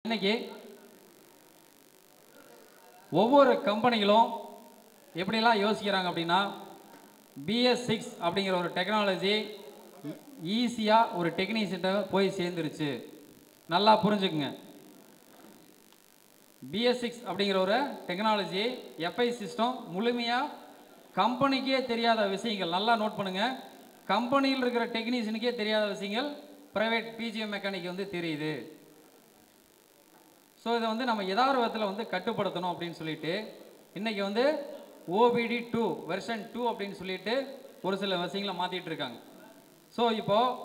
இன்னைக்கு ஒவ்வொரு கம்பெனிகளும் எப்படிலாம் யோசிக்கிறாங்க அப்படின்னா BS6 அப்படிங்கிற ஒரு டெக்னாலஜி ஈஸியாக ஒரு டெக்னீஷியன்ட்ட போய் சேர்ந்துருச்சு. நல்லா புரிஞ்சுக்குங்க. BS6 அப்படிங்கிற ஒரு டெக்னாலஜி FI சிஸ்டம் முழுமையாக கம்பெனிக்கே தெரியாத விஷயங்கள் நல்லா நோட் பண்ணுங்கள். கம்பெனியில் இருக்கிற டெக்னீஷியனுக்கே தெரியாத விஷயங்கள் ப்ரைவேட் PGM மெக்கானிக் வந்து தெரியுது. ஸோ இதை வந்து நம்ம ஏதாவது விதத்தில் வந்து கட்டுப்படுத்தணும் அப்படின்னு சொல்லிட்டு இன்றைக்கி வந்து OBD2 வெர்ஷன் 2 அப்படின்னு சொல்லிட்டு ஒரு சில விஷயங்களை மாற்றிட்டு இருக்காங்க. ஸோ இப்போது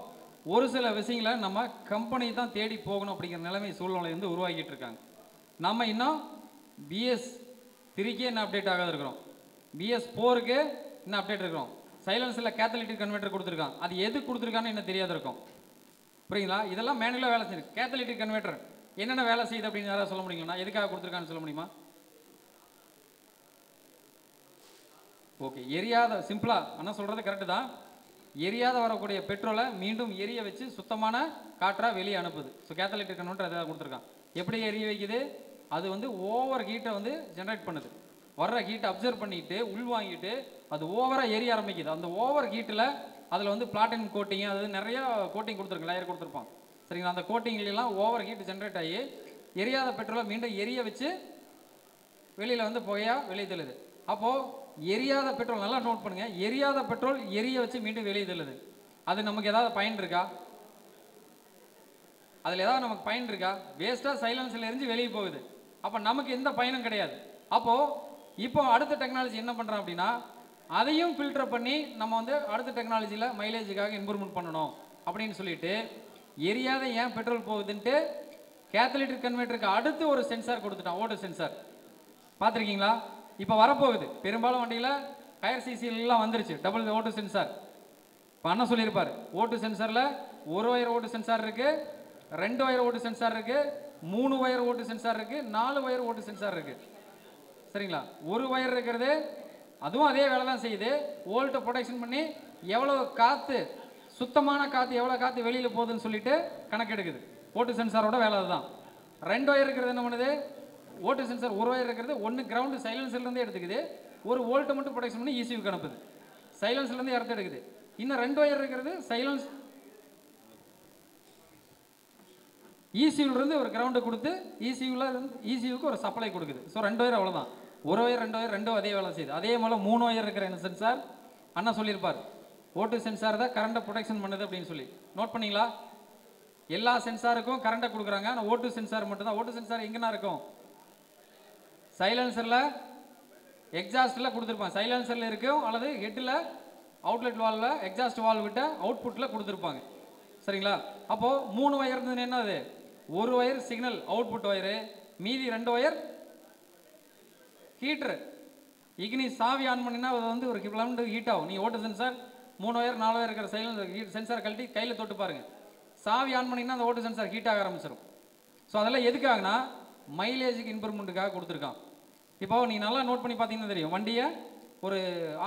ஒரு சில விஷயங்களை நம்ம கம்பெனி தான் தேடி போகணும் அப்படிங்கிற நிலைமை சூழ்நிலை வந்து உருவாக்கிட்டு இருக்காங்க. நம்ம இன்னும் BS3க்கே இன்னும் அப்டேட் ஆகாத இருக்கிறோம். BS4க்கு இன்னும் அப்டேட் இருக்கிறோம். சைலன்ஸில் கேத்தலிட்டிக் கன்வெர்ட்டர் கொடுத்துருக்காங்க. அது எது கொடுத்துருக்கான்னு இன்னும் தெரியாத இருக்கும். புரியுங்களா? இதெல்லாம் மேனுவலாக வேலை செய்யுது. கேத்தலிட்டிக் கன்வெர்ட்டர் என்னென்ன வேலை செய்யுது அப்படின்னு யாராவது சொல்ல முடியுங்களா? எதுக்காக கொடுத்துருக்கான்னு சொல்ல முடியுமா? ஓகே, எரியாத சிம்பிளாக ஆனால் சொல்கிறது கரெக்டு தான். எரியாத வரக்கூடிய பெட்ரோலை மீண்டும் எரிய வச்சு சுத்தமான காற்றாக வெளியே அனுப்புது. ஸோ கேத்தலிட்டிக் கன்வெர்ட்டர் அதை கொடுத்துருக்கான். எப்படி எரிய வைக்குது? அது வந்து ஓவர் ஹீட்டை வந்து ஜென்ரேட் பண்ணுது. வர்ற ஹீட்டை அப்சர்வ் பண்ணிட்டு உள்வாங்கிட்டு அது ஓவராக எரிய ஆரம்பிக்குது. அந்த ஓவர் ஹீட்டில் அதில் வந்து பிளாட்டினம் கோட்டிங் அது நிறையா கோட்டிங் கொடுத்துருக்கு, லேயர் கொடுத்துருப்பான். சரிங்களா? அந்த கோட்டிங்லாம் ஓவர் ஹீட் ஜென்ரேட் ஆகி எரியாத பெட்ரோலை மீண்டும் எரிய வச்சு வெளியில் வந்து புகையாக வெளியே தள்ளுது. அப்போது எரியாத பெட்ரோல் நல்லா நோட் பண்ணுங்கள். எரியாத பெட்ரோல் எரிய வச்சு மீண்டும் வெளியே தள்ளுது. அது நமக்கு ஏதாவது பயன் இருக்கா? அதில் ஏதாவது நமக்கு பயன் இருக்கா? வேஸ்ட்டாக சைலன்ஸில் எரிஞ்சு வெளியே போகுது. அப்போ நமக்கு எந்த பயனும் கிடையாது. அப்போது இப்போ அடுத்த டெக்னாலஜி என்ன பண்ணுறோம் அப்படின்னா அதையும் ஃபில்டர் பண்ணி நம்ம வந்து அடுத்த டெக்னாலஜியில் மைலேஜுக்காக இம்ப்ரூவ்மெண்ட் பண்ணணும் அப்படின்னு சொல்லிட்டு எரியாத ஏன் பெட்ரோல் போகுதுன்ட்டு கேத்தலிட்டிக் கன்வெர்ட்டருக்கு அடுத்து ஒரு சென்சார் கொடுத்துட்டான், ஓட்டு சென்சார். பார்த்துருக்கீங்களா? இப்போ வரப்போகுது. பெரும்பாலும் வண்டியில் ஹையர் சிசிலாம் வந்துருச்சு டபுள் ஓட்டு சென்சார். இப்போ அண்ணன் சொல்லியிருப்பார், ஓட்டு சென்சாரில் ஒரு ஒயர் ஓட்டு சென்சார் இருக்குது, 2 ஒயர் ஓட்டு சென்சார் இருக்குது, 3 ஒயர் ஓட்டு சென்சார் இருக்குது, 4 ஒயர் ஓட்டு சென்சார் இருக்குது. சரிங்களா? ஒரு ஒயர் இருக்கிறது அதுவும் அதே வேலை தான் செய்யுது. வோல்ட்டை ப்ரொடெக்ஷன் பண்ணி எவ்வளோ காற்று, சுத்தமான காற்று எவ்வளோ காற்று வெளியில் போகுதுன்னு சொல்லிட்டு கணக்கெடுக்குது. ஓட்டு சென்சாரோட வேலை அதுதான். 2 ஒயர் இருக்கிறது என்ன பண்ணுது? ஓட்டு சென்சார் ஒரு ஒயர் இருக்கிறது ஒன்று கிரவுண்டு சைலன்ஸ்லேருந்து எடுத்துக்குது, ஒரு வோல்ட்டை மட்டும் ப்ரொடெக்ஷன் பண்ணி ECUக்கு அனுப்புது. சைலன்ஸ்லேருந்து இடத்த எடுக்குது. இன்னும் 2 ஒயர் இருக்கிறது சைலன்ஸ் ECUலேருந்து ஒரு கிரவுண்டை கொடுத்து ECUக்கு ஒரு சப்ளை கொடுக்குது. ஸோ 2 ஒயர் அவ்வளோதான். ஒரு ஒயர் 2 ஒயர் ரெண்டும் அதே வேலை செய்யுது. அதே போல் 3 ஒயர் இருக்கிற என்ன சென்சார் அண்ணா சொல்லியிருப்பார், ஓட்டு சென்சார் தான் கரண்ட்டை ப்ரொடெக்ஷன் பண்ணுது அப்படின்னு சொல்லி. நோட் பண்ணிங்களா? எல்லா சென்சாருக்கும் கரண்ட்டை கொடுக்குறாங்க, ஆனால் ஓட்டு சென்சார் மட்டும்தான். ஓட்டு சென்சார் எங்கன்னா இருக்கும்? சைலன்சரில் எக்ஸாஸ்டில் கொடுத்துருப்பாங்க. சைலன்சரில் இருக்கும், அல்லது ஹெட்டில் அவுட்லெட் வால்வில் எக்ஸாஸ்ட் வால் விட்ட அவுட்புட்டில் கொடுத்துருப்பாங்க. சரிங்களா? அப்போது 3 ஒயர் இருந்ததுன்னு என்னது? ஒரு ஒயர் சிக்னல் அவுட்புட் ஒயரு, மீதி 2 ஒயர் ஹீட்ரு. இக்னி சாவி ஆன் பண்ணினா அது வந்து ஒரு கிலோமீட்டர் ஹீட் ஆகும். நீங்கள் ஓட்டு சென்சார் 3 ஒயர் 4 ஒயர் இருக்கிற சைலன்ஸ் சென்சார் கழட்டி கையில் தொட்டு பாருங்கள். சாவி ஆன் பண்ணிங்கன்னா அந்த ஓட்டு சென்சார் ஹீட் ஆக ஆரம்பிச்சிடும். ஸோ அதெல்லாம் எதுக்காகனா மைலேஜுக்கு இம்ப்ரூவ்மெண்ட்டுக்காக கொடுத்துருக்கான். இப்போது நீங்கள் நல்லா நோட் பண்ணி பார்த்தீங்கன்னா தெரியும். வண்டியை ஒரு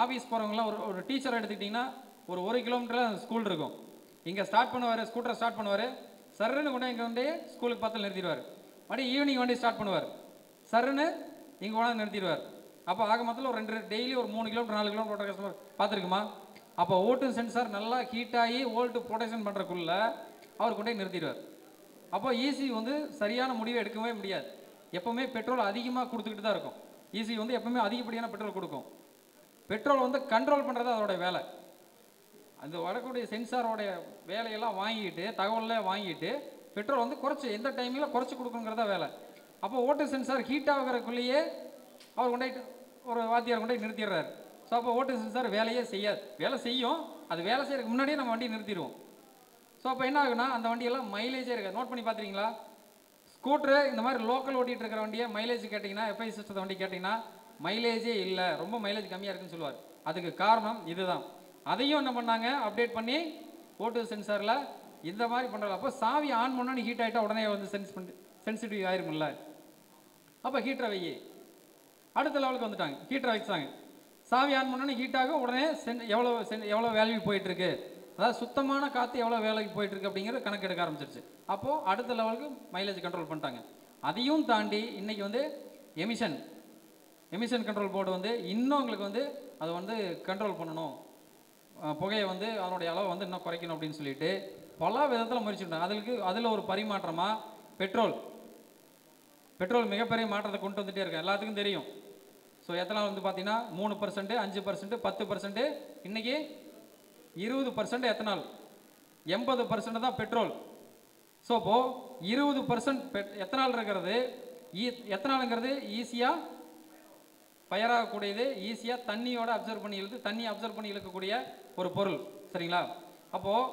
ஆஃபீஸ் போகிறவங்களாம் ஒரு டீச்சரை எடுத்துக்கிட்டிங்கன்னா ஒரு 1 கிலோமீட்டரில் ஸ்கூல் இருக்கும். இங்கே ஸ்டார்ட் பண்ணுவார், ஸ்கூட்டரை ஸ்டார்ட் பண்ணுவார், சர்ன்னு கொண்டு இங்கே வந்து ஸ்கூலுக்கு பக்கத்தில் நிறுத்திடுவார். மறுபடியும் ஈவினிங் வண்டி ஸ்டார்ட் பண்ணுவார், சர்ன்னு இங்கே கொண்டாந்து நிறுத்திடுவார். அப்போ ஆக மொத்தத்தில் ஒரு டெய்லி ஒரு 3 கிலோமீட்டர் 4 கிலோமீட்டர் ஓட்ட கஸ்டமர் பார்த்துருக்குமா? அப்போ ஓட்டு சென்சார் நல்லா ஹீட் ஆகி வோல்ட்டு ப்ரொடெக்ஷன் பண்ணுறக்குள்ள அவர் கொண்டே நிறுத்திடுவார். அப்போ ECU வந்து சரியான முடிவை எடுக்கவே முடியாது. எப்போவுமே பெட்ரோல் அதிகமாக கொடுத்துக்கிட்டு தான் இருக்கும். ECU வந்து எப்போவுமே அதிகப்படியான பெட்ரோல் கொடுக்கும். பெட்ரோல் வந்து கண்ட்ரோல் பண்ணுறது அதோடைய வேலை. அந்த வரக்கூடிய சென்சாரோடைய வேலையெல்லாம் வாங்கிட்டு தகவலாம் வாங்கிட்டு பெட்ரோல் வந்து குறைச்சி எந்த டைமில் குறைச்சி கொடுக்குங்கிறதா வேலை. அப்போ ஓட்டு சென்சார் ஹீட் ஆகிறக்குள்ளேயே அவர் கொண்டாயிட்டு ஒரு வாத்தியார் கொண்டு நிறுத்திடுறாரு. ஸோ அப்போ ஓட்டு சென்சார் வேலையே செய்யாது. வேலை செய்யும், அது வேலை செய்யறதுக்கு முன்னாடியே நம்ம வண்டி நிறுத்திடுவோம். ஸோ அப்போ என்ன ஆகுனா அந்த வண்டியெல்லாம் மைலேஜே இருக்காது. நோட் பண்ணி பார்த்துருக்கீங்களா? ஸ்கூட்ரு இந்த மாதிரி லோக்கல் ஓட்டிகிட்டு இருக்கிற வண்டியை மைலேஜ் கேட்டிங்கன்னா, FI சிஸ்டத்தை வண்டி கேட்டிங்கன்னா மைலேஜே இல்லை, ரொம்ப மைலேஜ் கம்மியாக இருக்குன்னு சொல்லுவார். அதுக்கு காரணம் இதுதான். அதையும் என்ன பண்ணாங்க, அப்டேட் பண்ணி ஓட்டு சென்சாரில் இந்த மாதிரி பண்ணுறாங்க. அப்போ சாவி ஆன் பண்ணோன்னு ஹீட் ஆகிட்டா உடனே வந்து சென்சிட்டிவ் ஆயிருமில்ல. அப்போ ஹீட்டரை வை அடுத்த லெவலுக்கு வந்துட்டாங்க. ஹீட்டரை வச்சாங்க. சாவி ஆன் பண்ணோன்னு ஹீட் ஆகும், உடனே எவ்வளோ வேல்யூ போயிட்டுருக்கு, அதாவது சுத்தமான காற்று எவ்வளோ வேலைக்கு போயிட்டுருக்கு அப்படிங்கிறது கணக்கு எடுக்க ஆரம்பிச்சிருச்சு. அப்போது அடுத்த லெவலுக்கு மைலேஜ் கண்ட்ரோல் பண்ணிட்டாங்க. அதையும் தாண்டி இன்றைக்கி வந்து எமிஷன் கண்ட்ரோல் போர்டு வந்து இன்னும் உங்களுக்கு வந்து அதை வந்து கண்ட்ரோல் பண்ணணும், புகையை வந்து அதனுடைய அளவை வந்து இன்னும் குறைக்கணும் அப்படின்னு சொல்லிட்டு பல விதத்தில் முயற்சி பண்ணுறாங்க. அதில் ஒரு பரிமாற்றமாக பெட்ரோல் மிகப்பெரிய மாற்றத்தை கொண்டு வந்துகிட்டே இருக்கேன், எல்லாத்துக்கும் தெரியும். ஸோ எத்தனால் வந்து பார்த்தீங்கன்னா 3%, 5%, 10%, இன்றைக்கி 20% எத்தனால், 80% தான் பெட்ரோல். ஸோ இப்போது 20% எத்தனால் இருக்கிறது. எத்தனாலுங்கிறது ஈஸியாக ஃபயர் ஆகக்கூடியது, ஈஸியாக தண்ணியோட அப்சர்வ் பண்ணி இழுக்கக்கூடிய ஒரு பொருள், சரிங்களா? அப்போது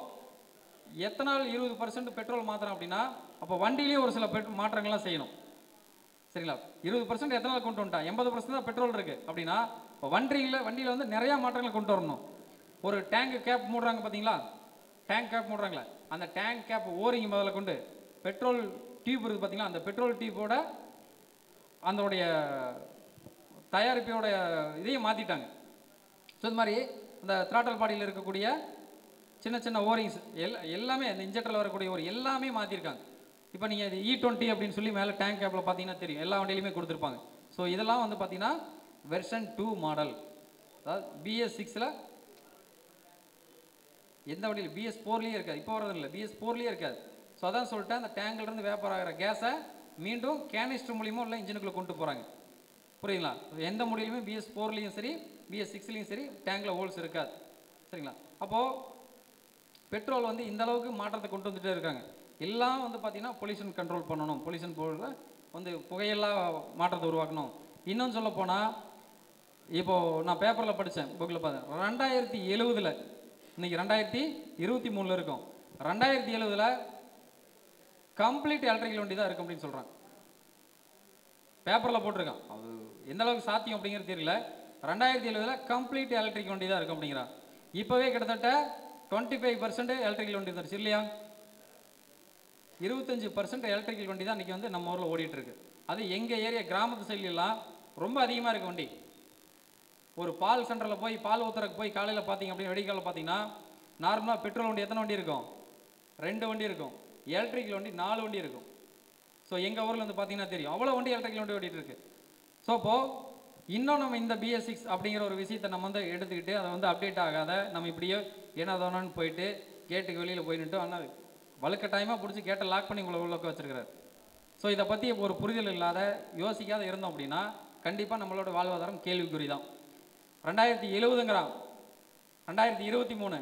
எத்தனால் 20% பெட்ரோல் மாத்திரம் அப்படின்னா அப்போ வண்டியிலேயே ஒரு சில மாற்றங்கள்லாம் செய்யணும், சரிங்களா? 20% எத்தனால் கொண்டு வந்துட்டா 80% தான் பெட்ரோல் இருக்குது அப்படின்னா இப்போ வண்டியில் வந்து நிறையா மாற்றங்களை கொண்டு வரணும். ஒரு டேங்க் கேப் மூடுறாங்க பார்த்தீங்களா, டேங்க் கேப் மூடுறாங்களே, அந்த டேங்க் கேப் ஓரிங்க முதல்ல கொண்டு பெட்ரோல் டியூப் இருக்குது பார்த்தீங்களா, அந்த பெட்ரோல் டியூப்போட அதனுடைய தயாரிப்போட இதையும் மாற்றிட்டாங்க. ஸோ இது மாதிரி இந்த த்ராட்டல் பாடியில் இருக்கக்கூடிய சின்ன சின்ன ஓரிங்ஸ் எல்லாமே இந்த இன்ஜெக்டரில் வரக்கூடிய ஒரு எல்லாமே மாற்றிருக்காங்க. இப்போ நீங்கள் இது E20 அப்படின்னு சொல்லி மேலே டேங்க் கேப்பில் பார்த்தீங்கன்னா தெரியும், எல்லா வண்டியிலுமே கொடுத்துருப்பாங்க. ஸோ இதெல்லாம் வந்து பார்த்தீங்கன்னா வெர்ஷன் 2 மாடல், அதாவது BS6ல் எந்த வண்டியில் BS4லேயே இருக்காது, இப்போ வரதில்லை, BS4லேயே இருக்காது. ஸோ அதான் சொல்லிட்டு அந்த டேங்கிலிருந்து வேப்பர் ஆகிற கேஸை மீண்டும் கேனிஸ்டர் மூலியமோ இல்லை இன்ஜினுக்குள்ளே கொண்டு போகிறாங்க, புரியுங்களா? எந்த முடியலுமே BS4லேயும் சரி BS6லேயும் சரி டேங்கில் ஹோல்ஸ் இருக்காது, சரிங்களா? அப்போது பெட்ரோல் வந்து இந்த அளவுக்கு மாற்றத்தை கொண்டு வந்துகிட்டே இருக்காங்க. எல்லாம் வந்து பார்த்தீங்கன்னா பொல்யூஷன் கண்ட்ரோல் பண்ணணும், பொல்யூஷன் போர்டில் வந்து புகையெல்லாம் மாற்றத்தை உருவாக்கணும். இன்னும் சொல்ல போனால் இப்போது நான் பேப்பரில் படித்தேன், புக்கில் பார்த்தேன், 2070 இன்றைக்கி 2023 இருக்கும், 2070 கம்ப்ளீட் எலக்ட்ரிக்கல் வண்டி தான் இருக்கும் அப்படின்னு சொல்கிறாங்க, பேப்பரில் போட்டிருக்கான். அது எந்த அளவுக்கு சாத்தியம் அப்படிங்கிறது தெரியல. 2070 கம்ப்ளீட் எலக்ட்ரிக் வண்டி தான் இருக்கும் அப்படிங்கிறான். இப்போவே கிட்டத்தட்ட 25% எலக்ட்ரிக்கல் வண்டி இருந்துச்சு இல்லையா, 25% எலக்ட்ரிக்கல் வண்டி தான் இன்றைக்கி வந்து நம்ம ஊரில் ஓடிட்டுருக்கு. அது எங்கள் ஏரியா கிராமத்து சைட்லாம் ரொம்ப அதிகமாக இருக்குது வண்டி. ஒரு பால் சென்டரில் போய் பால் ஊற்றுறக்கு போய் காலையில் பார்த்தீங்க அப்படின்னு வெடிக்காலில் பார்த்தீங்கன்னா நார்மலாக பெட்ரோல் வண்டி எத்தனை வண்டி இருக்கும், 2 வண்டி இருக்கும், எலக்ட்ரிக்கல் வண்டி 4 வண்டி இருக்கும். ஸோ எங்கள் ஊரில் வந்து பார்த்தீங்கன்னா தெரியும், அவ்வளோ வண்டி எலக்ட்ரிக்கல் வண்டி ஓடிட்டு இருக்கு. ஸோ இப்போது இன்னும் நம்ம இந்த BS6 அப்படிங்கிற ஒரு விஷயத்தை நம்ம வந்து எடுத்துக்கிட்டு அதை வந்து அப்டேட் ஆகாத நம்ம இப்படியே ஏன்னா தோணுன்னு போயிட்டு கேட்டுக்கு வெளியில் போயிட்டு ஆனால் வலுக்கட்டாயமாக பிடிச்சி கேட்டை லாக் பண்ணி உங்களை உள்ள வச்சுருக்கிறார். ஸோ இதை பற்றி ஒரு புரிதல் இல்லாத யோசிக்காத இருந்தோம் அப்படின்னா கண்டிப்பாக நம்மளோட வாழ்வாதாரம் கேள்விக்குறி தான். 2070ங்கிறான், 2023,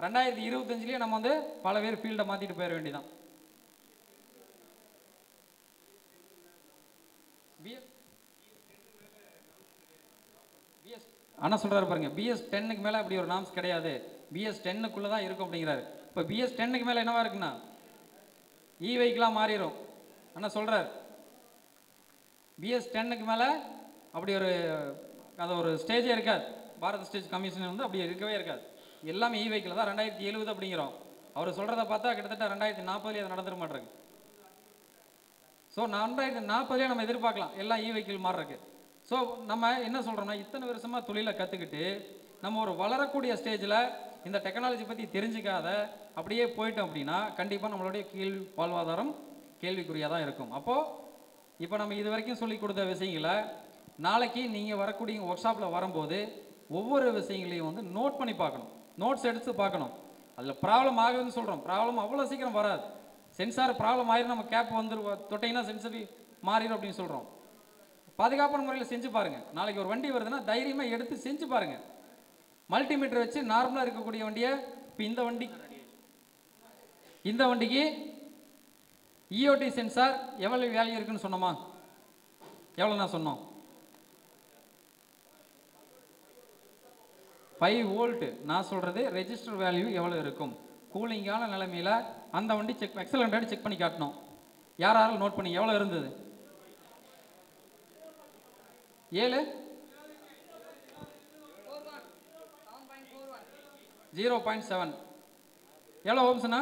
2025லேயே நம்ம வந்து பல பேர் ஃபீல்டை மாற்றிட்டு போயிட வேண்டியதான். ஆனால் சொல்கிறாரு பாருங்க, BS10க்கு மேலே அப்படி ஒரு நாம்ஸ் கிடையாது, BS10க்குள்ளே தான் இருக்கும் அப்படிங்கிறாரு. இப்போ BS10க்கு மேலே என்னவா இருக்குன்னா வெஹிக்கிளாக மாறிடும். ஆனால் சொல்கிறார் BS10க்கு மேலே அப்படி ஒரு ஸ்டேஜே இருக்காது, பாரத் ஸ்டேஜ் கமிஷன் வந்து அப்படி இருக்கவே இருக்காது, எல்லாமே வெஹிக்கிள் தான். 2070 அப்படிங்கிறோம், அவர் சொல்கிறத பார்த்தா கிட்டத்தட்ட 2040 அது நடந்துட மாட்டிருக்கு. ஸோ 2040 நம்ம எதிர்பார்க்கலாம் எல்லாம் வெஹிக்கிள் மாறுறக்கு. ஸோ நம்ம என்ன சொல்கிறோம்னா இத்தனை வருஷமாக தொழிலை கற்றுக்கிட்டு நம்ம ஒரு வளரக்கூடிய ஸ்டேஜில் இந்த டெக்னாலஜி பற்றி தெரிஞ்சிக்காத அப்படியே போயிட்டோம் அப்படின்னா கண்டிப்பாக நம்மளுடைய வாழ்வாதாரம் கேள்விக்குறியாக தான் இருக்கும். அப்போது இப்போ நம்ம இது வரைக்கும் சொல்லி கொடுத்த விஷயங்களை நாளைக்கு நீங்கள் வரக்கூடிய ஒர்க் ஷாப்பில் வரும்போது ஒவ்வொரு விஷயங்களையும் வந்து நோட் பண்ணி பார்க்கணும், நோட்ஸ் எடுத்து பார்க்கணும். அதில் ப்ராப்ளம் ஆகுதுன்னு சொல்கிறோம், ப்ராப்ளம் அவ்வளோ சீக்கிரம் வராது. சென்சார் ப்ராப்ளம் ஆயிரும், நம்ம கேப் வந்து தொட்டிங்கன்னா சென்சரி மாறிடும் அப்படின்னு சொல்கிறோம். பாதுகாப்பான முறையில் செஞ்சு பாருங்கள். நாளைக்கு ஒரு வண்டி வருதுன்னா தைரியமாக எடுத்து செஞ்சு பாருங்கள். மல்டிமீட்டர் வச்சு நார்மலாக இருக்கக்கூடிய வண்டியை இப்போ இந்த வண்டிக்கு EOT சென்சார் எவ்வளோ வேல்யூ இருக்குன்னு சொன்னோமா, எவ்வளோ நான் சொன்னோம் 5 வோல்ட். நான் சொல்கிறது ரெஜிஸ்டர் வேல்யூ எவ்வளோ இருக்கும், கூலிங்கான நிலைமையில் அந்த வண்டி எக்ஸலண்ட் செக் பண்ணி காட்டணும். யாராலும் நோட் பண்ணி எவ்வளோ இருந்தது 0.7 எவ்வளோ ஓம்ஸ்ண்ணா,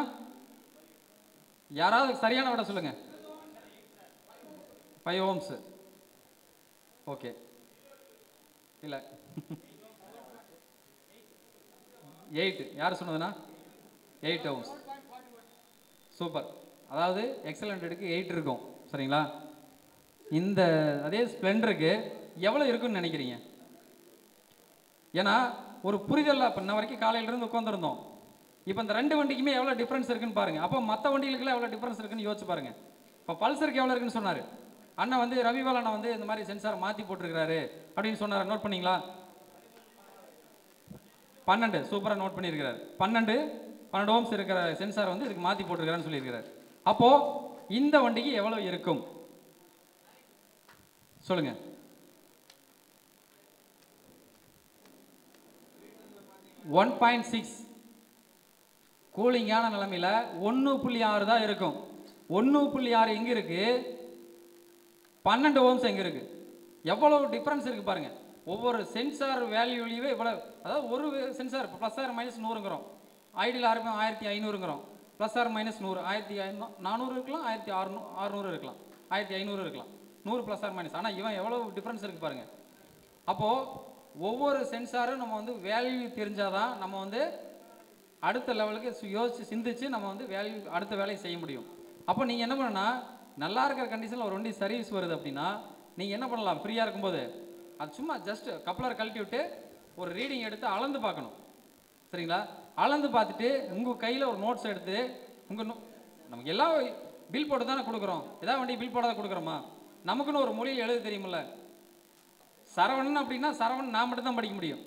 யாராவது சரியான விட சொல்லுங்க. 5 ஓம்ஸ். ஓகே, இல்லை 8 யார் சொன்னதுண்ணா 8 ஓம்ஸ். சூப்பர். அதாவது எக்ஸலண்ட் எடுக்கு 8 இருக்கும், சரிங்களா? இந்த அதே ஸ்ப்ளெண்டருக்கு எவ்வளோ இருக்குன்னு நினைக்கிறீங்க? ஏன்னா ஒரு புரிதல் இப்போ இன்ன வரைக்கும் காலையிலேருந்து உட்காந்துருந்தோம். இப்போ இந்த 2 வண்டிக்குமே எவ்வளோ டிஃப்ரென்ஸ் இருக்குன்னு பாருங்க. அப்போ மற்ற வண்டிகளுக்குலாம் எவ்வளோ டிஃப்ரென்ஸ் இருக்குன்னு யோசிச்சு பாருங்க. இப்போ பல்சருக்கு எவ்வளோ இருக்குன்னு சொன்னார் அண்ணா வந்து ரவிபால் அண்ணா வந்து இந்த மாதிரி சென்சார் மாற்றி போட்டிருக்கிறாரு அப்படின்னு சொன்னார். நோட் பண்ணீங்களா? 12 சூப்பராக நோட் பண்ணியிருக்கிறார். 12 ஓம்ஸ் இருக்கிற சென்சார் வந்து இதுக்கு மாற்றி போட்டிருக்கிறான்னு சொல்லியிருக்கிறார். அப்போ இந்த வண்டிக்கு எவ்வளோ இருக்கும் சொல்லுங்க. $1.6 கூலிங்கான நிலைமையில் 1.6 தான் இருக்கும். 1.6 எங்க இருக்கு? 12 ஓம்ஸ் எங்க இருக்கு? எவ்வளவு டிஃபரன்ஸ் இருக்கு பாருங்க. ஒவ்வொரு சென்சார் வேல்யூலையுமே இவ்வளவு, அதாவது ஒரு சென்சார் ப்ளஸ் ஆர் மைனஸ் 100ங்கிறோம். ஐடியில் ஆரம்பம் 1500ங்கிறோம். ப்ளஸ் ஆர் மைனஸ் 100, 1400 இருக்கலாம், 1600 இருக்கலாம், 1500 இருக்கலாம், 100 ப்ளஸ் ஆர் மைனஸ். ஆனால் இவன் எவ்வளோ டிஃப்ரென்ஸ் இருக்குது பாருங்கள். அப்போது ஒவ்வொரு சென்சாரும் நம்ம வந்து வேல்யூ தெரிஞ்சாதான் நம்ம வந்து அடுத்த லெவலுக்கு யோசித்து சிந்திச்சு நம்ம வந்து வேல்யூ அடுத்த வேலையை செய்ய முடியும். அப்போ நீங்கள் என்ன பண்ணணும்னா, நல்லா இருக்கிற கண்டிஷனில் ஒரு வண்டி சர்வீஸ் வருது அப்படின்னா நீங்கள் என்ன பண்ணலாம்? ஃப்ரீயாக இருக்கும்போது அது சும்மா ஜஸ்ட் கப்ளர் கழட்டி விட்டு ஒரு ரீடிங் எடுத்து அளந்து பார்க்கணும். சரிங்களா? அளந்து பார்த்துட்டு உங்கள் கையில் ஒரு நோட்ஸ் எடுத்து நமக்கு எல்லாம் பில் போட்டு தானே கொடுக்குறோம். ஏதாவது வண்டி பில் போட தான் கொடுக்குறோமா? நமக்குன்னு ஒரு மொழியில் எழுத தெரியுமில்ல. சரவணன் அப்படின்னா சரவணன் நான் மட்டும் தான் படிக்க முடியும்.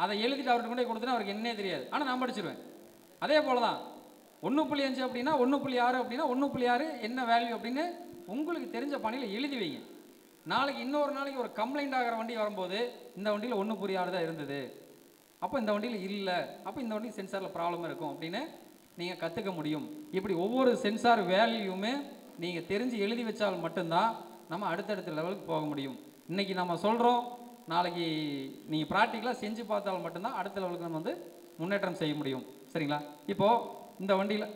அதை எழுதிட்டு அவர்கிட்ட கொண்டே கொடுத்தனா அவருக்கு என்னே தெரியாது. ஆனால் நான் படிச்சிருவேன். அதே போல தான் 1.5 அப்படின்னா 1.6 அப்படின்னா 1.6 என்ன வேல்யூ அப்படின்னு உங்களுக்கு தெரிஞ்ச பணியில் எழுதி வைங்க. நாளைக்கு இன்னொரு நாளைக்கு ஒரு கம்ப்ளைண்ட் ஆகிற வண்டி வரும்போது இந்த வண்டியில் 1.6 தான் இருந்தது, அப்போ இந்த வண்டியில் இல்லை, அப்போ இந்த வண்டி சென்சாரில் ப்ராப்ளம் இருக்கும் அப்படின்னு நீங்கள் கற்றுக்க முடியும். இப்படி ஒவ்வொரு சென்சார் வேல்யூமே நீங்கள் தெரிஞ்சு எழுதி வச்சால் மட்டும்தான் நம்ம அடுத்தடுத்த லெவலுக்கு போக முடியும். இன்றைக்கி நம்ம சொல்கிறோம், நாளைக்கு நீங்கள் ப்ராக்டிக்கலாக செஞ்சு பார்த்தால் மட்டும்தான் அடுத்த லெவலுக்கு நம்ம வந்து முன்னேற்றம் செய்ய முடியும். சரிங்களா? இப்போது இந்த வண்டியில்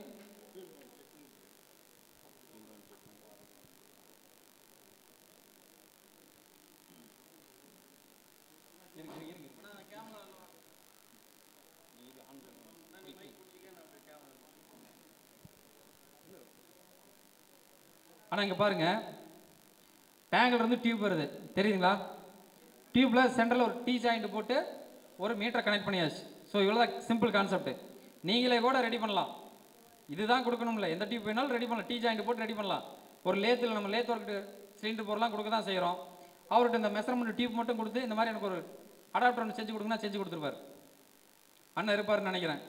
ஆனால் இங்கே பாருங்கள், டேங்கில் இருந்து டியூப் வருது தெரியுதுங்களா? டியூப்பில் சென்டரில் ஒரு டீ ஜாயிண்ட் போட்டு ஒரு மீட்டரை கனெக்ட் பண்ணியாச்சு. ஸோ இவ்வளோ தான் சிம்பிள் கான்செப்ட். நீங்களே கூட ரெடி பண்ணலாம். இதுதான் கொடுக்கணும்ல, எந்த டியூப் வேணாலும் ரெடி பண்ணலாம். டீ ஜாயிண்ட் போட்டு ரெடி பண்ணலாம். ஒரு லேத்தில் நம்ம லேத் ஒர்க்கு சிலிண்டர் போர்லாம் கொடுக்க தான் செய்கிறோம். அவர்கிட்ட இந்த மெஷர்மெண்ட் டியூப் மட்டும் கொடுத்து இந்த மாதிரி எனக்கு ஒரு அடாப்டர் ஒன்று செஞ்சு கொடுங்கன்னா செஞ்சு கொடுத்துருப்பார். அண்ணன் இருப்பாருன்னு நினைக்கிறேன்.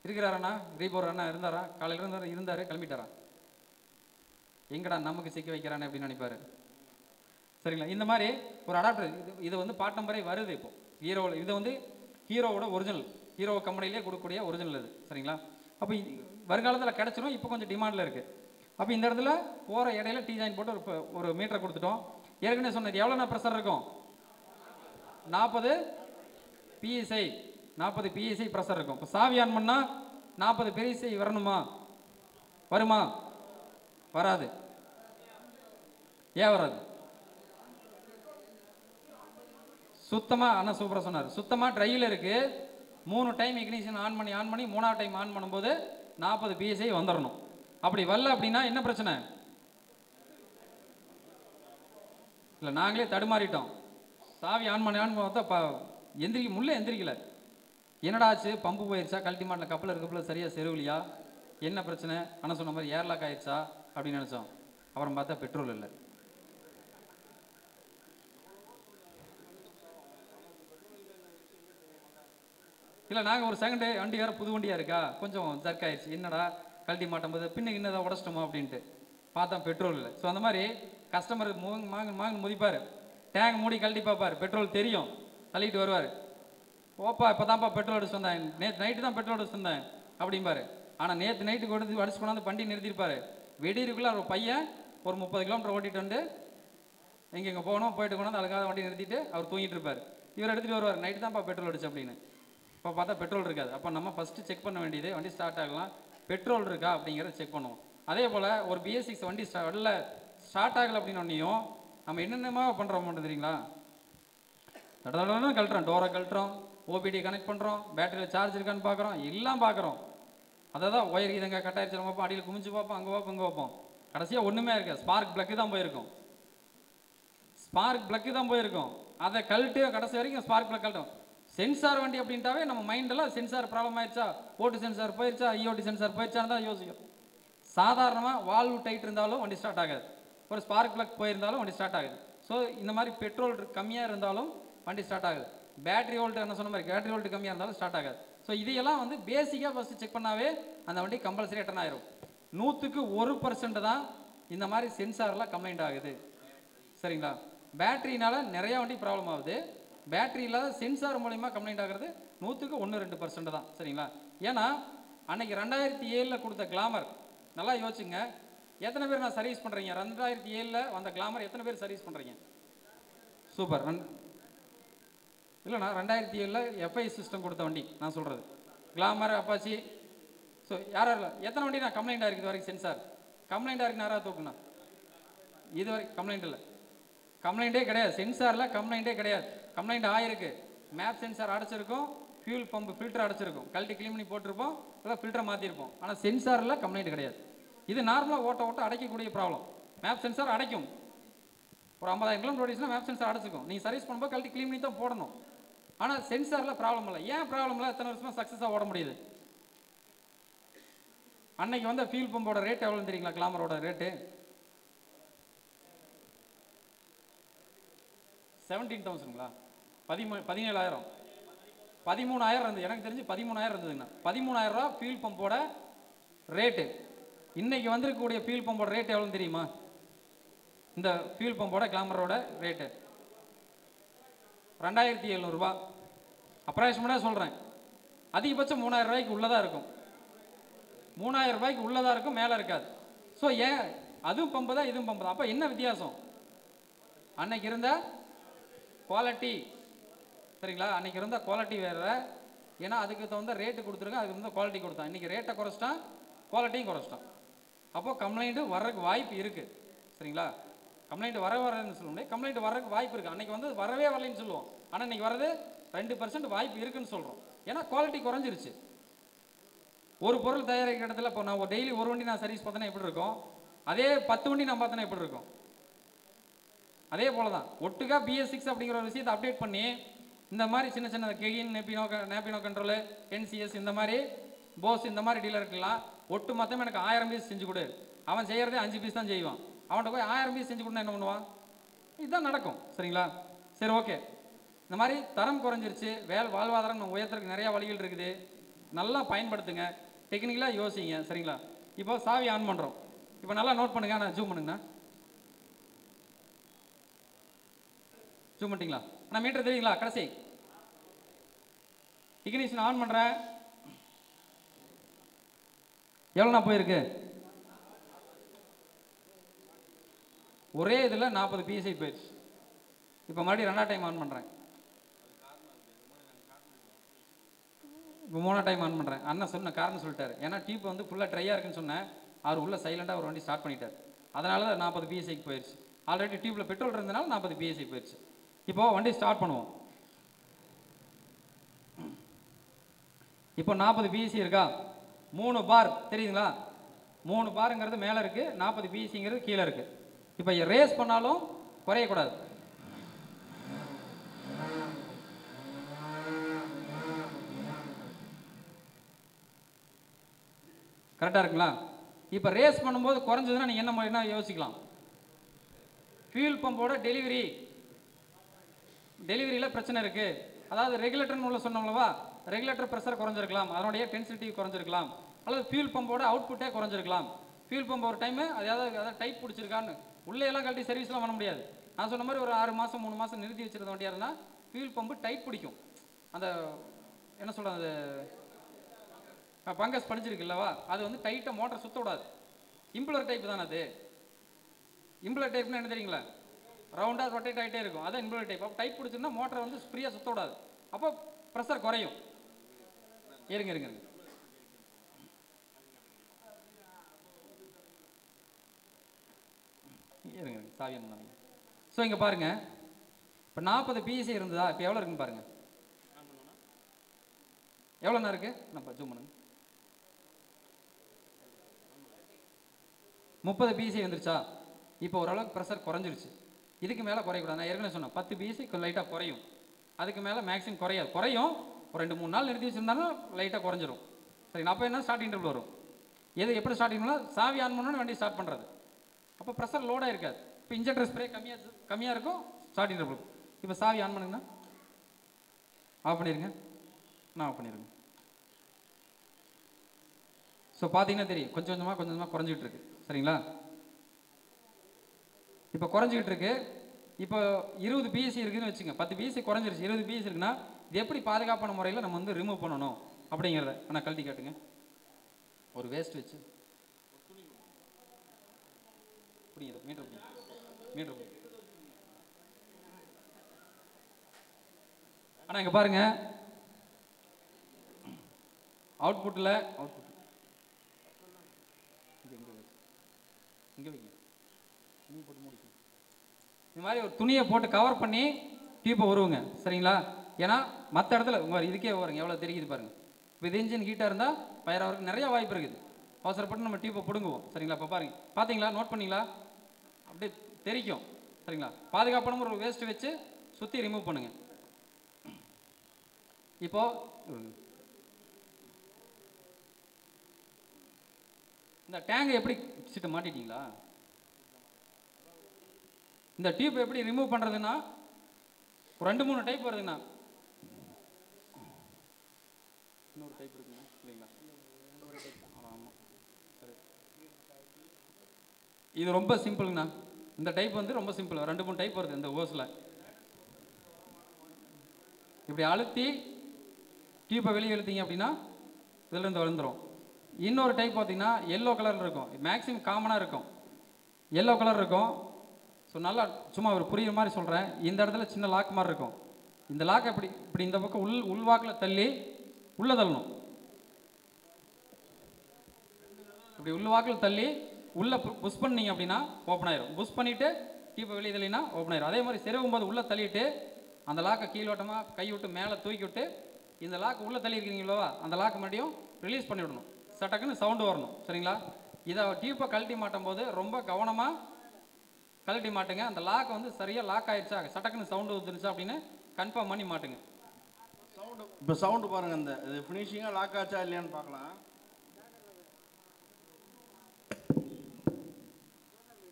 இருக்கிறார் அண்ணா? ரீபோர் அண்ணா இருந்தாரா? காலையில் இருந்தார், கிளம்பிட்டாரா? எங்கடா நமக்கு சிக்க வைக்கிறானே அப்படின்னு நினைப்பாரு. சரிங்களா? இந்த மாதிரி ஒரு அடாப்டர் இது வந்து பார்ட் நம்பரே வருது. இப்போ ஹீரோவில் இது வந்து ஹீரோவோட ஒரிஜினல், ஹீரோ கம்பெனிலே கொடுக்கக்கூடிய ஒரிஜினல் இது. சரிங்களா? அப்போ வருங்காலத்தில் கிடச்சிடும். இப்போ கொஞ்சம் டிமாண்டில் இருக்குது. அப்போ இந்த இடத்துல போகிற இடையில டீ ஜாயின் போட்டு ஒரு மீட்டரை கொடுத்துட்டோம். ஏற்கனவே சொன்னது எவ்வளோண்ணா ப்ரெஷர் இருக்கும்? 40 PSI, 40 PSI ப்ரெஷர் இருக்கும். இப்போ சாவி ஆன் பண்ணால் 40 PSI வரணுமா? வருமா? வராது. ஏன் வராது? சுத்தமாக, அண்ணா சூப்பராக சொன்னார், சுத்தமாக ட்ரையில் இருக்குது. 3 டைம் இக்னிஷன் ஆன் பண்ணி 3ஆவது டைம் ஆன் பண்ணும்போது 40 PSI வந்துடணும். அப்படி வரல அப்படின்னா என்ன பிரச்சனை? இல்லை நாங்களே தடுமாறிட்டோம். சாவி ஆன் பண்ணி பார்த்தா எந்திரிக்கல. என்னடா ஆச்சு? பம்பு போயிடுச்சா? கழட்டி மாட்டில் கப்பலில் சரியாக செருவிலையா? என்ன பிரச்சனை? ஆனால் சொன்ன மாதிரி ஏர்லாக் ஆயிடுச்சா அப்படின்னு நினச்சோம். அப்புறம் பார்த்தா பெட்ரோல் இல்லை. இல்லை நாங்கள் ஒரு செகண்டு வண்டி வேறு புது வண்டியாக இருக்கா, கொஞ்சம் ஜர்க் ஆயிடுச்சு. என்னடா கழட்டி மாட்டும் போது பின்னுக்கு என்னதான் உடச்சிட்டோமா அப்படின்ட்டு பார்த்தா பெட்ரோல் இல்லை. ஸோ அந்த மாதிரி கஸ்டமர் மாங்கு முதிப்பார். டேங்க் மூடி கழட்டி பார்ப்பார், பெட்ரோல் தெரியும், தள்ளிட்டு வருவார். ஓப்பா இப்போ தான்ப்பா பெட்ரோல் அடிச்சு வந்தேன், நேற்று நைட்டு தான் பெட்ரோல் அடிச்சு வந்தேன் அப்படிம்பாரு. ஆனால் நேற்று நைட்டுக்கு கொடுத்து அடிச்சு கொண்டாந்து வண்டி நிறுத்திருப்பார். வெடியிருக்குள்ள ஒரு பையன் ஒரு 30 கிலோமீட்டர் ஓட்டிகிட்டு வந்து எங்கே போகணும் போயிட்டு கொண்டாந்து அதுக்காக வண்டி நிறுத்திட்டு அவர் தூங்கிட்டு இருப்பார். இவர் எடுத்துகிட்டு வருவார், நைட்டு தான்ப்பா பெட்ரோல் அடிச்சு அப்படின்னு. இப்போ பார்த்தா பெட்ரோல் இருக்காது. அப்போ நம்ம ஃபஸ்ட்டு செக் பண்ண வேண்டியது வண்டி ஸ்டார்ட் ஆகலாம், பெட்ரோல் இருக்கா அப்படிங்கிறத செக் பண்ணுவோம். அதே போல் ஒரு BS6 வண்டி ஸ்டார்ட் ஆகலை அப்படின்னோன்னையும் நம்ம என்னென்னமா பண்ணுறோம் தெரியுங்களா? தடவை கழட்டுறோம், டோரை கழட்டுறோம், OBD கனெக்ட் பண்ணுறோம், பேட்டரியில் சார்ஜ் இருக்கான்னு பார்க்குறோம், எல்லாம் பார்க்குறோம். அதை தான் ஒயர் இதங்க கட்டாயிருச்சு பார்ப்போம், அடியில் குமிச்சு பார்ப்போம், அங்கே பார்ப்போம், இங்கே பார்ப்போம். கடைசியாக ஒன்றுமே இருக்காது, ஸ்பார்க் பிளக்கு தான் போயிருக்கும். ஸ்பார்க் பிளக்கு தான் போயிருக்கும், அதை கழட்டு கடைசி வரைக்கும் ஸ்பார்க் பிளக் கழட்டும். சென்சார் வண்டி அப்படின்ட்டாவே நம்ம மைண்டெல்லாம் சென்சார் ப்ராப்ளம் ஆயிடுச்சா, ஓட்டு சென்சார் போயிடுச்சா, ஐஓடி சென்சார் போயிடுச்சான்னு தான் யோசிக்கும். சாதாரணமாக வால்வு டைட் இருந்தாலும் வண்டி ஸ்டார்ட் ஆகாது, ஒரு ஸ்பார்க் பிளக் போயிருந்தாலும் வண்டி ஸ்டார்ட் ஆகுது. ஸோ இந்த மாதிரி பெட்ரோல் கம்மியாக இருந்தாலும் வண்டி ஸ்டார்ட் ஆகுது. பேட்டரி வோல்ட் என்ன சொன்ன மாதிரி பேட்டரி வோல்ட் கம்மியாக இருந்தாலும் ஸ்டார்ட் ஆகாது. ஸோ இதையெல்லாம் வந்து பேசிக்காக ஃபஸ்ட்டு செக் பண்ணாவே அந்த வண்டி கம்பல்சரி ரிட்டர்ன் ஆயிரும். 100% தான் இந்த மாதிரி சென்சார்லாம் கம்ப்ளைண்ட் ஆகுது. சரிங்களா? பேட்டரினால நிறையா வண்டி ப்ராப்ளம் ஆகுது, பேட்டரி இல்லாத சென்சார் மூலயமா கம்ப்ளைண்ட் ஆகிறது 100-1-2% தான். சரிங்களா? ஏன்னா அன்னைக்கு 2007 கொடுத்த கிளாமர் நல்லா யோசிச்சுங்க, எத்தனை பேர் நான் சர்வீஸ் பண்ணுறீங்க? 2007 வந்த கிளாமர் எத்தனை பேர் சர்வீஸ் பண்ணுறீங்க? சூப்பர். இல்லைண்ணா 2007 எஃப்ஐ சிஸ்டம் கொடுத்த வண்டி நான் சொல்கிறது, கிளாமர், அப்பாச்சி. ஸோ யாரும் இல்லை, எத்தனை வண்டி நான் கம்ப்ளைண்ட் ஆகிருக்கு இது வரைக்கும்? சென்சார் கம்ப்ளைண்ட் ஆகிருக்கு யாராவது தூக்குண்ணா? இது வரைக்கும் கம்ப்ளைண்ட் இல்லை, கம்ப்ளைண்ட்டே கிடையாது. சென்சாரில் கம்ப்ளைண்ட்டே கிடையாது. கம்ப்ளைண்ட் ஆகிருக்கு, மேப் சென்சார் அடைச்சிருக்கும், ஃபியூல் பம்பு ஃபில்டர் அடைச்சிருக்கும், கழட்டி க்ளீன் பண்ணி போட்டிருப்போம், இல்லை ஃபில்டரை மாற்றிருப்போம். ஆனால் சென்சாரில் கம்ப்ளைண்ட் கிடையாது. இது நார்மலாக ஓட்ட அடைக்கக்கூடிய ப்ராப்ளம். மேப் சென்சார் அடைக்கும், ஒரு 50,000 கிலோமீட்டர் ஓடிச்சுன்னா மேப் சென்சார் அடைச்சிக்கும். நீங்கள் சர்வீஸ் பண்ணும்போது கழட்டி க்ளீன் பண்ணி தான் போடணும். ஆனால் சென்சாரில் ப்ராப்ளம் இல்லை. ஏன் ப்ராப்ளம் இல்லை? எத்தனை வருஷமாக சக்ஸஸாக ஓட முடியுது? அன்னைக்கு வந்து ஃபியூல் பம்போட ரேட் எவ்வளோன்னு தெரியுங்களா? கிளாமரோட ரேட்டு 17,000ங்களா? 17,000 13,000 இருந்தது. எனக்கு தெரிஞ்சு 13,000 இருந்ததுங்கண்ணா. 13,000 ரூபா ஃபியூல் பம்போட ரேட்டு. இன்னைக்கு வந்திருக்கக்கூடிய ஃபியூல் பம்போட ரேட் எவ்வளோன்னு தெரியுமா? இந்த ஃபியூல் பம்போட கிளாமரோட ரேட்டு 2,700 ரூபா. அப்ராக்சிமேட்டாக சொல்கிறேன், அதிகபட்சம் 3,000 ரூபாய்க்கு உள்ளதாக இருக்கும். 3,000 ரூபாய்க்கு உள்ளதாக இருக்கும், மேலே இருக்காது. ஸோ ஏன் அதுவும் பம்பு தான் இதுவும் பம்பு தான். அப்போ என்ன வித்தியாசம்? அன்னைக்கு இருந்த குவாலிட்டி, சரிங்களா? அன்னைக்கு இருந்த குவாலிட்டி வேறு. ஏன்னா அதுக்கு தகுந்த ரேட்டு கொடுத்துருங்க, அதுக்கு தகுந்த குவாலிட்டி கொடுத்தான். இன்றைக்கி ரேட்டை குறைச்சிட்டான், குவாலிட்டியும் குறைச்சிட்டான். அப்போது கம்ப்ளைண்ட்டு வர்றதுக்கு வாய்ப்பு இருக்குது. சரிங்களா? கம்ப்ளைண்ட் வரன்னு சொல்ல முடியாது, கம்ப்ளைண்ட் வர்றதுக்கு வாய்ப்பு இருக்குது. அன்றைக்கி வந்து வரவே வரலைன்னு சொல்லுவோம், ஆனால் இன்றைக்கி வர்றது 2% வாய்ப்பு இருக்குன்னு சொல்கிறோம். ஏன்னா குவாலிட்டி குறைஞ்சிருச்சு. ஒரு பொருள் தயாரிக்கிற இடத்துல இப்போ நான் டெய்லி ஒரு வண்டி நான் சர்வீஸ் பார்த்தேன்னா எப்படி இருக்கும், அதே 10 வண்டி நான் பார்த்தேன்னா எப்படி இருக்கும்? அதே போல தான் ஒட்டுக்கா BS6 அப்படிங்கிற ஒரு விஷயத்தை அப்டேட் பண்ணி இந்த மாதிரி சின்ன சின்ன கெயின், நேப்பினோ கண்ட்ரோலு, NCS, இந்த மாதிரி போஸ், இந்த மாதிரி டீலருக்கெல்லாம் ஒட்டு மொத்தமாக எனக்கு 1000 பீஸ் செஞ்சு கொடு. அவன் செய்கிறதே 5 பீஸ் தான் செய்வான். அவன்கிட்ட போய் 1000 பீஸ் செஞ்சு கொடுனா என்ன பண்ணுவான்? இதுதான் நடக்கும். சரிங்களா? சரி, ஓகே. இந்த மாதிரி தரம் குறைஞ்சிருச்சு, வாழ்வாதாரம் நம்ம உயர்த்துறதுக்கு நிறையா வழிகள் இருக்குது. நல்லா பயன்படுத்துங்க, டெக்னிக்கலாக யோசிங்க. சரிங்களா? இப்போ சாவி ஆன் பண்ணுறோம். இப்போ நல்லா நோட் பண்ணுங்க, நான் ஜூம் பண்ணுங்கண்ணா. ஜூம் பண்ணிட்டீங்களா? நான் மீட்டர் தெரியுங்களா? கடைசி இக்னிஷன் ஆன் பண்ணுறேன். எவ்வளோண்ணா போயிருக்கு? ஒரே இதில் 40 PSI போயிடுச்சு. இப்போ மறுபடியும் 2ஆம் டைம் ஆன் பண்ணுறேன். இப்போ 3ஆம் டைம் ஆன் பண்ணுறேன். அண்ணன் சொன்ன காரணம் சொல்லிட்டாரு, ஏன்னா டியூப் வந்து ஃபுல்லாக ட்ரையாக இருக்குன்னு சொன்னேன். அவர் உள்ள சைலண்டாக ஒரு வண்டி ஸ்டார்ட் பண்ணிட்டார், அதனால தான் 40 PSIக்கு போயிடுச்சு. ஆல்ரெடி டியூப்பில் பெட்ரோல் இருந்தனால 40 PSI போயிடுச்சு. இப்போது வண்டி ஸ்டார்ட் பண்ணுவோம். இப்போ 40 PSI இருக்கா? 3 பார் தெரியுதுங்களா? 3 பாருங்கிறது மேலே இருக்குது, 40 PSIங்கிறது கீழே இருக்குது. இப்போ ரேஸ் பண்ணாலும் குறையக்கூடாது. கரெக்டாக இருக்குங்களா? இப்போ ரேஸ் பண்ணும்போது குறைஞ்சதுன்னா நீங்கள் என்ன யோசிக்கலாம்? ஃபியூல் பம்போட டெலிவரியில் பிரச்சனை இருக்குது. அதாவது ரெகுலேட்டர்னு உள்ள சொன்னோம்லவா, ரெகுலேட்டர் ப்ரெஷர் குறைஞ்சிருக்கலாம், அதனுடைய டென்சிட்டி குறைஞ்சிருக்கலாம், அல்லது ஃபியூல் பம்போட அவுட்புட்டே குறைஞ்சிருக்கலாம். ஃபியூல் பம்ப் ஒரு டைமு அதாவது டைப் பிடிச்சிருக்கான்னு உள்ளே எல்லாம் கழட்டி சர்வீஸ்லாம் பண்ண முடியாது. நான் சொன்ன மாதிரி ஒரு 6 மாதம் 3 மாதம் நிறுத்தி வச்சிருந்த வண்டியாக இருந்தால் ஃபியூல் பம்பு டைட் பிடிக்கும். அந்த என்ன சொல்கிறது, அது பங்கஸ் படிச்சிருக்குல்லவா, அது வந்து டைட்டாக மோட்டர் சுற்ற விடாது. இம்புலர் டைப் தானே அது. இம்புலர் டைப்னா என்ன தெரியுங்களா? ரவுண்டாக ரொட்டேட் ஆகிட்டே இருக்கும், அதான் இம்புலர் டைப். அப்போ டைப் பிடிச்சிருந்தா மோட்டரை வந்து ஃப்ரீயாக சுற்ற விடாது, அப்போ ப்ரெஷர் குறையும். இருங்க இருங்க இருங்க சாவி என்ன. ஸோ இங்கே பாருங்கள், இப்போ 40 PSI இருந்ததா, இப்போ எவ்வளோ இருக்குன்னு பாருங்கள். எவ்வளோண்ணா இருக்குது? நம்ம ஜூம் பண்ணுங்க. 30 PSI வந்துருச்சா? இப்போ ஓரளவுக்கு ப்ரெஷர் குறைஞ்சிருச்சு. இதுக்கு மேலே குறையக்கூடாது. நான் ஏற்கனவே சொன்னேன் 10 பிஎஸ்சி லைட்டாக குறையும், அதுக்கு மேலே மேக்ஸிமம் குறையாது. குறையும், ஒரு 2-3 நாள் நிறுத்தி வச்சுருந்தாலும் லைட்டாக குறைஞ்சிரும். சரிங்களா? அப்போ என்ன ஸ்டார்டிங் ட்ரிபிள் வரும். எது எப்படி ஸ்டார்டிங் பண்ணால் சாவி ஆன் பண்ணோன்னு வண்டி ஸ்டார்ட் பண்ணுறது, அப்போ ப்ரெஷர் லோடாக இருக்காது. இப்போ இன்ஜெக்டர் ஸ்ப்ரே கம்மியாக இருக்கும் ஸ்டார்டிங் ட்ரிபிள். இப்போ சாவி ஆன் பண்ணுங்கண்ணா, ஆஃப் பண்ணிடுங்க, நான் ஆஃப் பண்ணிடுங்க. ஸோ பார்த்தீங்கன்னா தெரியும் கொஞ்சம் கொஞ்சமாக குறைஞ்சிக்கிட்டு இருக்கு. சரிங்களா? இப்போ குறைஞ்சிக்கிட்டு இருக்கு. இப்போ 20 பிஎஸ்சி இருக்குதுன்னு வச்சுங்க, 10 பிஎஸ்சி குறைஞ்சிருச்சு, 20 பிஎஸ்சி இருக்குன்னா இது எப்படி பாதுகாப்பான முறையில் நம்ம வந்து ரிமூவ் பண்ணணும் அப்படிங்கிறத நான் கழட்டி காட்டுங்க. ஒரு வேஸ்ட் வச்சு மீட்டர் ஆனால் இங்கே பாருங்க, அவுட்புட்டில் இங்கே வைங்க, துணி போட்டு முடிக்கும். இந்த மாதிரி ஒரு துணியை போட்டு கவர் பண்ணி டியூப்பை வருவங்க. சரிங்களா? ஏன்னா மற்ற இடத்துல உங்கள் இதுக்கே வருங்க, எவ்வளோ தெரியுது பாருங்கள். இப்போ இது இன்ஜின் ஹீட்டாக இருந்தால் ஃபயர் ஆகிறதுக்கு நிறைய வாய்ப்பு இருக்குது. அவசரப்பட்டு நம்ம டியூப்பை பிடுங்குவோம். சரிங்களா? இப்போ பாருங்க, பார்த்தீங்களா, நோட் பண்ணிங்களா, அப்படியே தெரிக்கும். சரிங்களா? பாதுகாப்பான ஒரு வேஸ்ட் வச்சு சுற்றி ரிமூவ் பண்ணுங்க. இப்போ இந்த டேங்கை எப்படி சீட்டை மாட்டிட்டீங்களா? இந்த டியூப் எப்படி ரிமூவ் பண்ணுறதுன்னா ஒரு 2-3 டைப் வருதுங்கண்ணா. இன்னொரு டைப் இருக்குங்க இல்லைங்களா? ஆமாம், சரி. இது ரொம்ப சிம்பிளுங்கண்ணா. இந்த டைப் வந்து ரொம்ப சிம்பிள். 2-3 டைப் வருது இந்த ஓஸில். இப்படி அழுத்தி டியூப்பை வெளியே இழுத்தீங்க அப்படின்னா இதிலிருந்து விழுந்துடும். இன்னொரு டைப் பார்த்தீங்கன்னா எல்லோ கலரில் இருக்கும், மேக்ஸிமம் காமனாக இருக்கும், எல்லோ கலர் இருக்கும். ஸோ நல்லா சும்மா ஒரு புரியுற மாதிரி சொல்கிறேன். இந்த இடத்துல சின்ன லாக் மாதிரி இருக்கும். இந்த லாக் இப்படி இந்த பக்கம் உள்வாக்கில் தள்ளி உள்ளே தள்ளணும். இப்படி உள்வாக்கில் தள்ளி உள்ளே புஷ் பண்ணிங்க அப்படின்னா ஓப்பன் ஆயிரும். புஷ் பண்ணிவிட்டு டியூப்பை வெளியே தள்ளினா ஓப்பன் ஆயிரும். அதே மாதிரி செருவும் போது உள்ளே தள்ளிட்டு அந்த லாக்கை கீழோட்டமாக கை விட்டு மேலே தூக்கி விட்டு இந்த லாக் உள்ளே தள்ளி இருக்கிறீங்களோ அந்த லாக் மறுபடியும் ரிலீஸ் பண்ணி விடணும். சட்டக்குன்னு சவுண்டு வரணும். சரிங்களா? இதை டியூப்பை கழட்டி மாட்டும் போது ரொம்ப கவனமாக கழட்டி மாட்டுங்க. அந்த லாக் வந்து சரியாக லாக் ஆயிடுச்சா, சட்டக்குன்னு சவுண்டு வந்துருச்சா அப்படின்னு கன்ஃபார்ம் பண்ணி மாட்டுங்க. சவுண்டு இப்போ சவுண்டு பாருங்கள், இந்த இது ஃபினிஷிங்காக லாக் ஆச்சா இல்லையான்னு பார்க்கலாம்.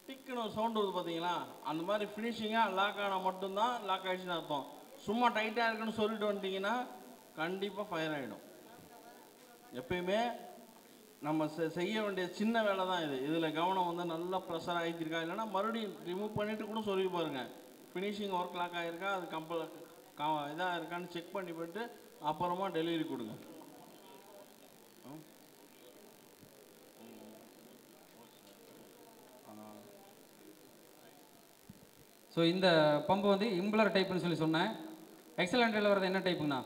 டிக்குன்னு ஒரு சவுண்டு வருது பார்த்தீங்களா? அந்த மாதிரி ஃபினிஷிங்காக லாக் ஆனால் மட்டும்தான் லாக் ஆகிடுச்சுன்னு அர்த்தம். சும்மா டைட்டாக இருக்குன்னு சொல்லிட்டு வந்துட்டிங்கன்னா கண்டிப்பாக ஃபயர் ஆகிடும். எப்பயுமே நம்ம செய்ய வேண்டிய சின்ன வேலை தான் இது. இதில் கவனம் வந்து நல்லா ப்ரெஷர் ஆகிருக்கா, இல்லைன்னா மறுபடியும் ரிமூவ் பண்ணிவிட்டு கூட சொல்லி பாருங்கள், ஃபினிஷிங் ஒர்க் லாக் ஆகிருக்கா, அது இதாக இருக்கான்னு செக் பண்ணி போட்டு அப்புறமா டெலிவரி கொடுங்க. ஸோ இந்த பம்பு வந்து இம்புலர் டைப்புன்னு சொல்லி சொன்னேன். எக்ஸலண்ட்டில் வர்றது என்ன டைப்புங்கண்ணா?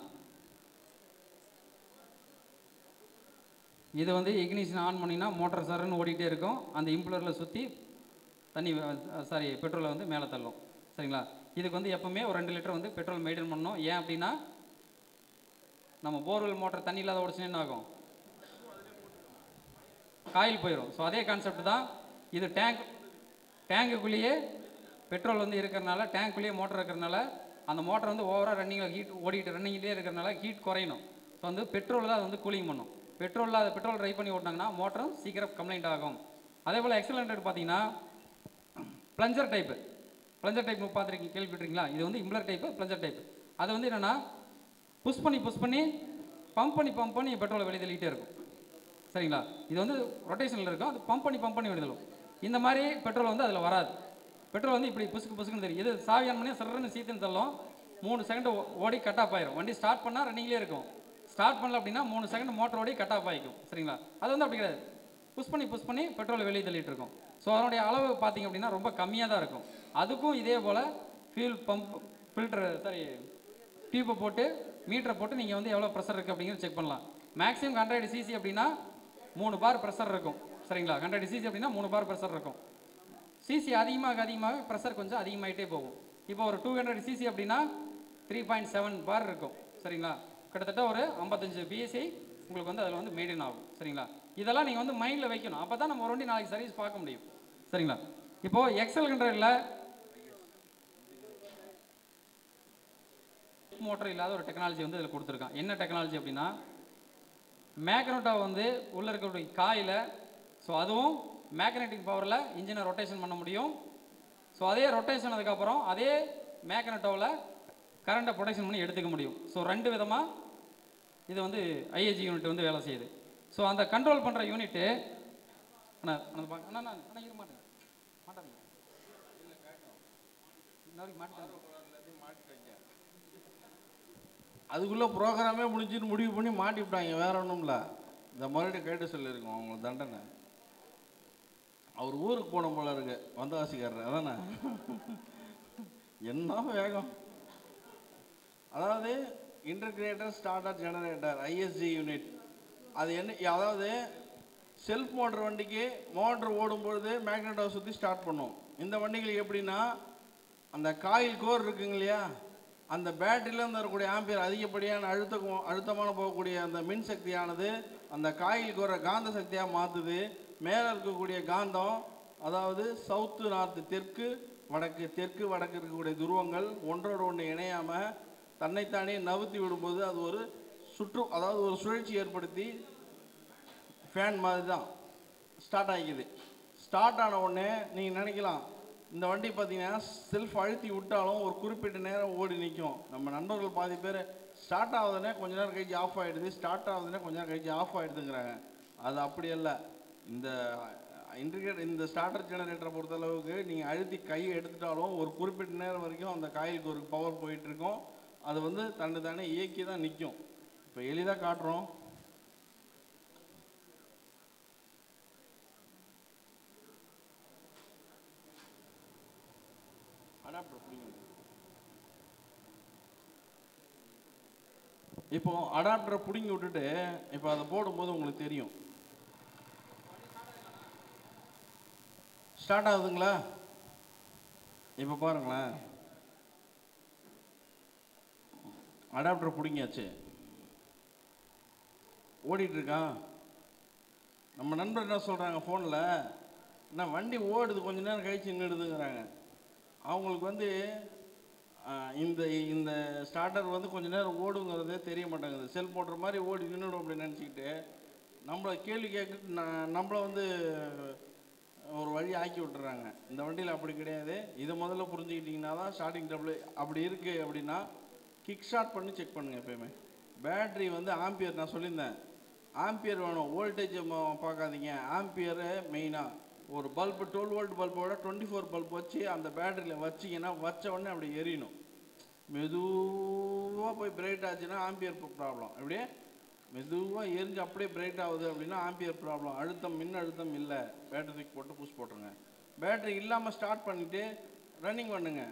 இது வந்து இக்னிஷன் ஆன் பண்ணிங்கன்னா மோட்டர் சருன்னு ஓடிக்கிட்டே இருக்கும். அந்த இம்புலரில் சுற்றி தண்ணி பெட்ரோலை வந்து மேலே தள்ளும். சரிங்களா? இதுக்கு வந்து எப்போவுமே ஒரு 2 லிட்டர் வந்து பெட்ரோல் மெயின்டைன் பண்ணணும். ஏன் அப்படின்னா நம்ம போர்வெல் மோட்டர் தண்ணி இல்லாத ஓடிச்சுன்னா என்ன ஆகும், காயில் போயிடும். ஸோ அதே கான்செப்ட் தான் இது. டேங்குக்குள்ளேயே பெட்ரோல் வந்து இருக்கிறனால, டேங்க்குள்ளேயே மோட்டர் இருக்கிறனால அந்த மோட்டர் வந்து ஓவராக ரன்னிங்லேயே இருக்கிறனால ஹீட் குறையணும். ஸோ வந்து பெட்ரோல் தான் அது வந்து கூலிங் பண்ணும். பெட்ரோல் ட்ரை பண்ணி ஓட்டினாங்கன்னா மோட்டரும் சீக்கிரம் கம்ப்ளைண்ட் ஆகும். அதே போல் எக்ஸலண்ட் பார்த்தீங்கன்னா பிளஞ்சர் டைப்பு பார்த்துருக்கீங்க, கேள்விப்பட்டிருக்கீங்களா? இது வந்து இம்புலர் டைப்பு, பிளஞ்சர் டைப்பு. அது வந்து என்னென்னா புஷ் பண்ணி பம்ப் பண்ணி பெட்ரோலை வெளியே தள்ளிக்கிட்டே இருக்கும். சரிங்களா? இது வந்து ரொட்டேஷனில் இருக்கும், அது பம்ப் பண்ணி வெளிதள்ளும். இந்த மாதிரி பெட்ரோல் வந்து அதில் வராது. பெட்ரோல் வந்து இப்படி புசுக்குன்னு தெரியும். இது சாவி ஆன் பண்ணி சர்றன்னு சீத்துன்னு தள்ளும். 3 செகண்ட் ஓடி கட் ஆஃப் ஆயிரும். வண்டி ஸ்டார்ட் பண்ணால் ரன்னிங்லேயே இருக்கும். ஸ்டார்ட் பண்ணல அப்படின்னா 3 செகண்ட் மோட்டர் ஓடி கட் ஆஃப் ஆகிக்கும். சரிங்களா? அது வந்து அப்படி கிடையாது, புஷ் பண்ணி பெட்ரோல் வெளியே தள்ளிட்டு இருக்கும். ஸோ அதனுடைய அளவு பார்த்தீங்க அப்படின்னா ரொம்ப கம்மியாக தான் இருக்கும். அதுக்கும் இதே போல் ஃபியூல் பம்ப் டியூப்பை போட்டு மீட்டரை போட்டு நீங்கள் வந்து எவ்வளோ ப்ரெஷர் இருக்குது அப்படிங்கிறது செக் பண்ணலாம். மேக்ஸிமம் 100 cc அப்படின்னா 3 பார் ப்ரெஷர் இருக்கும். சரிங்களா? 100 cc அப்படின்னா 3 பார் ப்ரெஷர் இருக்கும். சிசி அதிகமாக ப்ரெஷர் கொஞ்சம் அதிகமாகிட்டே போகும். இப்போ ஒரு 200 cc அப்படின்னா 3.7 பார் இருக்கும். சரிங்களா? கிட்டத்தட்ட ஒரு 55 பிஎஸ்சி உங்களுக்கு வந்து அதில் வந்து மெயின்டைன் ஆகும். சரிங்களா? இதெல்லாம் நீங்கள் வந்து மைண்டில் வைக்கணும். அப்போ தான் நம்ம ஒரு வண்டி நாளைக்கு சர்வீஸ் பார்க்க முடியும். சரிங்களா? இப்போது எக்ஸல் 100ல் மோட்டர் இல்லாத ஒரு டெக்னாலஜி வந்து இதில் கொடுத்துருக்கான். என்ன டெக்னாலஜி அப்படின்னா, மேக்னட்டோ வந்து உள்ளே இருக்கக்கூடிய காயில், ஸோ அதுவும் மேக்னெட்டிக் பவரில் இன்ஜினை ரொட்டேஷன் பண்ண முடியும். ஸோ அதே ரொட்டேஷன் அதுக்கப்புறம் அதே மேக்னட்டோவில் கரண்ட்டை ப்ரொடெக்ஷன் பண்ணி எடுத்துக்க முடியும். ஸோ 2 விதமாக இது வந்து ஐஏஜி யூனிட் வந்து வேலை செய்யுது. ஸோ அந்த கண்ட்ரோல் பண்ணுற யூனிட்டு அண்ணா இருக்க மாட்டேன் மாட்டாதீங்க அதுக்குள்ளே ப்ரோக்ராமே முடிஞ்சுன்னு முடிவு பண்ணி மாட்டி விட்டாங்க. வேற ஒன்றும் இல்லை, இந்த மறுபடியும் கேட்டு சொல்லியிருக்கோம் அவங்களுக்கு தண்டனை. அவர் ஊருக்கு போன போல இருக்கு வந்தவாசிக்காரர், அதானே என்ன வேகம். அதாவது இன்டர்கிரேட்டர் ஸ்டார்டர் ஜெனரேட்டர் ஐஎஸ்ஜி யூனிட், அது என்ன, அதாவது செல்ஃப் மோட்டர் வண்டிக்கு மோட்டர் ஓடும்பொழுது மேக்னெட்டை சுற்றி ஸ்டார்ட் பண்ணும். இந்த வண்டிகளுக்கு எப்படின்னா, அந்த காயில் கோர் இருக்குங்க இல்லையா, அந்த பேட்டரியிலேருந்து வரக்கூடிய ஆம்பியர் அதிகப்படியான அழுத்தமான போகக்கூடிய அந்த மின் சக்தியானது அந்த காயில் கோரை காந்த சக்தியாக மாற்றுது. மேலே இருக்கக்கூடிய காந்தம், அதாவது சவுத்து நார்த்து, தெற்கு வடக்கு இருக்கக்கூடிய துருவங்கள் ஒன்றோடு ஒன்று இணையாமல் தன்னைத்தானே நவுத்தி விடும்போது அது ஒரு அதாவது ஒரு சுழற்சி ஏற்படுத்தி ஃபேன் மாதிரி தான் ஸ்டார்ட் ஆகிக்குது. ஸ்டார்ட் ஆன உடனே நீங்கள் நினைக்கலாம், இந்த வண்டி பார்த்தீங்கன்னா செல்ஃப் அழுத்தி விட்டாலும் ஒரு குறிப்பிட்ட நேரம் ஓடி நிற்கும். நம்ம நண்பர்கள் பாதி பேர் ஸ்டார்ட் ஆகுதுன்னே கொஞ்ச நேரம் கழிச்சு ஆஃப் ஆகிடுது, ஸ்டார்ட் ஆகுதுன்னே கொஞ்ச நேரம் கழிச்சு ஆஃப் ஆகிடுதுங்கிறாங்க. அது அப்படி இல்லை. இந்த ஸ்டார்டர் ஜெனரேட்டரை பொறுத்தளவுக்கு நீங்கள் அழுத்தி கையை எடுத்துட்டாலும் ஒரு குறிப்பிட்ட நேரம் வரைக்கும் அந்த காயிலுக்கு ஒரு பவர் போயிட்டுருக்கும். அது வந்து தன்னை இயக்கி தான் நிற்கும். இப்போ எளிதாக காட்டுறோம். இப்போ அடாப்டரை பிடிங்கி விட்டுட்டு இப்போ அதை போடும்போது உங்களுக்கு தெரியும். ஸ்டார்ட் ஆகுதுங்களா? இப்போ பாருங்களேன், அடாப்டர் பிடிங்கியாச்சு, ஓடிட்டு இருக்கான். நம்ம நண்பர் என்ன சொல்கிறாங்க ஃபோனில், என்ன வண்டி ஓடுது கொஞ்ச நேரம் கழிச்சு நின்றுடுதுங்கிறாங்க. அவங்களுக்கு வந்து இந்த ஸ்டார்டர் வந்து கொஞ்ச நேரம் ஓடுங்கிறதே தெரிய மாட்டேங்குது. செல் போடுற மாதிரி ஓடி நின்றுடும் அப்படின்னு நினச்சிக்கிட்டு நம்மளை கேள்வி கேட்க நம்மளை வந்து ஒரு வழி ஆக்கி விட்டுறாங்க. இந்த வண்டியில் அப்படி கிடையாது. இதை முதல்ல புரிஞ்சுக்கிட்டிங்கன்னா தான் ஸ்டார்டிங் ட்ரபிள். அப்படி இருக்குது அப்படின்னா கிக் ஸ்டார்ட் பண்ணி செக் பண்ணுங்கள். எப்போயுமே பேட்ரி வந்து ஆம்பியர், நான் சொல்லியிருந்தேன் ஆம்பியர் வேணும், வோல்டேஜ் பார்க்காதீங்க. ஆம்பியரை மெயினாக ஒரு பல்பு 12 வோல்ட் பல்போட 24 பல்ப் வச்சு அந்த பேட்டரியில் வச்சிங்கன்னா வச்ச உடனே அப்படி எரியணும். மெதுவாக போய் பிரைட் ஆச்சுன்னா ஆம்பியர் ப்ராப்ளம். அப்படியே மெதுவாக எரிஞ்சு அப்படியே பிரைட் ஆகுது அப்படின்னா ஆம்பியர் ப்ராப்ளம். மின் அழுத்தம் இல்லை, பேட்டரிக்கு போட்டு புஷ் போட்டுருங்க. பேட்டரி இல்லாமல் ஸ்டார்ட் பண்ணிவிட்டு ரன்னிங் பண்ணுங்க.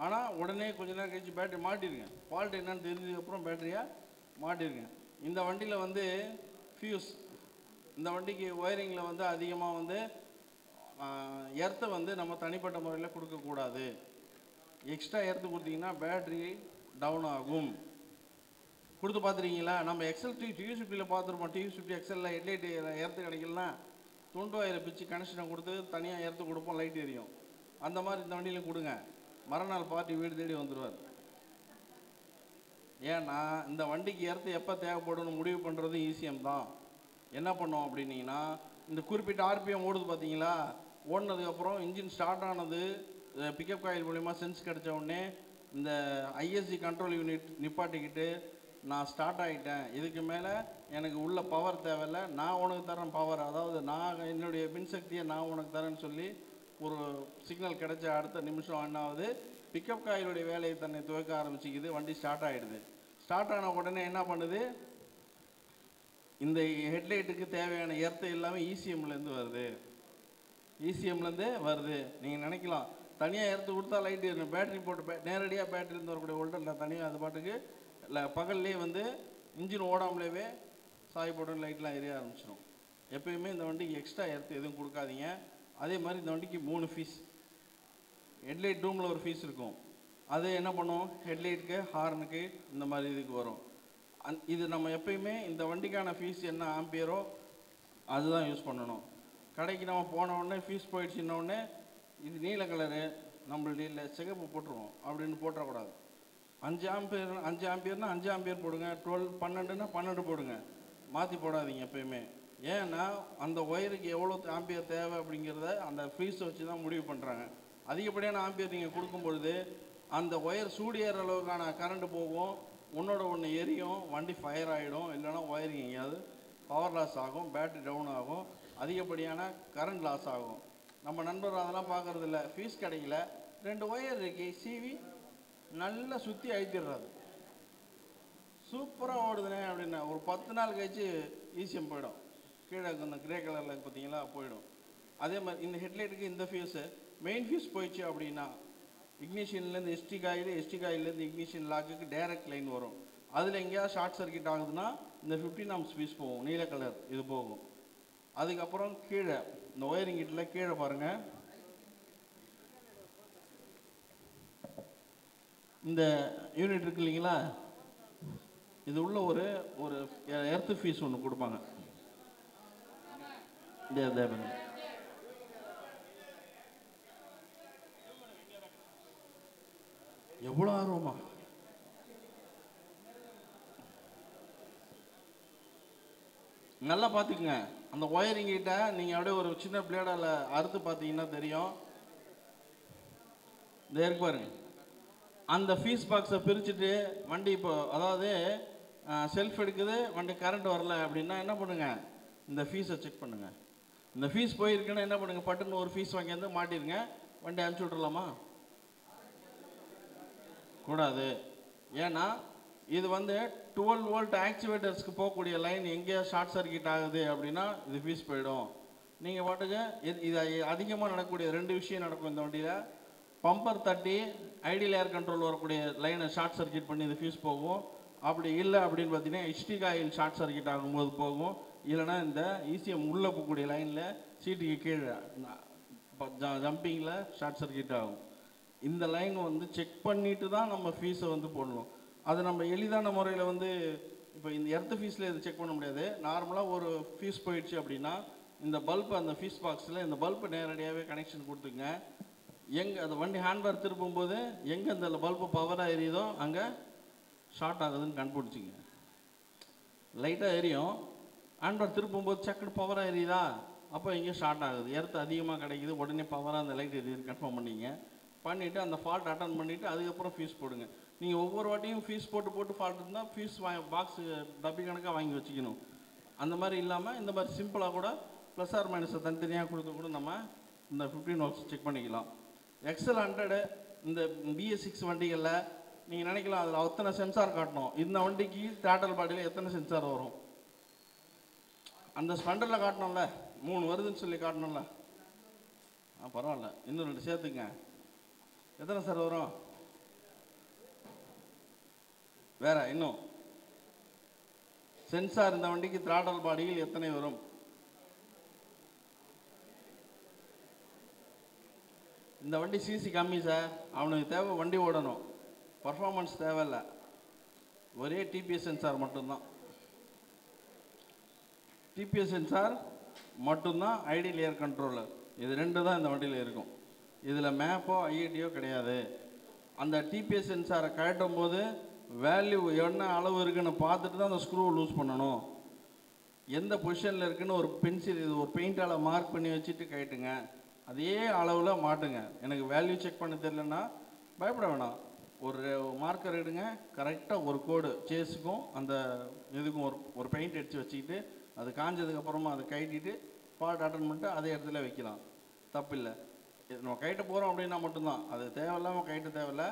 ஆனால் உடனே கொஞ்ச நேரம் கழிச்சு பேட்டரி மாட்டிருங்க. ஃபால்ட் என்னன்னு தெரிஞ்சதுக்கப்புறம் பேட்டரியை மாட்டிருங்க. இந்த வண்டியில் வந்து ஃபியூஸ், இந்த வண்டிக்கு ஒயரிங்கில் வந்து அதிகமாக வந்து எர்த்தை வந்து நம்ம தனிப்பட்ட முறையில் கொடுக்கக்கூடாது. எக்ஸ்ட்ரா எர்த்து கொடுத்தீங்கன்னா பேட்ரி டவுன் ஆகும். கொடுத்து பார்த்துருக்கீங்களா? நம்ம எக்ஸல் டிவி50யில் பார்த்துருப்போம். டிவி50 எக்ஸலில் ஹெட்லைட் எர்த்து கிடைக்கலன்னா துண்டு வயரை பிச்சு கனெக்ஷனை கொடுத்து தனியாக எர்த்து கொடுப்போம், லைட் எரியும். அந்த மாதிரி இந்த வண்டியில் கொடுங்க, மறுநாள் பார்ட்டி வீடு தேடி வந்துடுவார். ஏன்னா இந்த வண்டிக்கு எர்த்து எப்போ தேவைப்படும்னு முடிவு பண்ணுறது ஈஸியம் தான். என்ன பண்ணோம் அப்படின்னீங்கன்னா, இந்த குறிப்பிட்ட ஆர்பிஎம் ஓடுது பார்த்தீங்களா, ஓடினதுக்கப்புறம் இன்ஜின் ஸ்டார்ட் ஆனது பிக்கப் காயில் மூலிமா சென்ஸ் கிடைச்ச உடனே இந்த ஐஎஸ்சி கண்ட்ரோல் யூனிட் நிப்பாட்டிக்கிட்டு நான் ஸ்டார்ட் ஆகிட்டேன், இதுக்கு மேலே எனக்கு உள்ள பவர் தேவையில்லை, நான் உனக்கு தரேன் பவர், அதாவது நான் என்னுடைய மின்சக்தியை நான் உனக்கு தரேன்னு சொல்லி ஒரு சிக்னல் கிடைச்ச அடுத்த நிமிஷம் என்னாவது பிக்கப் காயிலுடைய வேலையை தன்னை துவக்க ஆரம்பிச்சிக்குது. வண்டி ஸ்டார்ட் ஆகிடுது. ஸ்டார்ட் ஆன உடனே என்ன பண்ணுது, இந்த ஹெட்லைட்டுக்கு தேவையான எர்த்து எல்லாமே இசிஎம்லேருந்து வருது. நீங்கள் நினைக்கலாம் தனியாக எர்த்து கொடுத்தா லைட் ஏறணும், பேட்டரி போட்டு நேரடியாக பேட்டரியிலேருந்து வரக்கூடிய வோல்டேஜ் தனியாக அது பாட்டுக்கு இல்லை, பகல்லே வந்து இன்ஜின் ஓடாமலேவே சாய் போட்டு லைட்லாம் எரிய ஆரம்பிச்சிடும். எப்பயுமே இந்த வண்டிக்கு எக்ஸ்ட்ரா எர்த்து எதுவும் கொடுக்காதீங்க. அதே மாதிரி இந்த வண்டிக்கு 3 ஃபீஸ், ஹெட்லைட் டூமில் ஒரு ஃபீஸ் இருக்கும். அது என்ன பண்ணும், ஹெட்லைட்டுக்கு ஹார்னுக்கு இந்த மாதிரி இதுக்கு வரும். இது நம்ம எப்பயுமே இந்த வண்டிக்கான ஃபீஸ் என்ன ஆம்பியரோ அதுதான் யூஸ் பண்ணணும். கடைக்கு நம்ம போன உடனே ஃபீஸ் போயிடுச்சுன்னொடனே இது நீல கலரு நம்மள்ட்ட இல்லை சிகப்பு போட்டுருவோம் அப்படின்னு போட்டுறக்கூடாது. 5 ஆம்பியர்னா 5 ஆம்பியர் போடுங்க, 12 12 போடுங்க, மாற்றி போடாதீங்க எப்பயுமே. ஏன்னா அந்த ஒயருக்கு எவ்வளோ ஆம்பியர் தேவை அப்படிங்கிறத அந்த ஃப்ரீஸை வச்சு தான் முடிவு பண்ணுறாங்க. அதிகப்படியான ஆம்பியர் நீங்கள் கொடுக்கும் பொழுது அந்த ஒயர் சூடு ஏற அளவுக்கான கரண்ட் போகும், ஒன்றோட ஒன்று எரியும், வண்டி ஃபயர் ஆகிடும், இல்லைன்னா ஒயரிங் எங்கேயாவது பவர் லாஸ் ஆகும், பேட்டரி டவுன் ஆகும், அதிகப்படியான கரண்ட் லாஸ் ஆகும். நம்ம நண்பர் அதெல்லாம் பார்க்குறதில்ல. ஃபீஸ் கிடைக்கல, 2 ஒயர் இருக்கு, சிவி நல்லா சுற்றி அழுத்திடுறாரு, சூப்பராக ஓடுதுனே அப்படின்னா ஒரு 10 நாள் கழிச்சு ஈசிஎம் போயிடும், கீழே இந்த கிரே கலரில் பார்த்தீங்களா போயிடும். அதே மாதிரி இந்த ஹெட்லைட்டுக்கு இந்த ஃபியூஸு மெயின் ஃபியூஸ் போயிடுச்சு அப்படின்னா இக்னிஷன்லேருந்து எஸ்டி காயிலேருந்து இக்னிஷன் லாக்குக்கு டைரக்ட் லைன் வரும். அதில் எங்கேயாவது ஷார்ட் சர்க்கியூட் ஆகுதுன்னா இந்த 15 ஆம்ஸ் ஃபியூஸ் போகும், நீல கலர் இது போகும். அதுக்கப்புறம் கீழே இந்த ஒயரிங் கிட்டில் கீழே பாருங்கள், இந்த யூனிட் இருக்கு இல்லைங்களா, இது உள்ள ஒரு ஒரு எர்த்து ஃபீஸ் ஒன்று கொடுப்பாங்க. எவ்வளோ ஆர்வமா நல்லா பார்த்துக்குங்க. அந்த ஒயரிங் கிட்ட நீங்கள் அப்படியே ஒரு சின்ன பிளேடால் அறுத்து பார்த்தீங்கன்னா தெரியும், இந்த இருக்கு பாருங்க. அந்த ஃபீஸ் பாக்ஸை பிரிச்சுட்டு வண்டி இப்போ அதாவது செல்ஃப் எடுக்குது, வண்டி கரண்ட் வரல அப்படின்னா என்ன பண்ணுங்க, இந்த ஃபீஸை செக் பண்ணுங்க. இந்த ஃபீஸ் போயிருக்குன்னா என்ன பண்ணுங்க, பட்டுன்னு ஒரு ஃபீஸ் வாங்கி மாட்டிருங்க, வண்டி அனுப்பிச்சி விட்றலாமா? கூடாது. ஏன்னா இது வந்து 12 வோல்ட் ஆக்டிவேட்டர்ஸ்க்கு போகக்கூடிய லைன் எங்கேயா ஷார்ட் சர்க்கியூட் ஆகுது அப்படின்னா இது ஃபீஸ் போயிடும். நீங்கள் பாட்டுக்கு இது அதிகமாக நடக்கக்கூடிய 2 விஷயம் நடக்கும் இந்த வண்டியில். பம்பர் தட்டி ஐடியல் ஏர் கண்ட்ரோல் வரக்கூடிய லைனை ஷார்ட் சர்க்கியூட் பண்ணி இது ஃபியூஸ் போகும். அப்படி இல்லை அப்படின்னு பார்த்தீங்கன்னா ஹெச்டி காயில் ஷார்ட் சர்க்கியூட் ஆகும்போது போகும். இல்லைனா இந்த ஈசிஎம் உள்ளே போகக்கூடிய லைனில் சீட்டுக்கு கீழே ஜம்பிங்கில் ஷார்ட் சர்க்கியூட் ஆகும். இந்த லைன் வந்து செக் பண்ணிட்டு தான் நம்ம ஃபீஸை வந்து போடணும். அது நம்ம எளிதான முறையில் வந்து இப்போ இந்த எர்த்து ஃபீஸில் இது செக் பண்ண முடியாது. நார்மலாக ஒரு ஃபீஸ் போயிடுச்சு அப்படின்னா இந்த பல்ப் அந்த ஃபீஸ் பாக்ஸில் இந்த பல்பு நேரடியாகவே கனெக்ஷன் கொடுத்துங்க. எங்கே அந்த வண்டி ஹேண்ட்பேர் திருப்பும்போது எங்கே இந்த பல்பு பவராக எரியுதோ அங்கே ஷார்ட் ஆகுதுன்னு கண்டுபிடிச்சிங்க. லைட்டாக எரியும், ஹேண்ட்பேர் திருப்பும்போது சக்குன்னு பவராக எரியுதா, அப்போ எங்கேயும் ஷார்ட் ஆகுது, எர்த்து அதிகமாக கிடைக்குது, உடனே பவராக அந்த லைட் எரியுது கன்ஃபார்ம் பண்ணிவிட்டு அந்த ஃபால்ட் அட்டன் பண்ணிவிட்டு அதுக்கப்புறம் ஃபீஸ் போடுங்க. நீங்கள் ஒவ்வொரு வாட்டியும் ஃபீஸ் போட்டு ஃபால்ட் இருந்தால் ஃபீஸ் பாக்ஸு டப்பி கணக்காக வாங்கி வச்சுக்கணும். அந்த மாதிரி இல்லாமல் இந்த மாதிரி சிம்பிளாக கூட ப்ளஸ் ஆர் மைனஸை தனித்தனியாக கொடுத்து கூட நம்ம இந்த 15 வோல்ட்ஸ் செக் பண்ணிக்கலாம். XL 100 இந்த BS6 வண்டிகளில் நீங்கள் நினைக்கலாம் அதில் அத்தனை சென்சார் காட்டணும். இந்த வண்டிக்கு த்ராட்டல் பாடியில் எத்தனை சென்சார் வரும்? அந்த ஸ்பெண்டரில் காட்டணும்ல, 3 வருதுன்னு சொல்லி காட்டணும்ல. பரவாயில்ல, இன்னும் 2 சேர்த்துங்க. எத்தனை சார் வரும்? வேற இன்னும் சென்சார் இந்த வண்டிக்கு த்ராட்டல் பாடியில் எத்தனை வரும்? இந்த வண்டி சிசி கம்மி சார், அவனுக்கு தேவை வண்டி ஓடணும், பர்ஃபார்மன்ஸ் தேவையில்லை, ஒரே டிபிஎஸ் சென்சார் மட்டும்தான். டிபிஎஸ் சென்சார் மட்டும்தான், ஐடியல் ஏர் கண்ட்ரோலர், இது 2 தான் இந்த வண்டியில் இருக்கும். இதில் மேப்போ ஐஐடியோ கிடையாது. அந்த டிபிஎஸ் சென்சாரை கழட்டும் போது வேல்யூ என்ன அளவு இருக்குன்னு பார்த்துட்டு தான் அந்த ஸ்க்ரூவை லூஸ் பண்ணணும். எந்த பொசிஷனில் இருக்குன்னு ஒரு பென்சில் இது ஒரு பெயிண்டால் மார்க் பண்ணி வச்சுட்டு கழட்டுங்க, அதே அளவில் மாட்டுங்க. எனக்கு வேல்யூ செக் பண்ண தெரியலன்னா பயப்பட வேணாம், ஒரு மார்க்கர் எடுங்க, கரெக்டாக ஒரு கோடு சேஸுக்கும் அந்த இதுக்கும் ஒரு பெயிண்ட் அடித்து வச்சுக்கிட்டு அது காஞ்சதுக்கப்புறமா அதை கழட்டிட்டு ஃபால்ட் அட்டன் பண்ணிட்டு அதே இடத்துல வைக்கலாம், தப்பில்லை. நம்ம கைட்ட போகிறோம் அப்படின்னா மட்டும்தான், அது தேவையில்லாமல் கைட்ட தேவையில்லை.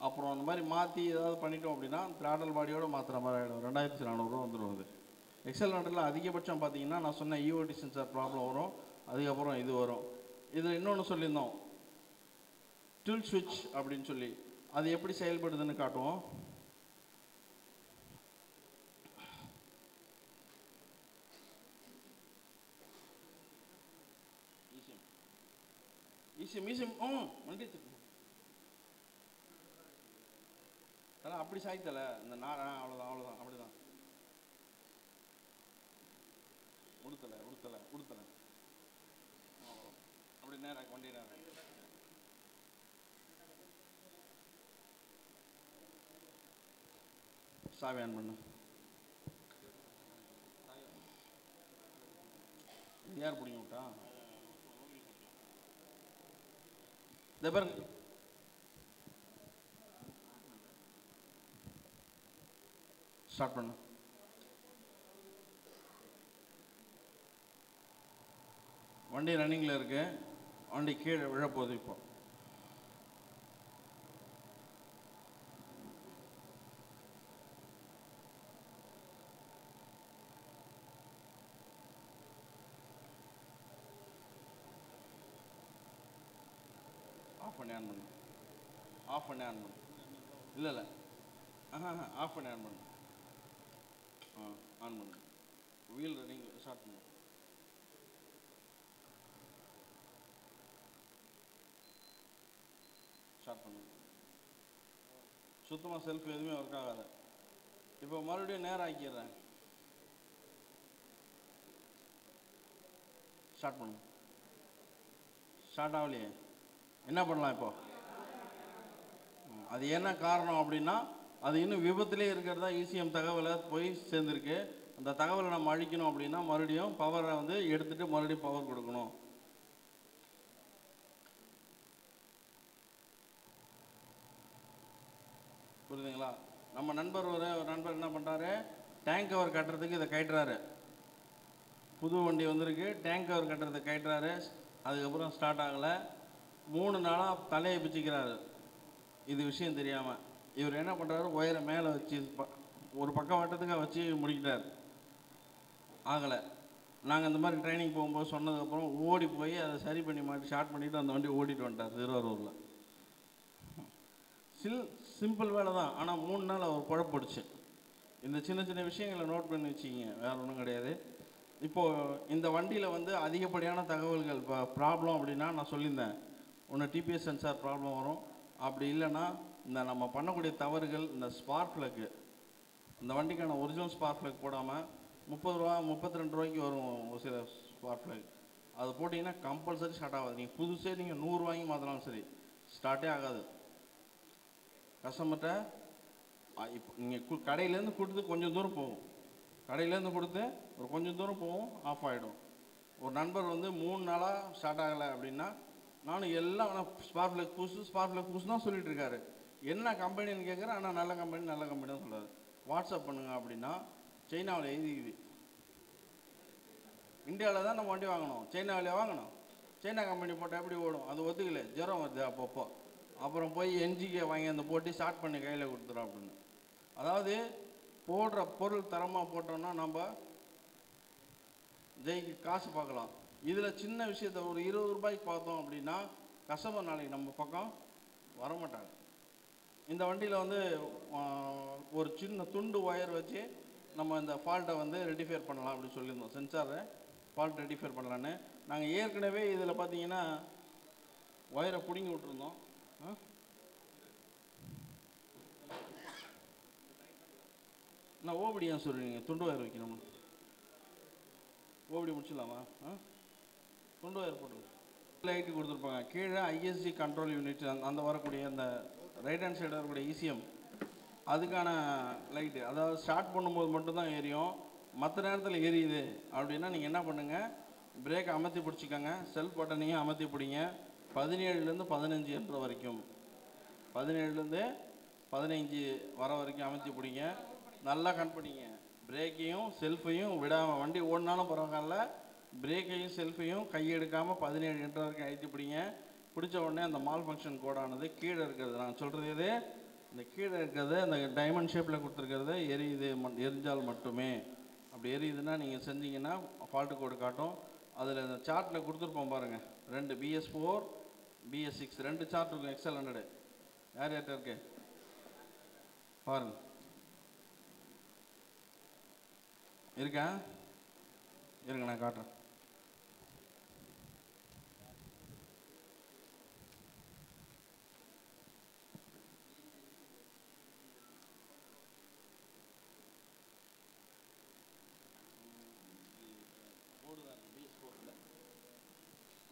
அப்புறம் அந்த மாதிரி மாற்றி ஏதாவது பண்ணிட்டோம் அப்படின்னா த்ராட்டல் பாடியோடு மாற்றுற மாதிரி ஆகிடும். 2400 ரூபா வந்துடும். அது XL 100 அதிகபட்சம் பார்த்தீங்கன்னா நான் சொன்ன EOD சென்சார் ப்ராப்ளம் வரும், அதுக்கப்புறம் இது வரும். இதில் இன்னொன்று சொல்லியிருந்தோம், டில் ஸ்விட்ச் அப்படின்னு சொல்லி, அது எப்படி செயல்படுதுன்னு காட்டுவோம். வண்டி தலை அப்படி சாய்த்தல இந்த அவ்வளோதான் அப்படிதான் உடுத்தலை அப்படி நேரம் வண்டி நேரம் சாவி ஆன் பண்ணு. யார் பிடிங்க விட்டா? இந்த பாருங்க, ஸ்டார்ட் பண்ணு. வண்டி ரன்னிங்கில் இருக்கு. வண்டி கீழே விழப்போகுது. இப்போ ஆஃப் பண்ணி ஆன் பண்ணு. ஆஃப் பண்ணி ஆன் பண்ணு. இல்லை இல்லை, ஆஃப் பண்ணி ஆன் பண்ணு. ஆன் பண்ணு. வீல் ரன்னிங் ஸ்டார்ட் பண்ணு. ஸ்டார்ட் பண்ணு. சுத்தமாக செல்ஃப் எதுவுமே ஒர்க் ஆகாது. இப்போ மறுபடியும் நேரம் ஆக்கிடுறேன். ஸ்டார்ட் பண்ணு. ஸ்டார்ட் ஆகலையே, என்ன பண்ணலாம் இப்போ? அது என்ன காரணம் அப்படின்னா, அது இன்னும் விபத்திலே இருக்கிறதா இசிஎம் தகவலை போய் சேர்ந்துருக்கு. அந்த தகவலை நம்ம அழிக்கணும் அப்படின்னா மறுபடியும் பவரை வந்து எடுத்துட்டு மறுபடியும் பவர் கொடுக்கணும். புரியுதுங்களா? நம்ம நண்பர் ஒரு நண்பர் என்ன பண்ணுறாரு, டேங்க் கவர் கட்டுறதுக்கு இதை கட்டுறாரு. புது வண்டி வந்திருக்கு, டேங்க் கவர் கட்டுறதுக்கு கட்டுறாரு. அதுக்கப்புறம் ஸ்டார்ட் ஆகலை. 3 நாளாக தலையை பிச்சுக்கிறாரு. இது விஷயம் தெரியாமல் இவர் என்ன பண்ணுறாரு, ஒயரை மேலே வச்சு ஒரு பக்கம் வட்டத்துக்காக வச்சு முடிக்கிட்டார். ஆகலை. நாங்கள் இந்த மாதிரி ட்ரைனிங் போகும்போது சொன்னதுக்கப்புறம் ஓடி போய் அதை சரி பண்ணி மாட்டி ஷார்ட் பண்ணிவிட்டு அந்த வண்டி ஓடிட்டு வந்துட்டார் திருவாரூரில். சிம்பிள் வேலை தான், ஆனால் 3 நாள் அவர் குழப்பிடுச்சு. இந்த சின்ன சின்ன விஷயங்களை நோட் பண்ணி வச்சிங்க, வேறு ஒன்றும் கிடையாது. இப்போது இந்த வண்டியில் வந்து அதிகப்படியான தகவல்கள் இப்போ ப்ராப்ளம் அப்படின்னா நான் சொல்லியிருந்தேன், ஒன்று டிபிஎஸ் சென்சார் ப்ராப்ளம் வரும். அப்படி இல்லைன்னா இந்த நம்ம பண்ணக்கூடிய தவறுகள், இந்த ஸ்பார்க் ப்ளக்கு, இந்த வண்டிக்கான ஒரிஜினல் ஸ்பார்க் ப்ளக் போடாமல் 30 ரூபா 32 ரூபாய்க்கு வரும் ஒரு சில ஸ்பார்க் ப்ளக். அது போட்டிங்கன்னா கம்பல்சரி ஸ்டார்ட் ஆகாது. நீங்கள் புதுசே நீங்கள் 100 வாங்கி மாற்றினாலும் சரி ஸ்டார்ட்டே ஆகாது. கஸ்டமர்கிட்ட இப்போ நீங்கள் கடையிலேருந்து கொடுத்து கொஞ்சம் தூரம் போகும், கடையிலேருந்து கொடுத்து ஒரு கொஞ்சம் தூரம் போகும், ஆஃப் ஆகிடும். ஒரு நண்பர் வந்து 3 நாளாக ஸ்டார்ட் ஆகலை அப்படின்னா, நானும் எல்லாம் ஆனால் ஸ்பார்க் ப்ளக் புதுசு தான் சொல்லிட்டு இருக்காரு. என்ன கம்பெனின்னு கேட்குறேன், ஆனால் நல்ல கம்பெனி தான் சொல்கிறாரு. வாட்ஸ்அப் பண்ணுங்க அப்படின்னா சைனாவில் எழுதிக்குது. இந்தியாவில் தான் நம்ம வண்டி வாங்கணும், சைனாவிலே வாங்கணும். சைனா கம்பெனி போட்டால் எப்படி ஓடும்? அது ஒத்துக்கல, ஜுரம் வருது அப்பப்போ. அப்புறம் போய் என்ஜிகே வாங்கி அந்த போட்டு ஸ்டார்ட் பண்ணி கையில் கொடுத்துரும் அப்படின்னு. அதாவது போடுற பொருள் தரமாக போட்டோம்னா நம்ம ஜெயிக்கு காசு பார்க்கலாம். இதில் சின்ன விஷயத்த ஒரு 20 ரூபாய்க்கு பார்த்தோம் அப்படின்னா கஸ்டமர் நாளைக்கு நம்ம பக்கம் வரமாட்டாங்க. இந்த வண்டியில் வந்து ஒரு சின்ன துண்டு ஒயர் வச்சு நம்ம இந்த ஃபால்ட்டை வந்து ரெட்டிஃபைர் பண்ணலாம் அப்படின்னு சொல்லியிருந்தோம். சென்சாரை ஃபால்ட் ரெட்டிஃபைர் பண்ணலான்னு. நாங்கள் ஏற்கனவே இதில் பார்த்தீங்கன்னா ஒயரை பிடுங்கி விட்டுருந்தோம். நான் ஓபடி ஏன் சொல்கிறீங்க? துண்டு ஒயர் வைக்கணும். ஓபடி முடிச்சிடலாமா? துண்டு ஒயர் போட்டு லைட்டு கொடுத்துருப்பாங்க. கீழே ஐஎஸ்டி கண்ட்ரோல் யூனிட் அந்த வரக்கூடிய அந்த ரைட் ஹேண்ட் சைடு வரக்கூடிய இசிஎம், அதுக்கான லைட்டு. அதாவது ஸ்டார்ட் பண்ணும்போது மட்டும்தான் எரியும், மற்ற நேரத்தில் எரியுது அப்படின்னா நீங்கள் என்ன பண்ணுங்கள், பிரேக்கை அமர்த்தி பிடிச்சிக்கோங்க, செல்ஃப் பட்டனையும் அமர்த்தி பிடிங்க. 17லேருந்து 15 என்ற வரைக்கும், 17லேருந்து 15 வர வரைக்கும் அமர்த்தி பிடிங்க. நல்லா கண் பண்ணிங்க. பிரேக்கையும் செல்ஃபையும் விடாமல், வண்டி ஓடினாலும் பரவாயில்ல, பிரேக்கையும் செல்ஃபையும் கையெடுக்காமல் 17 என்ற வரைக்கும் அழுத்தி பிடிங்க. பிடிச்ச உடனே அந்த மால் ஃபங்க்ஷன் கோடானது கீழே இருக்கிறது, நான் சொல்கிறது எது, இந்த கீழே இருக்கிறது அந்த டைமண்ட் ஷேப்பில் கொடுத்துருக்கிறது எரிஞ்சால் மட்டுமே. அப்படி எரியுதுன்னா நீங்கள் செஞ்சீங்கன்னா ஃபால்ட்டு கோடு காட்டும். அதில் இந்த சார்ட்டில் கொடுத்துருப்போம் பாருங்கள், 2 BS4 BS6 2 சார்ட் இருக்கும். XL100 யார் யார்கிட்ட இருக்கு பாருங்கள், இருக்கா? இருங்க நான் காட்டுறேன்.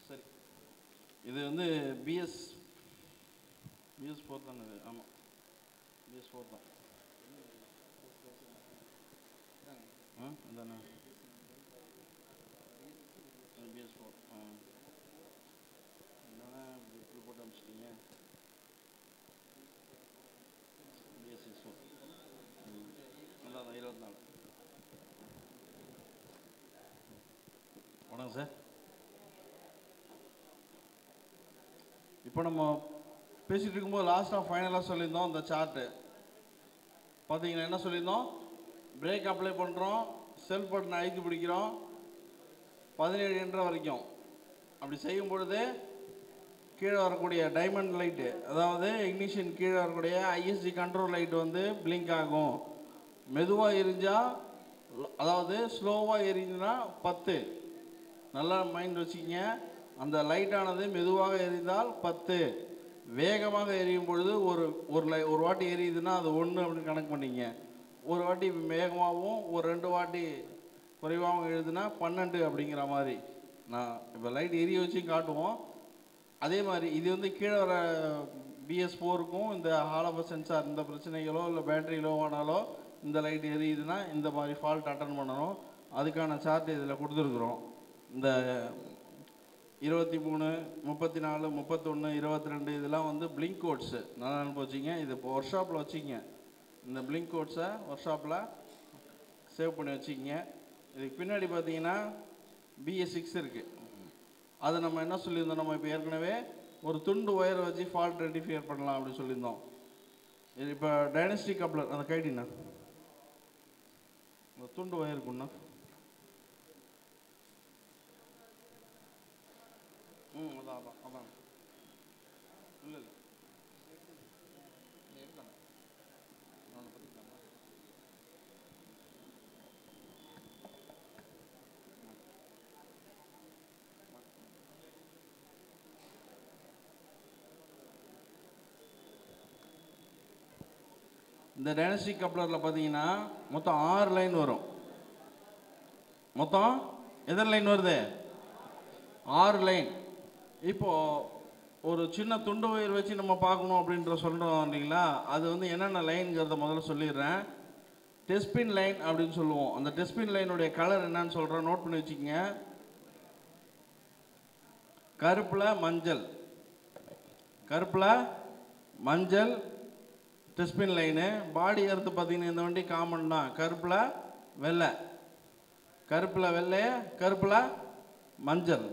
சரி, இது வந்து BS4 தானே? ஆமாம், BS4 தான். அதானே BS4 என்னன்னா இப்படி போட்டு அனுப்பிச்சிட்டீங்க. BS6 அதான் 24. வணக்கம் சார். இப்போ நம்ம பேசிகிட்டு இருக்கும்போது லாஸ்ட்டாக ஃபைனலாக சொல்லியிருந்தோம் இந்த சார்ட்டு பார்த்தீங்கன்னா என்ன சொல்லியிருந்தோம், பிரேக் அப்ளை பண்ணுறோம், செல்ஃப் பட்டன் அழுத்தி பிடிக்கிறோம் 17 என்ற வரைக்கும். அப்படி செய்யும் பொழுது கீழே வரக்கூடிய டைமண்ட் லைட்டு, அதாவது இக்னிஷன் கீழே வரக்கூடிய ஐஎஸ்டி கண்ட்ரோல் லைட் வந்து பிளிங்க் ஆகும். மெதுவாக எரிஞ்சால், அதாவது ஸ்லோவாக எரிஞ்சுன்னா 10. நல்லா மைண்ட் வச்சுக்கிங்க. அந்த லைட்டானது மெதுவாக எரிந்தால் 10, வேகமாக எரியும் பொழுது ஒரு வாட்டி எரியுதுன்னா அது 1 அப்படின்னு கணக்கு பண்ணிங்க. ஒரு வாட்டி வேகமாகவும் ஒரு 2 வாட்டி குறைவாகவும் எழுதுனா 12 அப்படிங்கிற மாதிரி. நான் இப்போ லைட் எரிய வச்சு காட்டுவோம். அதே மாதிரி இது வந்து கீழே வர BS4க்கும் இந்த ஹாலோபஸ் சென்சார் இந்த பிரச்சனைகளோ இல்லை பேட்டரி லோ ஆனாலோ இந்த லைட் எரியுதுன்னா இந்த மாதிரி ஃபால்ட் அட்டன் பண்ணணும். அதுக்கான சார்ட் இதில் கொடுத்துருக்குறோம். இந்த 23, 34, 31, 22 இதெல்லாம் வந்து பிளிங்க் கோட்ஸு. நல்லா அனுப்பிச்சிங்க. இது இப்போ ஒர்க் ஷாப்பில் வச்சுக்கிங்க. இந்த பிளிங்க் கோட்ஸை ஒர்க் ஷாப்பில் சேவ் பண்ணி வச்சுக்கிங்க. இதுக்கு பின்னாடி பார்த்தீங்கன்னா BS6 இருக்குது. அதை நம்ம என்ன சொல்லியிருந்தோம், நம்ம இப்போ ஏற்கனவே ஒரு துண்டு ஒயரை வச்சு ஃபால்ட் ரெக்டிஃபையர் பண்ணலாம் அப்படின்னு சொல்லியிருந்தோம். இது இப்போ டைனஸ்டி கப்ளர் அந்த கைடிண்ணா அந்த துண்டு ஒயருக்குண்ணா அதான் இல்லை இந்த டைனஸ்டி கப்ளரில் பார்த்தீங்கன்னா மொத்தம் 6 லைன் வரும். மொத்தம் எத்தனை லைன் வருது? 6 லைன். இப்போது ஒரு சின்ன துண்டு ஒயர் வச்சு நம்ம பார்க்கணும் அப்படின்ற சொல்கிறோம் இல்லைங்களா, அது வந்து என்னென்ன லைனுங்கிறத முதல்ல சொல்லிடுறேன். டெஸ்பின் லைன் அப்படின்னு சொல்லுவோம். அந்த டெஸ்பின் லைனுடைய கலர் என்னன்னு சொல்கிறேன், நோட் பண்ணி வச்சுக்கோங்க. கருப்பில் மஞ்சள், கருப்பில் மஞ்சள் டெஸ்பின் லைனு. பாடி எர்த்து பார்த்தீங்கன்னா இந்த வண்டி காமன் தான். கருப்பில் வெள்ளை, கருப்பில் வெள்ளை, கருப்பில் மஞ்சள்.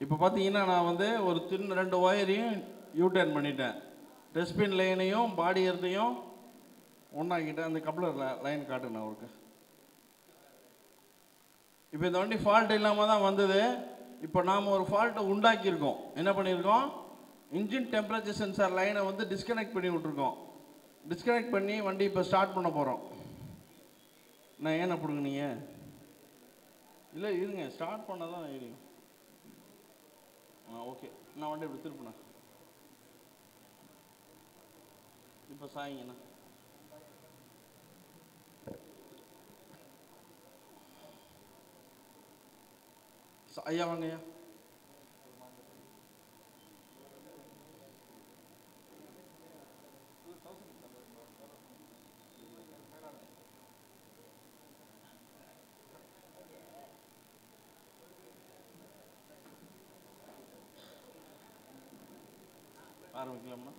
இப்போ பார்த்தீங்கன்னா நான் வந்து ஒரு 2 ஒயரையும் யூட்டர்ன் பண்ணிட்டேன். டஸ்ட்பின் லைனையும் பாடி எர்த்தையும் ஒன்றாக்கிட்டேன். அந்த கப்ளர் லைன் காட்டுங்க அவருக்கு. இப்போ இந்த வண்டி ஃபால்ட் இல்லாமல் தான் வந்தது. இப்போ நாம் ஒரு ஃபால்ட்டை உண்டாக்கியிருக்கோம். என்ன பண்ணியிருக்கோம், இன்ஜின் டெம்பரேச்சர் சென்சார் லைனை வந்து டிஸ்கனெக்ட் பண்ணி விட்ருக்கோம். டிஸ்கனெக்ட் பண்ணி வண்டி இப்போ ஸ்டார்ட் பண்ண போகிறோம். நான் ஏன் அப்படிங்க நீங்கள் இல்லை இருங்க, ஸ்டார்ட் பண்ண தான் இருங்க. ஓகே, நான் வண்டி இப்படி திருப்பினேன். இப்போ சாய்ங்கண்ணா. ஐயா வாங்கய்யா. ஆரம்பிக்கலாம்னா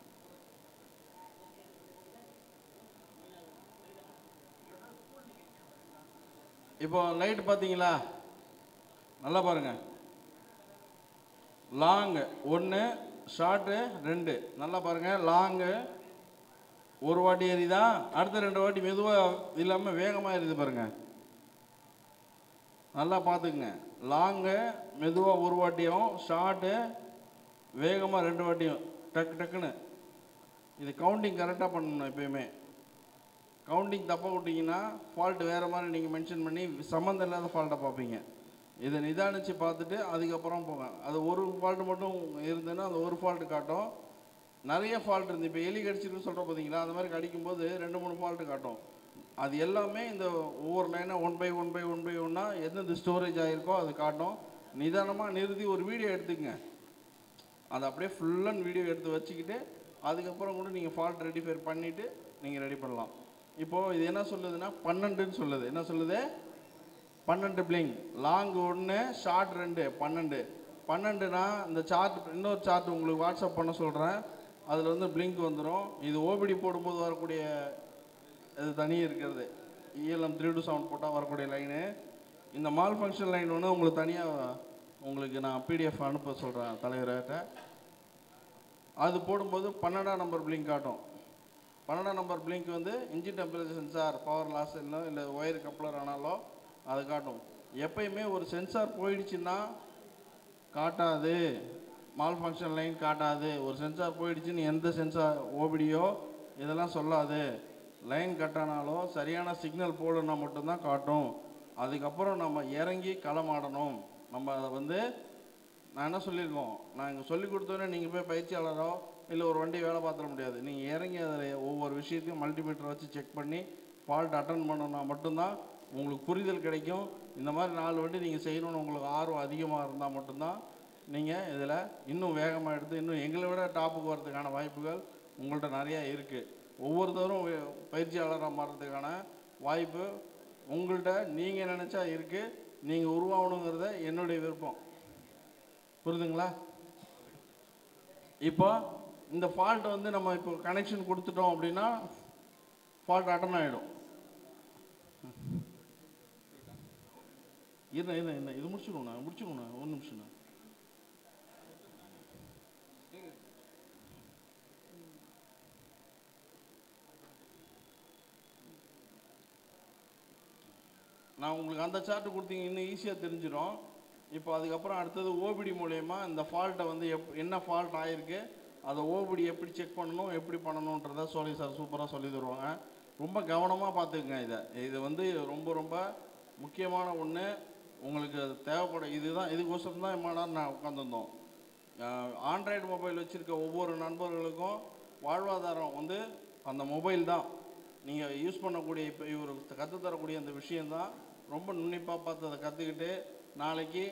இப்போ லைட் பார்த்தீங்களா, நல்லா பாருங்க. Long 1, short 2. நல்லா பாருங்க. லாங்கு ஒரு வாட்டி எரியுதா, அடுத்த 2 வாட்டி மெதுவாக இல்லாமல் வேகமாக எரியுது பாருங்க. நல்லா பார்த்துக்குங்க. லாங்கு மெதுவாக ஒரு வாட்டியும், ஷார்ட்டு வேகமாக 2 வாட்டியும் டக்கு டக்குன்னு. இது கவுண்டிங் கரெக்டாக பண்ணணும். எப்பயுமே கவுண்டிங் தப்பாக விட்டிங்கன்னா ஃபால்ட்டு வேறு மாதிரி நீங்கள் மென்ஷன் பண்ணி சம்மந்தம் இல்லாத ஃபால்ட்டை பார்ப்பீங்க. இதை நிதானித்து பார்த்துட்டு அதுக்கப்புறம் போங்க. அது ஒரு ஃபால்ட்டு மட்டும் இருந்ததுன்னா அந்த ஒரு ஃபால்ட்டு காட்டும். நிறைய ஃபால்ட் இருந்து இப்போ எலி கடிச்சிருக்குன்னு சொல்கிறோம் பார்த்தீங்களா, அந்த மாதிரி கடிக்கும்போது 2-3 ஃபால்ட்டு காட்டும். அது எல்லாமே இந்த ஒவ்வொரு லைனாக 1/1 எந்தெந்த ஸ்டோரேஜ் ஆகிருக்கோ அது காட்டும். நிதானமாக நிறுத்தி ஒரு வீடியோ எடுத்துக்கங்க. அதை அப்படியே ஃபுல் அண்ட் வீடியோ எடுத்து வச்சுக்கிட்டு அதுக்கப்புறம் கூட நீங்கள் ஃபால்ட் ரெடிஃபை பண்ணிவிட்டு நீங்கள் ரெடி பண்ணலாம். இப்போது இது என்ன சொல்லுதுன்னா 12ன்னு சொல்லுது. என்ன சொல்லுது? 12 பிளிங்க். Long 1, short 2, 12. 12னா இந்த சார்ட், இன்னொரு சார்ட் உங்களுக்கு வாட்ஸ்அப் பண்ண சொல்கிறேன். அதில் வந்து பிளிங்க் வந்துடும். இது ஓபிடி போடும்போது வரக்கூடிய இது தனி இருக்கிறது. ELM 327 போட்டால் வரக்கூடிய லைனு. இந்த மால் ஃபங்க்ஷன் லைன் ஒன்று உங்களுக்கு தனியாக உங்களுக்கு நான் PDF அனுப்ப சொல்கிறேன் தலைவர்கிட்ட. அது போடும்போது 12ஆம் நம்பர் பிளிங்க் காட்டும். 12ஆம் நம்பர் பிளிங்க் வந்து engine temperature sensor, power loss இல்லை ஒயர் கப்ளர் ஆனாலோ அது காட்டும். எப்பயுமே ஒரு சென்சார் போயிடுச்சுன்னா காட்டாது, மால் ஃபங்க்ஷன் லைன் காட்டாது. ஒரு சென்சார் போயிடுச்சுன்னு எந்த சென்சார் ஓபிடியோ இதெல்லாம் சொல்லாது. லைன் கட்டானாலோ சரியான சிக்னல் போடணுன்னா மட்டும்தான் காட்டும். அதுக்கப்புறம் நம்ம இறங்கி களமாடணும். நம்ம அதை வந்து நான் என்ன சொல்லியிருக்கோம், நான் இங்கே சொல்லி கொடுத்தோன்னே நீங்கள் போய் பயிற்சியாளரோ இல்லை ஒரு வண்டி வேலை பார்த்துட முடியாது. நீங்கள் இறங்கி அதில் ஒவ்வொரு விஷயத்தையும் மல்டிமீட்டர் வச்சு செக் பண்ணி ஃபால்ட் அட்டன் பண்ணணும்னா மட்டும்தான் உங்களுக்கு புரிதல் கிடைக்கும். இந்த மாதிரி 4 வண்டி நீங்கள் செய்யணும்னு உங்களுக்கு ஆர்வம் அதிகமாக இருந்தால் மட்டும்தான் நீங்கள் இதில் இன்னும் வேகமாக எடுத்து இன்னும் எங்களை விட டாப்புக்கு வரதுக்கான வாய்ப்புகள் உங்கள்கிட்ட நிறையா இருக்குது. ஒவ்வொருத்தரும் பயிற்சியாளராக மாறுறதுக்கான வாய்ப்பு உங்கள்கிட்ட நீங்கள் நினச்சா இருக்குது. நீங்கள் உருவாகணுங்கிறத என்னுடைய விருப்பம். புரியுதுங்களா? இப்போ இந்த ஃபால்ட் வந்து நம்ம இப்போ கனெக்ஷன் கொடுத்துட்டோம் அப்படின்னா ஃபால்ட் அட்டன் ஆகிடும். என்ன இது முடிச்சுக்கோண்ணா 1 நிமிஷம்ண்ணா. நான் உங்களுக்கு அந்த சார்ட்டு கொடுத்தீங்க இன்னும் ஈஸியாக தெரிஞ்சிடும். இப்போ அதுக்கப்புறம் அடுத்தது ஓபிடி மூலயமா இந்த ஃபால்ட்டை வந்து என்ன ஃபால்ட் ஆகிருக்கு, அதை ஓபிடி எப்படி செக் பண்ணணும், எப்படி பண்ணணுன்றதை சோழி சார் சூப்பராக சொல்லி தருவாங்க. ரொம்ப கவனமாக பார்த்துக்குங்க. இது வந்து ரொம்ப ரொம்ப முக்கியமான ஒன்று. உங்களுக்கு அது தேவைப்படும். இதுக்கோசரம் தான் இம்மா நேரம் நான் உட்காந்துருந்தோம். ஆண்ட்ராய்டு மொபைல் வச்சுருக்க ஒவ்வொரு நண்பர்களுக்கும் வாழ்வாதாரம் வந்து அந்த மொபைல் தான். நீங்கள் யூஸ் பண்ணக்கூடிய இப்போ இவர் கற்றுத்தரக்கூடிய அந்த விஷயந்தான் ரொம்ப நுண்ணிப்பாக பார்த்து அதை கற்றுக்கிட்டு நாளைக்கு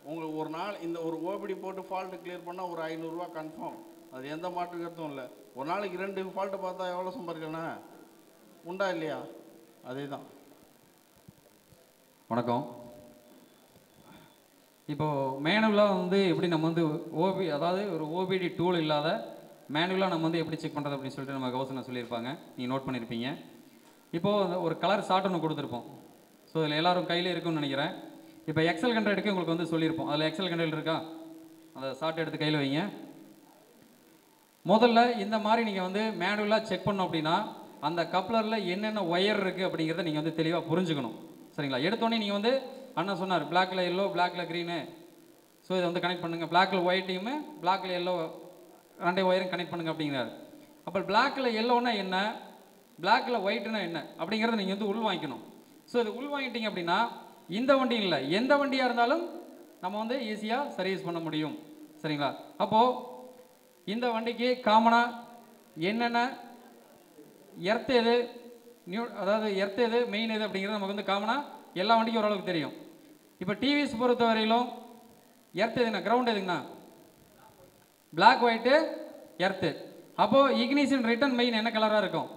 உங்களுக்கு ஒரு நாள் இந்த ஒரு ஓபிடி போட்டு ஃபால்ட்டு கிளியர் பண்ணால் ஒரு 500 ரூபா கன்ஃபார்ம். அது எந்த மாற்று கருத்தும் இல்லை. ஒரு நாளைக்கு 2 ஃபால்ட்டு பார்த்தா எவ்வளோ சம்பாதிக்கணா உண்டா இல்லையா? அதே தான். வணக்கம். இப்போது மேனுவலாக வந்து எப்படி நம்ம வந்து அதாவது ஒரு ஓபிடி டூல் இல்லாத மேனுவலாக நம்ம வந்து எப்படி செக் பண்ணுறது அப்படின்னு சொல்லிட்டு நம்ம கௌசனா சொல்லியிருப்பாங்க. நீங்கள் நோட் பண்ணியிருப்பீங்க. இப்போது ஒரு கலர் ஷார்ட் ஒன்று கொடுத்துருப்போம். ஸோ இதில் எல்லோரும் கையில் இருக்குன்னு நினைக்கிறேன். இப்போ எக்ஸல் கண்ட்ரைடுக்கு உங்களுக்கு வந்து சொல்லியிருப்போம். அதில் எக்ஸல் கண்ட்ரைடு இருக்கா? அந்த ஷார்ட் எடுத்து கையில் வைங்க. முதல்ல இந்த மாதிரி நீங்கள் வந்து மேனுவலாக செக் பண்ணோம் அப்படின்னா அந்த கப்ளரில் என்னென்ன ஒயர் இருக்குது அப்படிங்கிறத நீங்கள் வந்து தெளிவாக புரிஞ்சுக்கணும். சரிங்களா? எடுத்தோடனே நீங்கள் வந்து அண்ணா சொன்னார் பிளாக்ல எல்லோ பிளாக்ல க்ரீனு, ஸோ இதை வந்து கனெக்ட் பண்ணுங்கள். பிளாக்ல ஒயிட்டையுமே பிளாக்ல எல்லோ 2 ஒயரும் கனெக்ட் பண்ணுங்கள் அப்படிங்கிறார். அப்போ பிளாக்ல எல்லோன்னா என்ன, பிளாக்ல ஒயிட்னா என்ன அப்படிங்கிறத நீங்கள் வந்து உள் வாங்கிக்கணும். ஸோ இது உள் வாங்கிட்டீங்க அப்படின்னா இந்த வண்டி இல்லை எந்த வண்டியாக இருந்தாலும் நம்ம வந்து ஈஸியாக சர்வீஸ் பண்ண முடியும். சரிங்களா? அப்போது இந்த வண்டிக்கு காமனாக என்னென்ன எர்த் எது அதாவது எர்த் எது மெயின் எது அப்படிங்கிறது நமக்கு வந்து காமனாக எல்லா வண்டிக்கும் ஓரளவுக்கு தெரியும். இப்போ டிவிஎஸ் பொறுத்த வரையிலும் எர்த் எதுங்கண்ணா, கிரவுண்ட் எதுங்கண்ணா, பிளாக் ஒயிட்டு எர்த்து. அப்போது இக்னிஷன் ரிட்டர்ன் மெயின் என்ன கலராக இருக்கும்?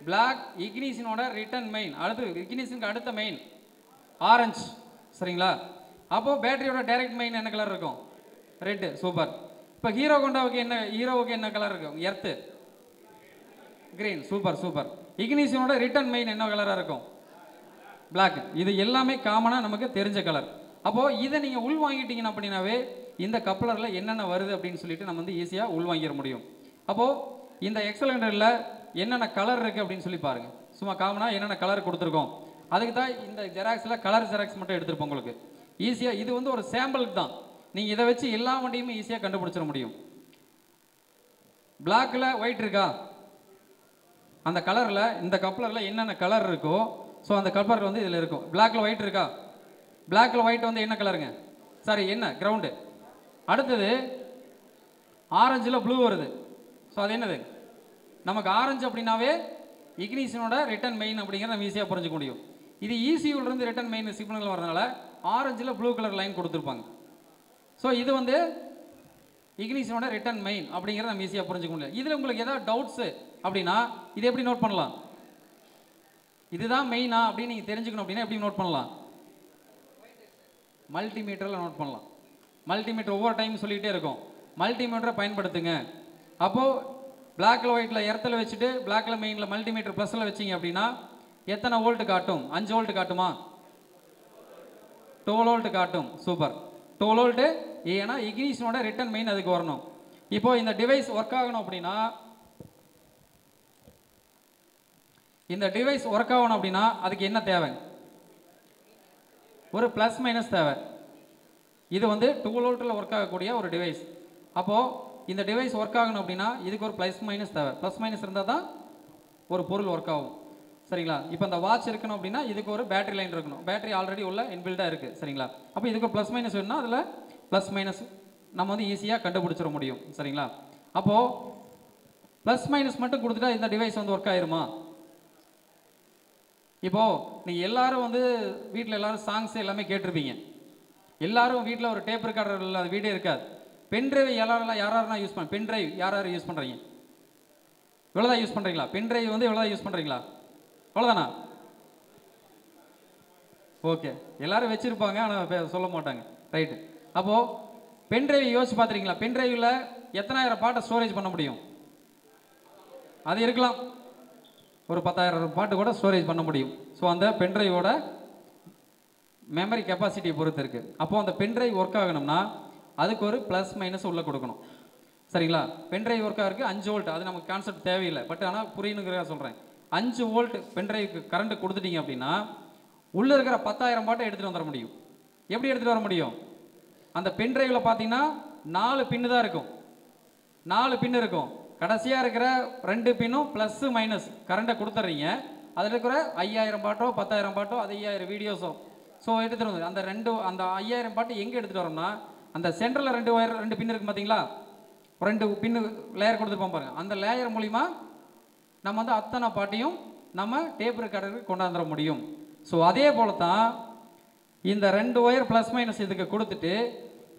பிளாக். இக்னிஷனோட ரிட்டர்ன் மெயின் அடுத்து இக்னிஷனுக்கு அடுத்த மெயின் ஆரஞ்சு. சரிங்களா? அப்போது பேட்டரியோட டைரக்ட் மெயின் என்ன கலர் இருக்கும்? ரெட்டு. சூப்பர். இப்போ ஹீரோவுக்கு என்ன கலர் இருக்கும்? Earth green. Super super. இக்னிஷனோட ரிட்டர்ன் மெயின் என்ன கலராக இருக்கும்? பிளாக். இது எல்லாமே காமனாக நமக்கு தெரிஞ்ச கலர். அப்போது இதை நீங்கள் உள் வாங்கிட்டீங்கன்னா அப்படின்னாவே இந்த கப்ளரில் என்னென்ன வருது அப்படின்னு சொல்லிட்டு நம்ம வந்து ஈஸியாக உள் வாங்கிட முடியும். அப்போது இந்த எக்ஸலண்டரில் என்னென்ன கலர் இருக்குது அப்படின்னு சொல்லி பாருங்கள். சும்மா காமனாக என்னென்ன கலர் கொடுத்துருக்கோம் அதுக்கு தான் இந்த ஜெராக்ஸில் கலர் ஜெராக்ஸ் மட்டும் எடுத்துருப்போம். உங்களுக்கு ஈஸியாக இது வந்து ஒரு சாம்பிளுக்கு தான். நீங்கள் இதை வச்சு எல்லா வண்டியுமே ஈஸியாக கண்டுபிடிச்சிட முடியும். பிளாக்கில் ஒயிட் இருக்கா, அந்த கலரில் இந்த கப்ளரில் என்னென்ன கலர் இருக்கோ ஸோ அந்த கலப்பர்கள் வந்து இதில் இருக்கும். பிளாக்ல ஒயிட் இருக்கா? பிளாக்ல ஒயிட் வந்து என்ன கலருங்க? சாரி, என்ன கிரவுண்டு. அடுத்தது ஆரஞ்சில் ப்ளூ வருது. ஸோ அது என்னது? நமக்கு ஆரஞ்சு அப்படின்னாவே இக்னிஷனோட ரிட்டர்ன் மெயின் அப்படிங்கிறத நம்ம ஈஸியாக புரிஞ்சுக்க முடியும். இது இசியூலேருந்து ரிட்டர்ன் மெயின் சிக்னல் வரதுனால ஆரஞ்சில் ப்ளூ கலர் லைன் கொடுத்துருப்பாங்க. ஸோ இது வந்து இக்னிஷனோட ரிட்டர்ன் மெயின் அப்படிங்கிறத நம்ம ஈஸியாக புரிஞ்சுக்க முடியும். இதில் உங்களுக்கு ஏதாவது டவுட்ஸு அப்படின்னா இது எப்படி நோட் பண்ணலாம்? இதுதான் மெயினா அப்படின்னு நீங்கள் தெரிஞ்சுக்கணும் அப்படின்னா எப்படி நோட் பண்ணலாம்? மல்டிமீட்டரில் நோட் பண்ணலாம். மல்டிமீட்டர் ஒவ்வொரு டைம் சொல்லிக்கிட்டே இருக்கும், மல்டிமீட்டரை பயன்படுத்துங்க. அப்போது பிளாக்ல ஒயிட்டில் எர்த்தில் வச்சுட்டு பிளாக்ல மெயினில் மல்டிமீட்டர் ப்ளஸில் வச்சிங்க அப்படின்னா எத்தனை வோல்ட் காட்டும்? 5 வோல்ட் காட்டுமா? 12 வோல்ட் காட்டும். Super, 12 volt. ஏன்னா இக்னிஷனோட ரிட்டர்ன் மெயின் அதுக்கு வரணும். இப்போ இந்த டிவைஸ் ஒர்க் ஆகணும் அப்படின்னா அதுக்கு என்ன தேவை? ஒரு ப்ளஸ் மைனஸ் தேவை. இது வந்து 12 வோல்ட்டில் ஒர்க் ஆகக்கூடிய ஒரு டிவைஸ். அப்போது இந்த டிவைஸ் ஒர்க் ஆகணும் அப்படின்னா இதுக்கு ஒரு ப்ளஸ் மைனஸ் தேவை. ப்ளஸ் மைனஸ் இருந்தால் தான் ஒரு பொருள் ஒர்க் ஆகும். சரிங்களா? இப்போ இந்த வாட்ச் இருக்கணும் அப்படின்னா இதுக்கு ஒரு பேட்டரி லைன் இருக்கணும். பேட்டரி ஆல்ரெடி உள்ள இன்பில்டாக இருக்குது. சரிங்களா? அப்போ இதுக்கு ஒரு ப்ளஸ் மைனஸ் வேணும்னா அதில் ப்ளஸ் மைனஸ் நம்ம வந்து ஈஸியாக கண்டுபிடிச்சிட முடியும். சரிங்களா? அப்போது ப்ளஸ் மைனஸ் மட்டும் கொடுத்துட்டா இந்த டிவைஸ் வந்து ஒர்க் ஆயிருமா? இப்போது நீங்கள் எல்லாரும் வந்து வீட்டில் எல்லாரும் சாங்ஸ் எல்லாமே கேட்டிருப்பீங்க. எல்லாரும் வீட்டில் ஒரு டேப் ரெக்கார்டர் இல்லாத வீடே இருக்காது. பென்ட்ரைவ் யாரெல்லாம் யூஸ் பண்ண பென்ட்ரைவ் யார் யூஸ் பண்ணுறீங்க? இவ்வளோதான் யூஸ் பண்ணுறீங்களா? பென்ட்ரைவ் வந்து இவ்வளோதான் யூஸ் பண்ணுறீங்களா? அவ்வளோதானா? ஓகே, எல்லாரும் வச்சுருப்பாங்க ஆனால் சொல்ல மாட்டாங்க. ரைட்டு. அப்போது பென்ட்ரைவ் யோசிச்சு பார்த்துருக்கீங்களா? பென்ட்ரைவில் எத்தனாயிரம் பாட்டை ஸ்டோரேஜ் பண்ண முடியும்? அது இருக்கலாம், ஒரு 10,000 பாட்டு கூட ஸ்டோரேஜ் பண்ண முடியும். ஸோ அந்த பென்ட்ரைவோட மெமரி கெப்பாசிட்டியை பொறுத்து இருக்குது. அப்போது அந்த பென்ட்ரைவ் ஒர்க் ஆகணும்னா அதுக்கு ஒரு ப்ளஸ் மைனஸ் உள்ளே கொடுக்கணும். சரிங்களா? பென்ட்ரைவ் ஒர்க் ஆகிறதுக்கு 5 வோல்ட், அது நமக்கு கான்செப்ட் தேவையில்லை. பட் ஆனால் புரியணுங்கிறத சொல்கிறேன். 5 வோல்ட் பென்ட்ரைவுக்கு கரண்ட் கொடுத்துட்டீங்க அப்படின்னா உள்ளே இருக்கிற 10,000 பாட்டை எடுத்துகிட்டு வந்துட முடியும். எப்படி எடுத்துகிட்டு வர முடியும்? அந்த பென்ட்ரைவில் பார்த்தீங்கன்னா 4 பின்னு தான் இருக்கும். 4 பின்னு இருக்கும். கடைசியாக இருக்கிற 2 பின்னும் ப்ளஸ்ஸு மைனஸ் கரண்ட்டை கொடுத்துட்றீங்க. அதில் இருக்கிற 5,000 பாட்டோ 10,000 பாட்டோ அது 5,000 வீடியோஸோ ஸோ எடுத்துகிட்டு வந்து அந்த 5,000 பாட்டு எங்கே எடுத்துகிட்டு வரோம்னா அந்த சென்டரில் 2 பின் இருக்குது பார்த்தீங்களா? 2 பின்னு லேயர் கொடுத்துருப்போம் பாருங்கள். அந்த லேயர் மூலிமா நம்ம வந்து அத்தனை பாட்டையும் நம்ம டேப் ரெக்கார்டருக்கு கொண்டாந்துட முடியும். ஸோ அதே போல தான் இந்த 2 ஒயர் ப்ளஸ் மைனஸ் இதுக்கு கொடுத்துட்டு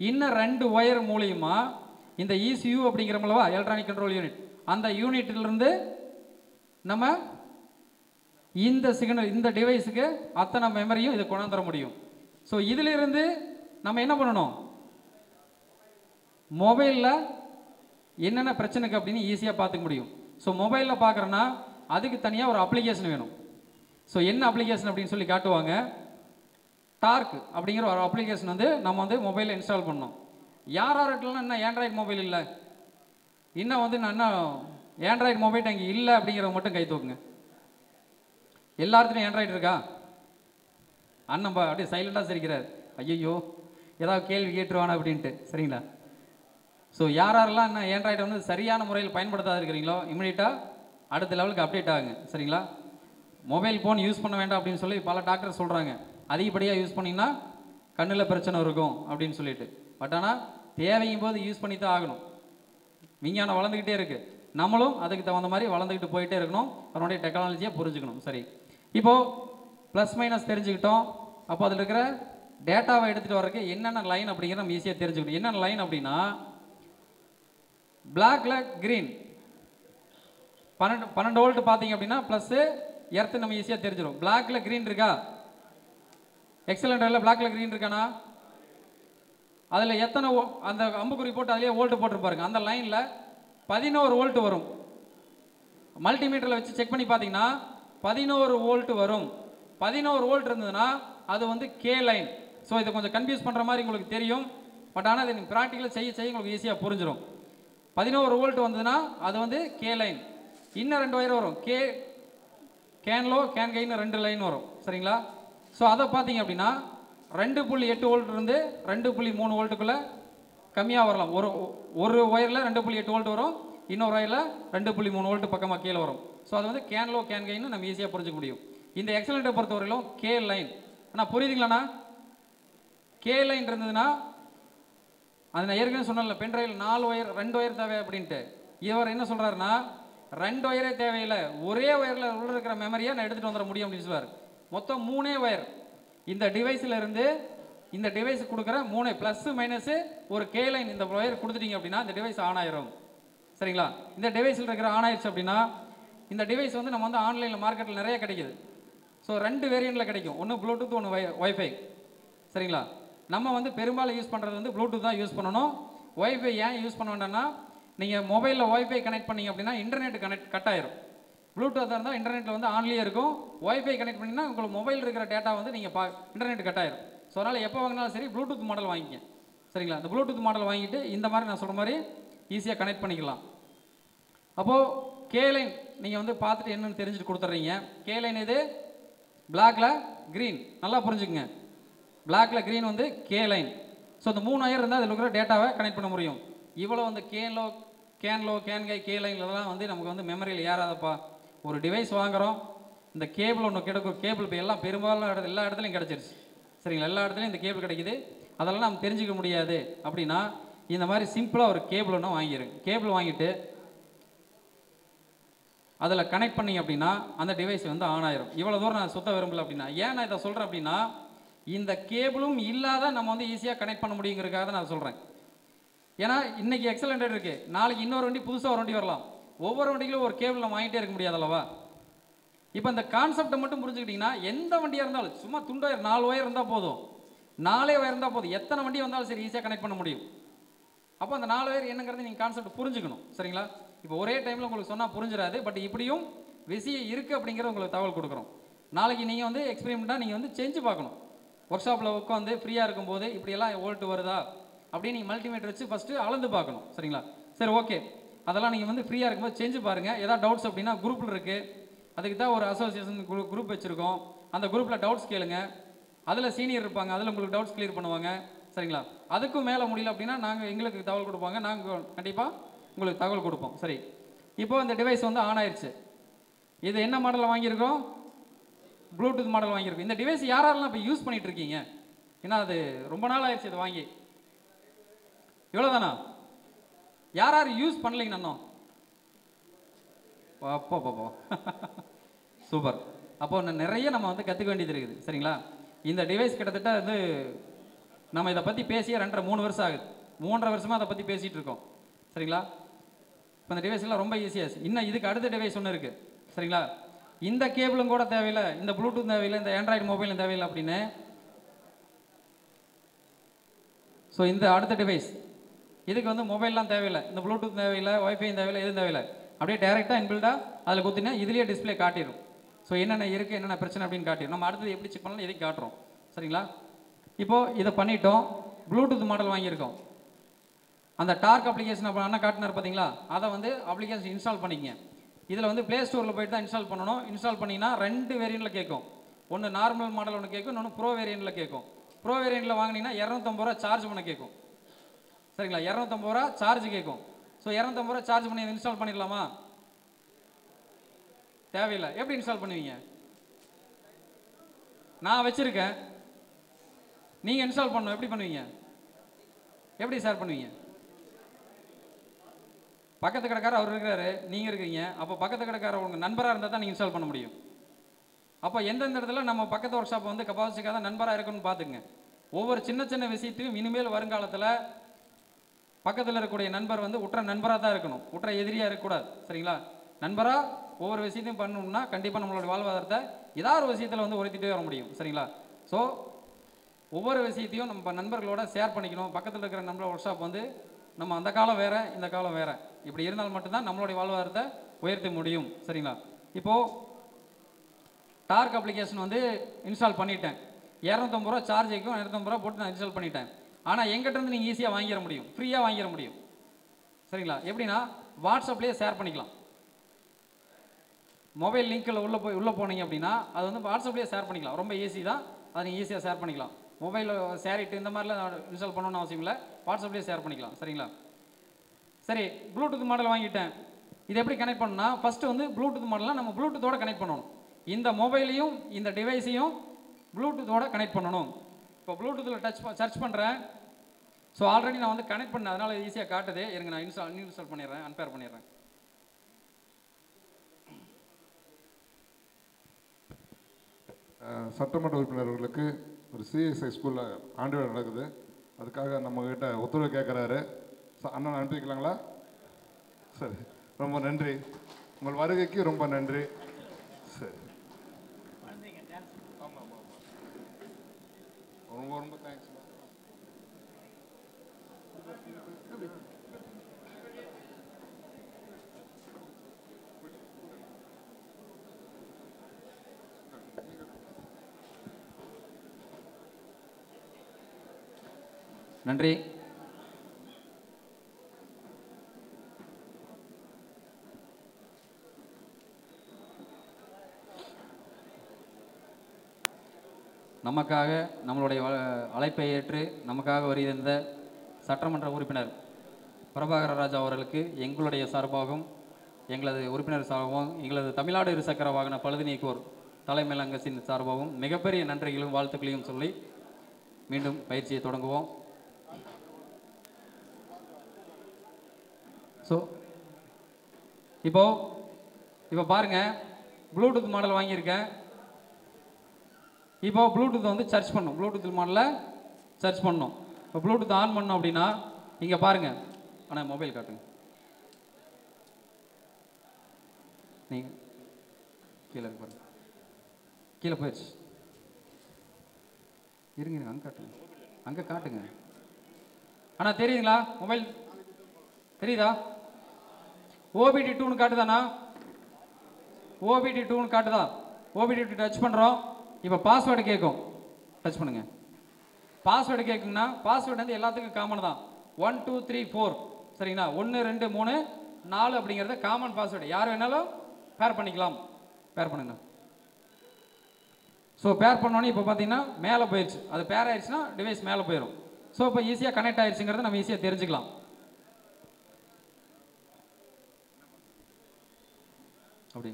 இன்னும் 2 ஒயர் மூலிமா இந்த ECU அப்படிங்கிறமல்லவா, எலக்ட்ரானிக் கண்ட்ரோல் யூனிட், அந்த யூனிட்டிலிருந்து நம்ம இந்த சிக்னல் இந்த டிவைஸுக்கு அத்தனை மெமரியும் இதை கொண்டாந்துட முடியும். ஸோ இதிலிருந்து நம்ம என்ன பண்ணணும்? மொபைலில் என்னென்ன பிரச்சனைக்கு அப்படின்னு ஈஸியாக பார்த்துக்க முடியும். ஸோ மொபைலில் பார்க்குறோன்னா அதுக்கு தனியாக ஒரு அப்ளிகேஷன் வேணும். ஸோ என்ன அப்ளிகேஷன் அப்படின்னு சொல்லி காட்டுவாங்க. டார்க் அப்படிங்கிற ஒரு அப்ளிகேஷன் வந்து நம்ம வந்து மொபைலில் இன்ஸ்டால் பண்ணோம். யார்கிட்டலாம் இன்னும் ஆண்ட்ராய்டு மொபைல் இல்லை, இன்னும் வந்து நான் இன்னும் ஆண்ட்ராய்டு மொபைல் அங்கே இல்லை அப்படிங்கிறத மட்டும் கை தூக்குங்க. எல்லாத்துலையும் ஆண்ட்ராய்டு இருக்கா? அண்ணன்பா அப்படியே சைலண்டாக சிரிக்கிறார். ஐயோ ஏதாவது கேள்வி கேட்டுருவானா அப்படின்ட்டு. சரிங்களா? ஸோ யாரெல்லாம் இன்னும் ஆண்ட்ராய்டை வந்து சரியான முறையில் பயன்படுத்தாது இருக்கிறீங்களோ இமீடியட்டாக அடுத்த லெவலுக்கு அப்டேட் ஆகுங்க. சரிங்களா? மொபைல் ஃபோன் யூஸ் பண்ண வேண்டாம் அப்படின்னு சொல்லி பல டாக்டர் சொல்கிறாங்க. அதிகப்படியாக யூஸ் பண்ணிங்கன்னா கண்ணில் பிரச்சனை இருக்கும் அப்படின்னு சொல்லிட்டு. பட் ஆனால் தேவையும் போது யூஸ் பண்ணி தான் ஆகணும். விஞ்ஞானம் வளர்ந்துக்கிட்டே இருக்குது, நம்மளும் அதுக்கு தகுந்த மாதிரி வளர்ந்துக்கிட்டு போயிட்டே இருக்கணும். அதனுடைய டெக்னாலஜியை புரிஞ்சுக்கணும். சரி, இப்போது ப்ளஸ் மைனஸ் தெரிஞ்சுக்கிட்டோம். அப்போ அதில் இருக்கிற டேட்டாவை எடுத்துகிட்டு வர்றதுக்கு என்னென்ன லைன் அப்படிங்கிறத நம்ம ஈஸியாக தெரிஞ்சுக்கணும். என்னென்ன லைன் அப்படின்னா பிளாக்ல கிரீன் 12 வோல்ட் பார்த்தீங்க அப்படின்னா ப்ளஸ்ஸு எர்த்து நம்ம ஈஸியாக தெரிஞ்சிடும். பிளாக்ல கிரீன் இருக்கா? எக்ஸலண்டரில் பிளாக்ல கிரீன் இருக்கானா? அதில் எத்தனை அந்த அம்புக்குறி போட்டு அதிலே வோல்ட்டு போட்டிருப்பாருங்க. அந்த லைனில் 11 வோல்ட் வரும். மல்டிமீட்டரில் வச்சு செக் பண்ணி பார்த்தீங்கன்னா 11 வோல்ட் வரும். 11 வோல்ட் இருந்ததுன்னா அது வந்து கே லைன். ஸோ இதை கொஞ்சம் கன்ஃபியூஸ் பண்ணுற மாதிரி உங்களுக்கு தெரியும். பட் ஆனால் இது ப்ராக்டிக்கலாக செய்ய உங்களுக்கு ஈஸியாக புரிஞ்சிடும். 11 வோல்ட் வந்ததுன்னா அது வந்து கே லைன். இன்னும் 2 ஒயர் வரும், கேன்லோ கேன் கைன்னு 2 லைன் வரும். சரிங்களா? ஸோ அதை பார்த்தீங்க அப்படின்னா 2.8 வோல்ட் இருந்து 2.3 வோல்ட்டுக்குள்ளே கம்மியாக வரலாம். ஒரு ஒயரில் 2.8 வோல்ட் வரும், இன்னொரு ஒயரில் 2.3 வோல்ட் பக்கமாக கீழே வரும். ஸோ அது வந்து கேன்லோ கேன் கைன்னு நம்ம ஈஸியாக புரிஞ்சுக்க முடியும். இந்த எக்ஸலண்ட்டை பொறுத்தவரையிலும் கே லைன். ஆனால் புரியுதுங்களாண்ணா? கே லைன் இருந்ததுன்னா அது நான் ஏற்கனவே சொன்னல, பென்ட்ரைவில் 4 ஒயர் 2 ஒயர் தேவை அப்படின்ட்டு. இவர் என்ன சொல்கிறாருன்னா 2 ஒயரே தேவையில்லை, ஒரே ஒயரில் உள்ள இருக்கிற மெமரியை நான் எடுத்துகிட்டு வந்துட முடியும் அப்படின்னு சொல்லுவார். மொத்தம் 3 ஒயர் இந்த டிவைஸில் இருந்து இந்த டிவைஸ் கொடுக்குற 3 ப்ளஸ் மைனஸு ஒரு கே லைன் இந்த ஒயர் கொடுத்துட்டீங்க அப்படின்னா இந்த டிவைஸ் ஆன் ஆயிரும். சரிங்களா? இந்த டிவைஸில் இருக்கிற ஆன் ஆயிடுச்சு அப்படின்னா இந்த டிவைஸ் வந்து நம்ம வந்து ஆன்லைனில் மார்க்கெட்டில் நிறைய கிடைக்குது. ஸோ 2 வேரியண்ட்டில் கிடைக்கும், ஒன்று ப்ளூடூத், ஒன்று ஒய்ஃபை. சரிங்களா? நம்ம வந்து பெரும்பாலும் யூஸ் பண்ணுறது வந்து ப்ளூடூத் தான் யூஸ் பண்ணணும். ஒய்ஃபை ஏன் யூஸ் பண்ண வேண்டாம்னா, நீங்கள் மொபைலில் ஒய்ஃபை கனெக்ட் பண்ணிங்க அப்படின்னா இன்டர்நெட் கட் ஆயிரும். ப்ளூடூத்தாக இருந்தால் இன்டர்நெட்டில் வந்து ஆன்லேயே இருக்கும். ஒய்ஃபை கனெக்ட் பண்ணிங்கன்னா உங்களுக்கு மொபைல் இருக்கிற டேட்டா வந்து நீங்கள் இன்டர்நெட் கட் ஆயிரும். ஸோ அதனால் எப்போ வாங்கினாலும் சரி ப்ளூடூத் மாடல் வாங்கிக்க. சரிங்களா? இந்த ப்ளூடூத் மாடல் வாங்கிட்டு இந்த மாதிரி நான் சொல்கிற மாதிரி ஈஸியாக கனெக்ட் பண்ணிக்கலாம். அப்போது கே லைன் நீங்கள் வந்து பார்த்துட்டு என்னென்னு தெரிஞ்சுட்டு கொடுத்துட்றீங்க. கே லைன் இது பிளாக்ல க்ரீன், நல்லா புரிஞ்சுக்குங்க. பிளாக்ல க்ரீன் வந்து கே லைன். ஸோ இந்த 3 ஒயர் இருந்தால் அதில் இருக்கிற டேட்டாவை கனெக்ட் பண்ண முடியும். இவ்வளோ வந்து கேன்கை கே லைன்லாம் வந்து நமக்கு வந்து மெமரியில் ஏறாதப்பா. ஒரு டிவைஸ் வாங்குகிறோம், இந்த கேபிள் ஒன்று கிடைக்கும். கேபிள் இப்போ எல்லாம் பெரும்பாலும் எல்லா இடத்துலையும் கிடச்சிருச்சு. சரிங்களா? எல்லா இடத்துலையும் இந்த கேபிள் கிடைக்குது. அதெல்லாம் நம்ம தெரிஞ்சிக்க முடியாது அப்படின்னா இந்த மாதிரி சிம்பிளாக ஒரு கேபிள் ஒன்று வாங்கிடுங்க. கேபிள் வாங்கிட்டு அதில் கனெக்ட் பண்ணிங்க அப்படின்னா அந்த டிவைஸ் வந்து ஆன் ஆயிரும். இவ்வளோ தூரம் நான் சுத்த விரும்பல அப்படின்னா, ஏன் நான் இதை சொல்கிறேன் அப்படின்னா, இந்த கேபிளும் இல்லாத நம்ம வந்து ஈஸியாக கனெக்ட் பண்ண முடியுங்கிறதுக்காக தான் நான் சொல்கிறேன். ஏன்னா இன்றைக்கி எக்ஸலண்ட் இருக்குது, நாளைக்கு இன்னொரு வண்டி புதுசாக ஒரு வண்டி வரலாம். ஒவ்வொரு வண்டிகளும் ஒரு கேபிள் நம்ம வாங்கிட்டே இருக்க முடியாது அல்லவா? இப்போ இந்த கான்செப்டை மட்டும் புரிஞ்சுக்கிட்டிங்கன்னா எந்த வண்டியாக இருந்தாலும் சும்மா துண்டு ஒயர் 4 ஒயர் இருந்தால் போதும், 4 ஒயர் இருந்தால் போதும், எத்தனை வண்டி வந்தாலும் சரி ஈஸியாக கனெக்ட் பண்ண முடியும். அப்போ அந்த 4 ஒயர் என்னங்கிறது நீங்கள் கான்செப்ட் புரிஞ்சுக்கணும். சரிங்களா? இப்போ ஒரே டைமில் உங்களுக்கு சொன்னால் புரிஞ்சிடாது, பட் இப்படியும் விஷயம் இருக்குது அப்படிங்கிற உங்களுக்கு தகவல் கொடுக்குறோம். நாளைக்கு நீங்கள் வந்து எக்ஸ்பெரிமெண்ட்டாக நீங்கள் வந்து செஞ்சு பார்க்கணும். ஒர்க் ஷாப்பில் உட்காந்து ஃப்ரீயாக இருக்கும்போது இப்படியெல்லாம் வோல்ட் வருதா அப்படின்னு நீங்கள் மல்டிமீட்டர் வச்சு ஃபஸ்ட்டு அளந்து பார்க்கணும். சரிங்களா? சரி, ஓகே. அதெல்லாம் நீங்கள் வந்து ஃப்ரீயாக இருக்கும்போது செஞ்சு பாருங்கள். ஏதாவது டவுட்ஸ் அப்படின்னா குரூப்பில் இருக்குது, அதுக்கு தான் ஒரு அசோசியேஷன் குரூப் வச்சுருக்கோம். அந்த குரூப்பில் டவுட்ஸ் கேளுங்க. அதில் சீனியர் இருப்பாங்க, அதில் உங்களுக்கு டவுட்ஸ் கிளியர் பண்ணுவாங்க. சரிங்களா? அதுக்கும் மேலே முடியல அப்படின்னா நாங்கள் எங்களுக்கு தகவல் கொடுப்பாங்க, நாங்கள் கண்டிப்பாக உங்களுக்கு தகவல் கொடுப்போம். சரி, இப்போது இந்த டிவைஸ் வந்து ஆன் ஆயிடுச்சு. இது என்ன மாடலில் வாங்கியிருக்கோம்? ப்ளூடூத் மாடல் வாங்கியிருக்கோம். இந்த டிவைஸ் யாரெல்லாம் இப்போ யூஸ் பண்ணிகிட்டு இருக்கீங்க? ஏன்னா அது ரொம்ப நாள் ஆயிடுச்சு இது வாங்கி. இவ்வளோதானா? யார் யார் யூஸ் பண்ணலைங்க? இன்னும் அப்போ சூப்பர். அப்போ நிறைய நம்ம வந்து கற்றுக்க வேண்டியது இருக்குது. சரிங்களா? இந்த டிவைஸ் கிட்டத்தட்ட வந்து நம்ம இதை பற்றி பேசியே 2.5-3 வருஷம் ஆகுது. 3.5 வருஷமாக அதை பற்றி பேசிகிட்டு இருக்கோம். சரிங்களா? இப்போ இந்த டிவைஸ்லாம் ரொம்ப ஈஸியாக. இன்னும் இதுக்கு அடுத்த டிவைஸ் ஒன்று இருக்குது. சரிங்களா? இந்த கேபிளும் கூட தேவையில்லை, இந்த ப்ளூடூத் தேவையில்லை, இந்த ஆண்ட்ராய்டு மொபைலும் தேவையில்லை அப்படின்னு. ஸோ இந்த அடுத்த டிவைஸ் இதுக்கு வந்து மொபைல்லாம் தேவையில்லை, இந்த ப்ளூடூத் தேவையில்லை, ஒய்ஃபையும் தேவையில்லை, எதுவும் தேவையில்லை. அப்படியே டேரெக்டாக இன்பில்டாக அதில் குத்தினா இதுலேயே டிஸ்பிளே காட்டிடும். ஸோ என்னென்ன இருக்குது, என்னென்ன பிரச்சனை அப்படின்னு காட்டிடும். நம்ம அடுத்தது எப்படி செக் பண்ணலாம் எதையும் காட்டுறோம். சரிங்களா? இப்போது இதை பண்ணிட்டோம். ப்ளூடூத் மாடல் வாங்கியிருக்கோம். அந்த டார்க் அப்ளிகேஷன் அப்போ அண்ணா காட்டினார் பார்த்தீங்களா, அதை வந்து அப்ளிகேஷன் இன்ஸ்டால் பண்ணிக்கங்க. இதில் வந்து ப்ளே ஸ்டோரில் போய்ட்டு தான் இன்ஸ்டால் பண்ணணும். இன்ஸ்டால் பண்ணிங்கன்னா 2 வேரியண்ட்டில் கேட்கும். ஒன்று நார்மல் மாடல் ஒன்று கேட்கும், இன்னொன்று ப்ரோ வேரியண்ட்டில் கேட்கும். ப்ரோ வேரியண்ட்டில் வாங்கினீங்கன்னா 250 ரூபா சார்ஜ் பண்ண கேட்கும். சரிங்களா? 250 ரூபா சார்ஜ் கேட்கும். ஸோ 250 ரூபா சார்ஜ் பண்ணி இன்ஸ்டால் பண்ணிடலாமா? தேவையில்லை. எப்படி இன்ஸ்டால் பண்ணுவீங்க? நான் வச்சுருக்கேன், நீங்கள் இன்ஸ்டால் பண்ணணும். எப்படி பண்ணுவீங்க? எப்படி ஷேர் பண்ணுவீங்க? பக்கத்து கடைக்காரர் அவர் இருக்கிறாரு, நீங்கள் இருக்கீங்க. அப்போ பக்கத்து கடைக்காரர் உங்கள் நண்பராக இருந்தால் தான் நீங்கள் இன்ஸ்டால் பண்ண முடியும். அப்போ எந்தெந்த இடத்துல நம்ம பக்கத்து ஒர்க் ஷாப் வந்து கபாசிக்காக நண்பராக இருக்குன்னு பார்த்துங்க. ஒவ்வொரு சின்ன சின்ன விஷயத்தையும் இனிமேல் வருங்காலத்தில் பக்கத்தில் இருக்கக்கூடிய நண்பர் வந்து உற்ற நண்பராக தான் இருக்கணும், உற்ற எதிரியாக இருக்கக்கூடாது. சரிங்களா? நண்பராக ஒவ்வொரு விஷயத்தையும் பண்ணணும்னா கண்டிப்பாக நம்மளோட வாழ்வாதாரத்தை ஏதாவது ஒரு விஷயத்தில் வந்து உயர்த்திட்டே வர முடியும். சரிங்களா? ஸோ ஒவ்வொரு விஷயத்தையும் நம்ம நண்பர்களோட ஷேர் பண்ணிக்கணும். பக்கத்தில் இருக்கிற நண்பர் ஒர்க் ஷாப் வந்து நம்ம அந்த காலம் வேறு, இந்த காலம் வேறு, இப்படி இருந்தால் மட்டும்தான் நம்மளுடைய வாழ்வாதாரத்தை உயர்த்த முடியும். சரிங்களா? இப்போது டார்க் அப்ளிகேஷன் வந்து இன்ஸ்டால் பண்ணிட்டேன். 250 ரூபா சார்ஜ் வைக்கும், 250 ரூபா போட்டு நான் இன்ஸ்டால் பண்ணிட்டேன். ஆனால் எங்கிட்டருந்து நீங்கள் ஈஸியாக வாங்கிட முடியும், ஃப்ரீயாக வாங்கிட முடியும். சரிங்களா? எப்படின்னா வாட்ஸ்அப்லேயே ஷேர் பண்ணிக்கலாம். மொபைல் லிங்க்கில் உள்ளே போனீங்க அப்படின்னா அது வந்து வாட்ஸ்அப்லேயே ஷேர் பண்ணிக்கலாம். ரொம்ப ஈஸி தான், அதை நீங்கள் ஈஸியாக ஷேர் பண்ணிக்கலாம். மொபைலில் ஷேரிட்டு இந்த மாதிரிலாம் இன்ஸ்டால் பண்ணணும்னு அவசியம் இல்லை, வாட்ஸ்அப்லேயே ஷேர் பண்ணிக்கலாம். சரிங்களா? சரி, ப்ளூடூத் மாடல் வாங்கிட்டேன். இது எப்படி கனெக்ட் பண்ணணும்னா ஃபஸ்ட்டு வந்து ப்ளூடூத் மாடலாம் நம்ம ப்ளூடூத்தோட கனெக்ட் பண்ணணும். இந்த மொபைலையும் இந்த டிவைஸையும் ப்ளூடூத்தோட கனெக்ட் பண்ணணும். இப்போ ப்ளூடூத்தில் சர்ச் பண்ணுறேன். ஸோ ஆல்ரெடி நான் வந்து கனெக்ட் பண்ணேன், அதனால் ஈஸியாக காட்டுது. எனக்கு நான் இன்ஸ்டால் பண்ணிடுறேன், அன்பேர் பண்ணிடுறேன். சட்டமன்ற உறுப்பினர்களுக்கு ஒரு சிஎஸ்ஐ ஸ்கூலில் ஆண்டு விழா நடக்குது. அதுக்காக நம்மக்கிட்ட ஒத்துழைப்பு கேட்குறாரு. அண்ணன் அனுப்பிக்கலாங்களா? சரி, ரொம்ப நன்றி. உங்கள் வருகைக்கு ரொம்ப நன்றி. சரி, ரொம்ப ரொம்ப தேங்க்ஸ். நன்றி. நமக்காக நம்மளுடைய அழைப்பை ஏற்று நமக்காக வருகின்ற சட்டமன்ற உறுப்பினர் பிரபாகர ராஜா அவர்களுக்கு எங்களுடைய சார்பாகவும் எங்களது உறுப்பினர் சார்பாகவும் எங்களது தமிழ்நாடு இருசக்கர வாகன பழுது நீக்குவோர் தலைமையங்கத்தின் சார்பாகவும் மிகப்பெரிய நன்றிகளும் வாழ்த்துக்களையும் சொல்லி மீண்டும் பயிற்சியை தொடங்குவோம். ஸோ இப்போ பாருங்கள், ப்ளூடூத் மாடல் வாங்கியிருக்கேன். இப்போ ப்ளூடூத் வந்து சர்ச் பண்ணணும், ப்ளூடூத் மாடலில் சர்ச் பண்ணணும். இப்போ ப்ளூடூத் ஆன் பண்ணோம் அப்படின்னா இங்கே பாருங்கள். ஆனால் மொபைல் காட்டுங்க, நீங்கள் கீழே பாருங்க, கீழே போயிடுச்சு. இருங்க, அங்கே காட்டுங்க, அங்கே காட்டுங்க. ஆனால் தெரியுதுங்களா? மொபைல் தெரியுதா? ஓபிடி 2ன்னு காட்டுதாண்ணா? ஓபிடி 2ன்னு காட்டுதா? ஓபிடி 2 டச் பண்ணுறோம். இப்போ பாஸ்வேர்டு கேட்கும், டச் பண்ணுங்க. பாஸ்வேர்டு கேட்குங்கன்னா பாஸ்வேர்டு வந்து எல்லாத்துக்கும் காமன் தான். 1 2 3 4 சரிங்களா? 1 2 3 4 அப்படிங்கிறது காமன் பாஸ்வேர்டு. யார் வேணாலும் பேர் பண்ணிக்கலாம். பேர் பண்ணுங்க. ஸோ பேர் பண்ணோன்னே இப்போ பார்த்தீங்கன்னா மேலே போயிடுச்சு. அது பேர் ஆயிடுச்சுன்னா டிவைஸ் மேலே போயிடும். ஸோ இப்போ ஈஸியாக கனெக்ட் ஆயிடுச்சுங்கிறத நம்ம ஈஸியாக தெரிஞ்சுக்கலாம். அப்படி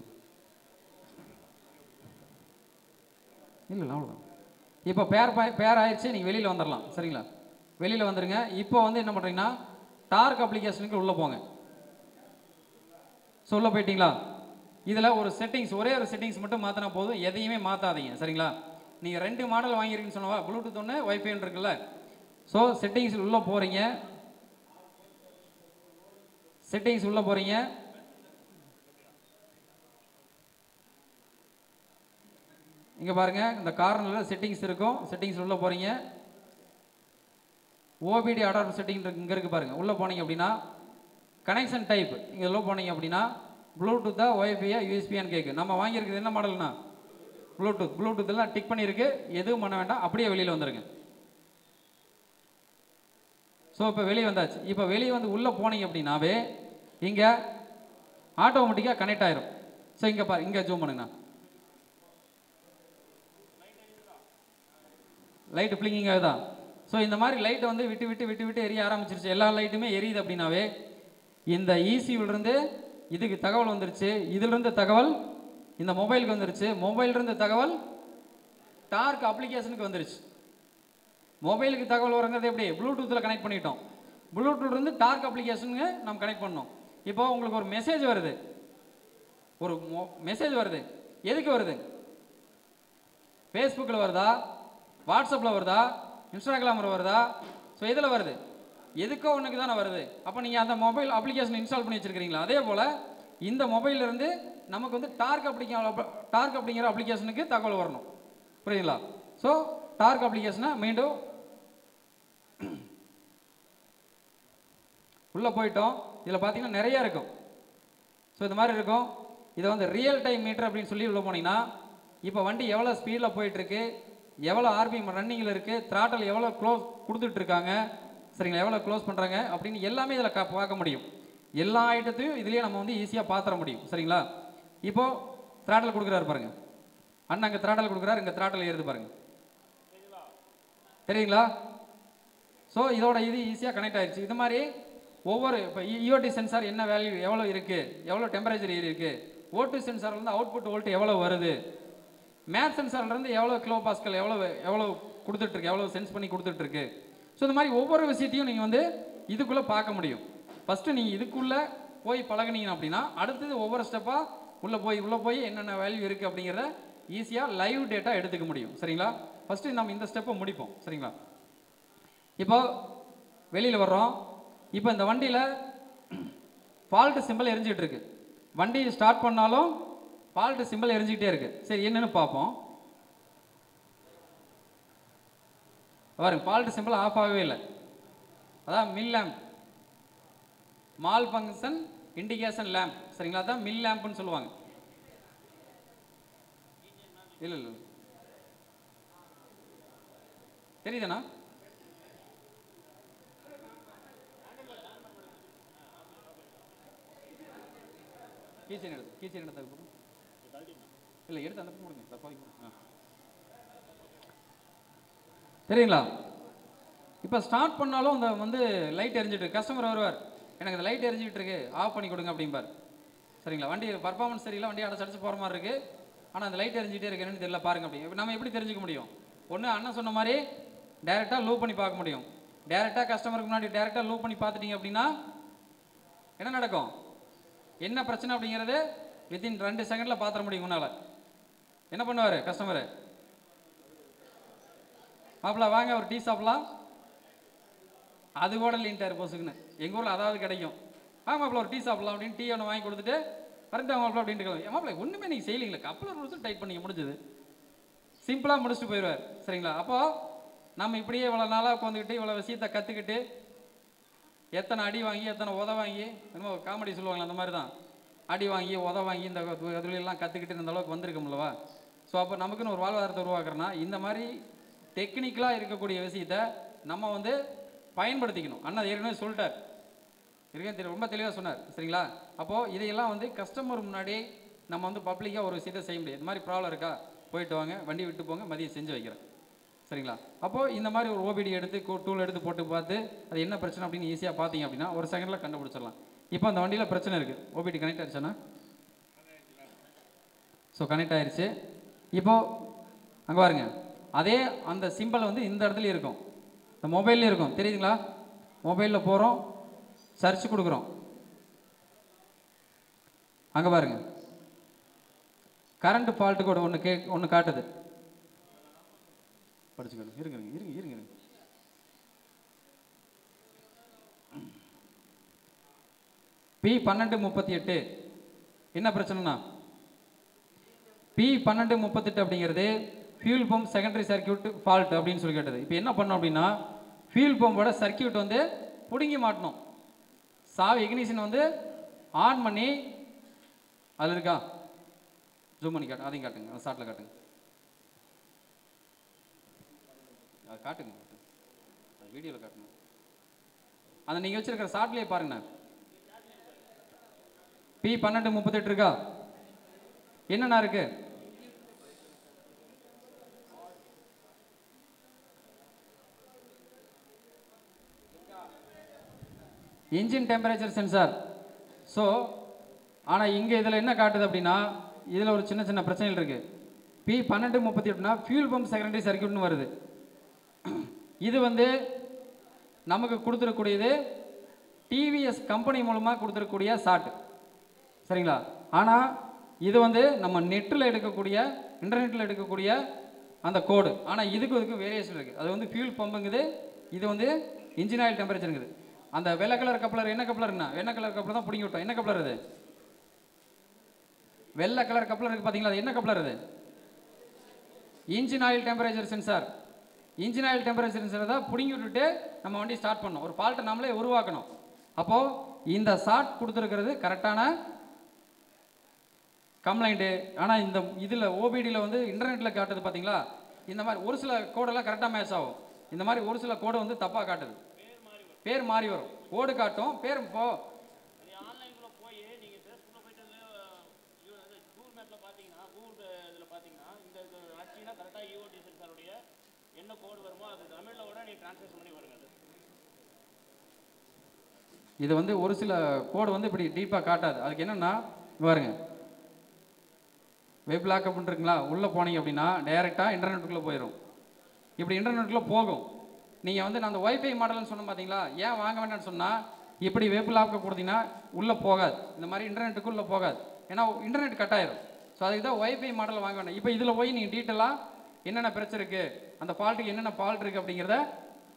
இல்லை, அவ்வளோதான். இப்போ பேர் ஆயிடுச்சு, நீங்கள் வெளியில் வந்துடலாம். சரிங்களா? வெளியில் வந்துடுங்க. இப்போ வந்து என்ன பண்ணுறீங்கன்னா டார்க் அப்ளிகேஷனுக்கு உள்ளே போங்க. ஸோ உள்ளே போயிட்டீங்களா? இதில் ஒரு செட்டிங்ஸ், ஒரே ஒரு செட்டிங்ஸ் மட்டும் மாற்றினா போதும், எதையுமே மாற்றாதீங்க. சரிங்களா? நீங்கள் 2 மாடல் வாங்கியிருக்கீங்கன்னு சொன்னவா, ப்ளூடூத் ஒன்று வைஃபைன்னு இருக்குல்ல. ஸோ செட்டிங்ஸ் உள்ளே போகிறீங்க. செட்டிங்ஸ் உள்ளே போகிறீங்க. இங்கே பாருங்கள், இந்த கார்னரில் செட்டிங்ஸ் இருக்கும். செட்டிங்ஸ் உள்ளே போகிறீங்க. ஓபிடி அடாப்டர் செட்டிங் இங்கே இருக்குது பாருங்கள். உள்ளே போனீங்க அப்படின்னா கனெக்ஷன் டைப் இங்கே உள்ளே போனீங்க அப்படின்னா ப்ளூடூத்தா ஒய்ஃபையா யூஎஸ்பியான்னு கேட்கு. நம்ம வாங்கியிருக்குது என்ன மாடல்னா ப்ளூடூத். ப்ளூடூத்லாம் டிக் பண்ணியிருக்கு, எதுவும் பண்ண வேண்டாம், அப்படியே வெளியில் வந்துடுங்க. ஸோ இப்போ வெளியே வந்தாச்சு. இப்போ வெளியே வந்து உள்ளே போனீங்க அப்படின்னாவே இங்கே ஆட்டோமேட்டிக்காக கனெக்ட் ஆயிரும். ஸோ இங்கே பாரு, இங்கே ஜூம் பண்ணுங்கண்ணா. லைட்டு பிளிங்கிங் ஆகுதா? ஸோ இந்த மாதிரி லைட்டை வந்து விட்டு விட்டு விட்டு விட்டு எரிய ஆரம்பிச்சிருச்சு. எல்லா லைட்டுமே எரியுது அப்படின்னாவே இந்த இசியூலேருந்து இதுக்கு தகவல் வந்துருச்சு, இதிலிருந்து தகவல் இந்த மொபைலுக்கு வந்துருச்சு, மொபைலிருந்து தகவல் டார்க் அப்ளிகேஷனுக்கு வந்துருச்சு. மொபைலுக்கு தகவல் வரங்கிறது எப்படி? ப்ளூடூத்தில் கனெக்ட் பண்ணிட்டோம். ப்ளூடூத்லேருந்து டார்க் அப்ளிகேஷனுக்கு நம்ம கனெக்ட் பண்ணோம். இப்போ உங்களுக்கு ஒரு மெசேஜ் வருது, ஒரு மெசேஜ் வருது. எதுக்கு வருது? ஃபேஸ்புக்கில் வருதா, வாட்ஸ்அப்பில் வருதா, இன்ஸ்டாகிராமில் வருதா? ஸோ இதில் வருது, எதுக்கோ ஒன்றுக்கு தானே வருது. அப்போ நீங்கள் அந்த மொபைல் அப்ளிகேஷன் இன்ஸ்டால் பண்ணி வச்சுருக்கிறீங்களா? அதே போல் இந்த மொபைலிருந்து நமக்கு வந்து டார்க் அப்படிங்கிற அப்ளிகேஷனுக்கு தகவல் வரணும். புரியுதுங்களா? ஸோ டார்க் அப்ளிகேஷனை மீண்டும் உள்ளே போயிட்டோம். இதில் பார்த்தீங்கன்னா நிறையா இருக்கும். ஸோ இது மாதிரி இருக்கும். இதை வந்து ரியல் டைம் மீட்டர் அப்படின்னு சொல்லி உள்ளே போனீங்கன்னா இப்போ வண்டி எவ்வளோ ஸ்பீடில் போயிட்டுருக்கு, எவ்வளோ ஆர்பிஎம் ரன்னிங்கில் இருக்குது, த்ராட்டல் எவ்வளோ க்ளோஸ் கொடுத்துட்ருக்காங்க, சரிங்களா, எவ்வளோ க்ளோஸ் பண்ணுறாங்க அப்படின்னு எல்லாமே இதில் பார்க்க முடியும். எல்லா ஐட்டத்தையும் இதுலேயே நம்ம வந்து ஈஸியாக பார்த்துட முடியும். சரிங்களா? இப்போது த்ராட்டல் கொடுக்குறாரு பாருங்கள். அண்ணா அங்கே த்ராட்டல் கொடுக்குறாரு, இங்கே த்ராட்டல் ஏறுது பாருங்கள். தெரியுங்களா? ஸோ இதோட இது ஈஸியாக கனெக்ட் ஆயிடுச்சு. இது மாதிரி ஒவ்வொரு இப்போ இஓடி சென்சார் என்ன வேல்யூ எவ்வளோ இருக்குது, எவ்வளோ டெம்பரேச்சர் இருக்குது, ஓட்டு சென்சார்லேருந்து அவுட்புட் வோல்ட் எவ்வளோ வருது, மேத் சென்சார்லேருந்து எவ்வளோ கிலோ பாஸ்கல் எவ்வளோ கொடுத்துட்ருக்கு, எவ்வளோ சென்ஸ் பண்ணி கொடுத்துட்ருக்கு. ஸோ இந்த மாதிரி ஒவ்வொரு விஷயத்தையும் நீங்கள் வந்து இதுக்குள்ளே பார்க்க முடியும். ஃபஸ்ட்டு நீங்கள் இதுக்குள்ளே போய் பழகுனீங்க அப்படின்னா அடுத்தது ஒவ்வொரு ஸ்டெப்பாக உள்ளே போய் என்னென்ன வேல்யூ இருக்குது அப்படிங்கிறத ஈஸியாக லைவ் டேட்டா எடுத்துக்க முடியும். சரிங்களா? ஃபஸ்ட்டு நம்ம இந்த ஸ்டெப்பை முடிப்போம். சரிங்களா? இப்போ வெளியில் வர்றோம். இப்போ இந்த வண்டியில் ஃபால்ட் சிம்பிள் எரிஞ்சிக்கிட்டு இருக்கு. வண்டி ஸ்டார்ட் பண்ணாலும் ஃபால்ட் சிம்பிள் எரிஞ்சிக்கிட்டே இருக்கு. சரி, என்னன்னு பார்ப்போம். பாருங்க, ஃபால்ட் சிம்பிள் ஆஃப் ஆகவே இல்லை. அதான் MIL lamp, malfunction indication lamp. சரிங்களா? அதான் மில் லேம்ப்னு சொல்லுவாங்க. இல்லை இல்லை தெரியுதுண்ணா? கீச்சன் எடுத்து இல்லை எடுத்து அந்த கொடுங்க தப்பாக. சரிங்களா? இப்போ ஸ்டார்ட் பண்ணாலும் அந்த வந்து லைட் எரிஞ்சிட்டு இருக்கு. கஸ்டமர் வருவார், எனக்கு இந்த லைட் எரிஞ்சிட்டு இருக்கு, ஆஃப் பண்ணி கொடுங்க அப்படிம்பார். சரிங்களா? வண்டி பர்ஃபார்மன்ஸ் சரியில்லை, வண்டி அடிச்சு போகிற மாதிரி இருக்கு, ஆனால் அந்த லைட் எரிஞ்சிட்டே இருக்குன்னு தெரியல பாருங்க. அப்படி நம்ம எப்படி தெரிஞ்சுக்க முடியும்? ஒன்று அண்ணன் சொன்ன மாதிரி டேரெக்டாக லூப் பண்ணி பார்க்க முடியும். டேரெக்டாக கஸ்டமருக்கு முன்னாடி டேரெக்டாக லூப் பண்ணி பார்த்துட்டீங்க அப்படின்னா என்ன நடக்கும், என்ன பிரச்சனை அப்படிங்கிறது வித்தின் 2 செகண்டில் பார்த்துட முடியும். முன்னால் என்ன பண்ணுவார் கஸ்டமரு, மாப்பிள்ள வாங்க ஒரு டீ சாப்பிடலாம், அது கூட இல்லைன்ட்டார் போசுக்குன்னு. எங்கள் ஊரில் அதாவது கிடைக்கும். வாங்க மாப்பிள்ள ஒரு டீ சாப்பிடலாம் அப்படின்னு டீ ஒன்று வாங்கி கொடுத்துட்டு கரெக்டாக மாப்பிள்ள அப்படின்ட்டு மாப்பிள்ள ஒன்றுமே நீங்கள் செய்யலீங்களா, கப்பலர் ரூல்ஸ் டைப் பண்ணிங்க முடிஞ்சது, சிம்பிளாக முடிச்சுட்டு போயிடுவார். சரிங்களா? அப்போது நம்ம இப்படியே இவ்வளோ நாளாக உட்காந்துக்கிட்டு இவ்வளோ விஷயத்தை கற்றுக்கிட்டு எத்தனை அடி வாங்கி எத்தனை உத வாங்கி, என்னமோ காமெடி சொல்லுவாங்களே அந்த மாதிரி தான், அடி வாங்கி உத வாங்கி இந்த தொழிலெல்லாம் கற்றுக்கிட்டு இந்த அளவுக்கு வந்திருக்கோம்லவா. ஸோ அப்போ நமக்குன்னு ஒரு வாழ்வாதாரத்தை உருவாக்குறோன்னா இந்த மாதிரி டெக்னிக்கலாக இருக்கக்கூடிய விஷயத்தை நம்ம வந்து பயன்படுத்திக்கணும். அண்ணா ஏற்கனவே சொல்லிட்டார், ரொம்ப தெளிவாக சொன்னார். சரிங்களா? அப்போது இதையெல்லாம் வந்து கஸ்டமர் முன்னாடி நம்ம வந்து பப்ளிக்காக ஒரு விஷயத்தை செய்ய முடியாது. இந்த மாதிரி ப்ராப்ளம் இருக்கா, போயிட்டு வாங்க, வண்டி விட்டு போங்க, மதியம் செஞ்சு வைக்கிறேன். சரிங்களா? அப்போது இந்த மாதிரி ஒரு ஓபிடி எடுத்து டூல் எடுத்து போட்டு பார்த்து அது என்ன பிரச்சனை அப்படின்னு ஈஸியாக பார்த்தீங்க அப்படின்னா ஒரு செகண்டில் கண்டுபிடிச்சிடலாம். இப்போ அந்த வண்டியில் பிரச்சனை இருக்குது, ஓபிடி கனெக்ட் ஆகிடுச்சுன்னா, ஸோ கனெக்ட் ஆகிடுச்சு. இப்போது அங்கே பாருங்க, அதே அந்த சிம்பிள் வந்து இந்த இடத்துலையும் இருக்கும், இந்த மொபைல்லையும் இருக்கும். தெரியுதுங்களா? மொபைலில் போகிறோம், சர்ச் கொடுக்குறோம், அங்கே பாருங்க கரண்ட் ஃபால்ட்டு கூட ஒன்று காட்டுது. படிச்சுக்கணும், இருங்க. P1238 என்ன பிரச்சனைனா, P1238 அப்படிங்கிறது fuel pump secondary circuit fault அப்படின்னு சொல்லி கேட்டது. இப்போ என்ன பண்ணோம் அப்படின்னா ஃபியூல் பம்போட சர்க்கியூட் வந்து பிடுங்கி மாட்டணும். சாவி இக்னிஷன் வந்து ஆன் பண்ணி, அதில் இருக்கா ஜூம் பண்ணி காட்டு, அதையும் காட்டுங்க, அந்த ஷார்ட்டில் காட்டுங்க, அது காட்டுங்க, அது வீடியோவில் காட்டுங்க, அந்த நீங்கள் வச்சிருக்கிற ஷார்ட்லேயே பாருங்கண்ணா. P1238 இருக்கா, என்னண்ணா இருக்கு, இன்ஜின் டெம்பரேச்சர் சென்சார். ஸோ ஆனால் இங்கே இதில் என்ன காட்டுது அப்படின்னா இதில் ஒரு சின்ன பிரச்சனைகள் இருக்குது. P1238னா ஃபியூல் பம்ப் செகண்டரி சர்க்கியூட்னு வருது. இது வந்து நமக்கு கொடுத்துருக்கூடியது டிவிஎஸ் கம்பெனி மூலமாக கொடுத்துருக்கூடிய ஷார்ட். சரிங்களா? ஆனால் இது வந்து நம்ம நெட்டில் எடுக்கக்கூடிய இன்டர்நெட்டில் எடுக்கக்கூடிய அந்த கோடு. ஆனால் இதுக்கு வேரியேஷன் இருக்குது. அது வந்து ஃபியூல் பம்புங்குது, இது வந்து இன்ஜின் ஆயில் டெம்பரேச்சருங்குது. அந்த வெள்ளை கலர் கப்ளர் என்ன கப்ளர்னா, வெள்ளை கலர் கப்ளர் தான் பிடிங்கி விட்டோம். என்ன கப்ளர் அது, வெள்ளை கலர் கப்ளர் இருக்குது பார்த்தீங்களா, அது என்ன கப்ளர் அது, engine oil temperature sensor. Engine oil temperature sensor தான் பிடிங்கி விட்டுட்டு நம்ம வண்டி ஸ்டார்ட் பண்ணணும், ஒரு ஃபால்ட்டை நம்மளே உருவாக்கணும். அப்போது இந்த ஷார்ட் கொடுத்துருக்கிறது கரெக்டான கம்ப்ளைண்ட்டு. ஆனால் இந்த இதில் ஓபிடியில் வந்து இன்டர்நெட்டில் காட்டுது பார்த்தீங்களா, இந்த மாதிரி ஒரு சில கோடெல்லாம் கரெக்டாக மேட்ச் ஆகும், இந்த மாதிரி ஒரு சில கோடை வந்து தப்பாக காட்டுது, பேர் மாறி வரும், கோடு காட்டும் பேர். இப்போ ஆன்லைன்ல போய் நீங்க ஃபேஸ்புக்ல போயிட்டு கூகுள் மேப்ல பாத்தீங்கன்னா கூகுள் இதுல பாத்தீங்கன்னா இந்த ஆக்சுவலா கரெக்ட்டா ஈஓடி சென்சாருடைய என்ன கோட் வருமோ அது தமிழ்ல கூட நீ ட்ரான்ஸ்லேட் பண்ணி வருங்க. இது வந்து ஒரு சில கோடு வந்து இப்படி டீப்பாக காட்டாது. அதுக்கு என்னென்னா பாருங்க, வெப் லாக்அப் இருக்குங்களா, உள்ளே போனீங்க அப்படின்னா டைரெக்டாக இன்டர்நெட்டுக்குள்ளே போயிடும். இப்படி இன்டர்நெட்டுக்குள்ளே போகும். நீங்கள் வந்து நான் அந்த ஒய்ஃபை மாடல்னு சொன்ன பார்த்தீங்களா, ஏன் வாங்க வேண்டாம்னு சொன்னால் இப்படி வெப் லாக்அப் கொடுத்தீங்கன்னா உள்ளே போகாது, இந்த மாதிரி இன்டர்நெட்டுக்குள்ளே போகாது, ஏன்னா இன்டர்நெட் கட் ஆயிரும். ஸோ அதுக்கு தான் ஒய்ஃபை மாடல் வாங்க வேண்டாம். இப்போ இதில் போய் நீங்கள் டீட்டெயிலாக என்னென்ன பிரச்சனை இருக்குது, அந்த ஃபால்ட்டுக்கு என்னென்ன ஃபால்ட் இருக்குது அப்படிங்கிறத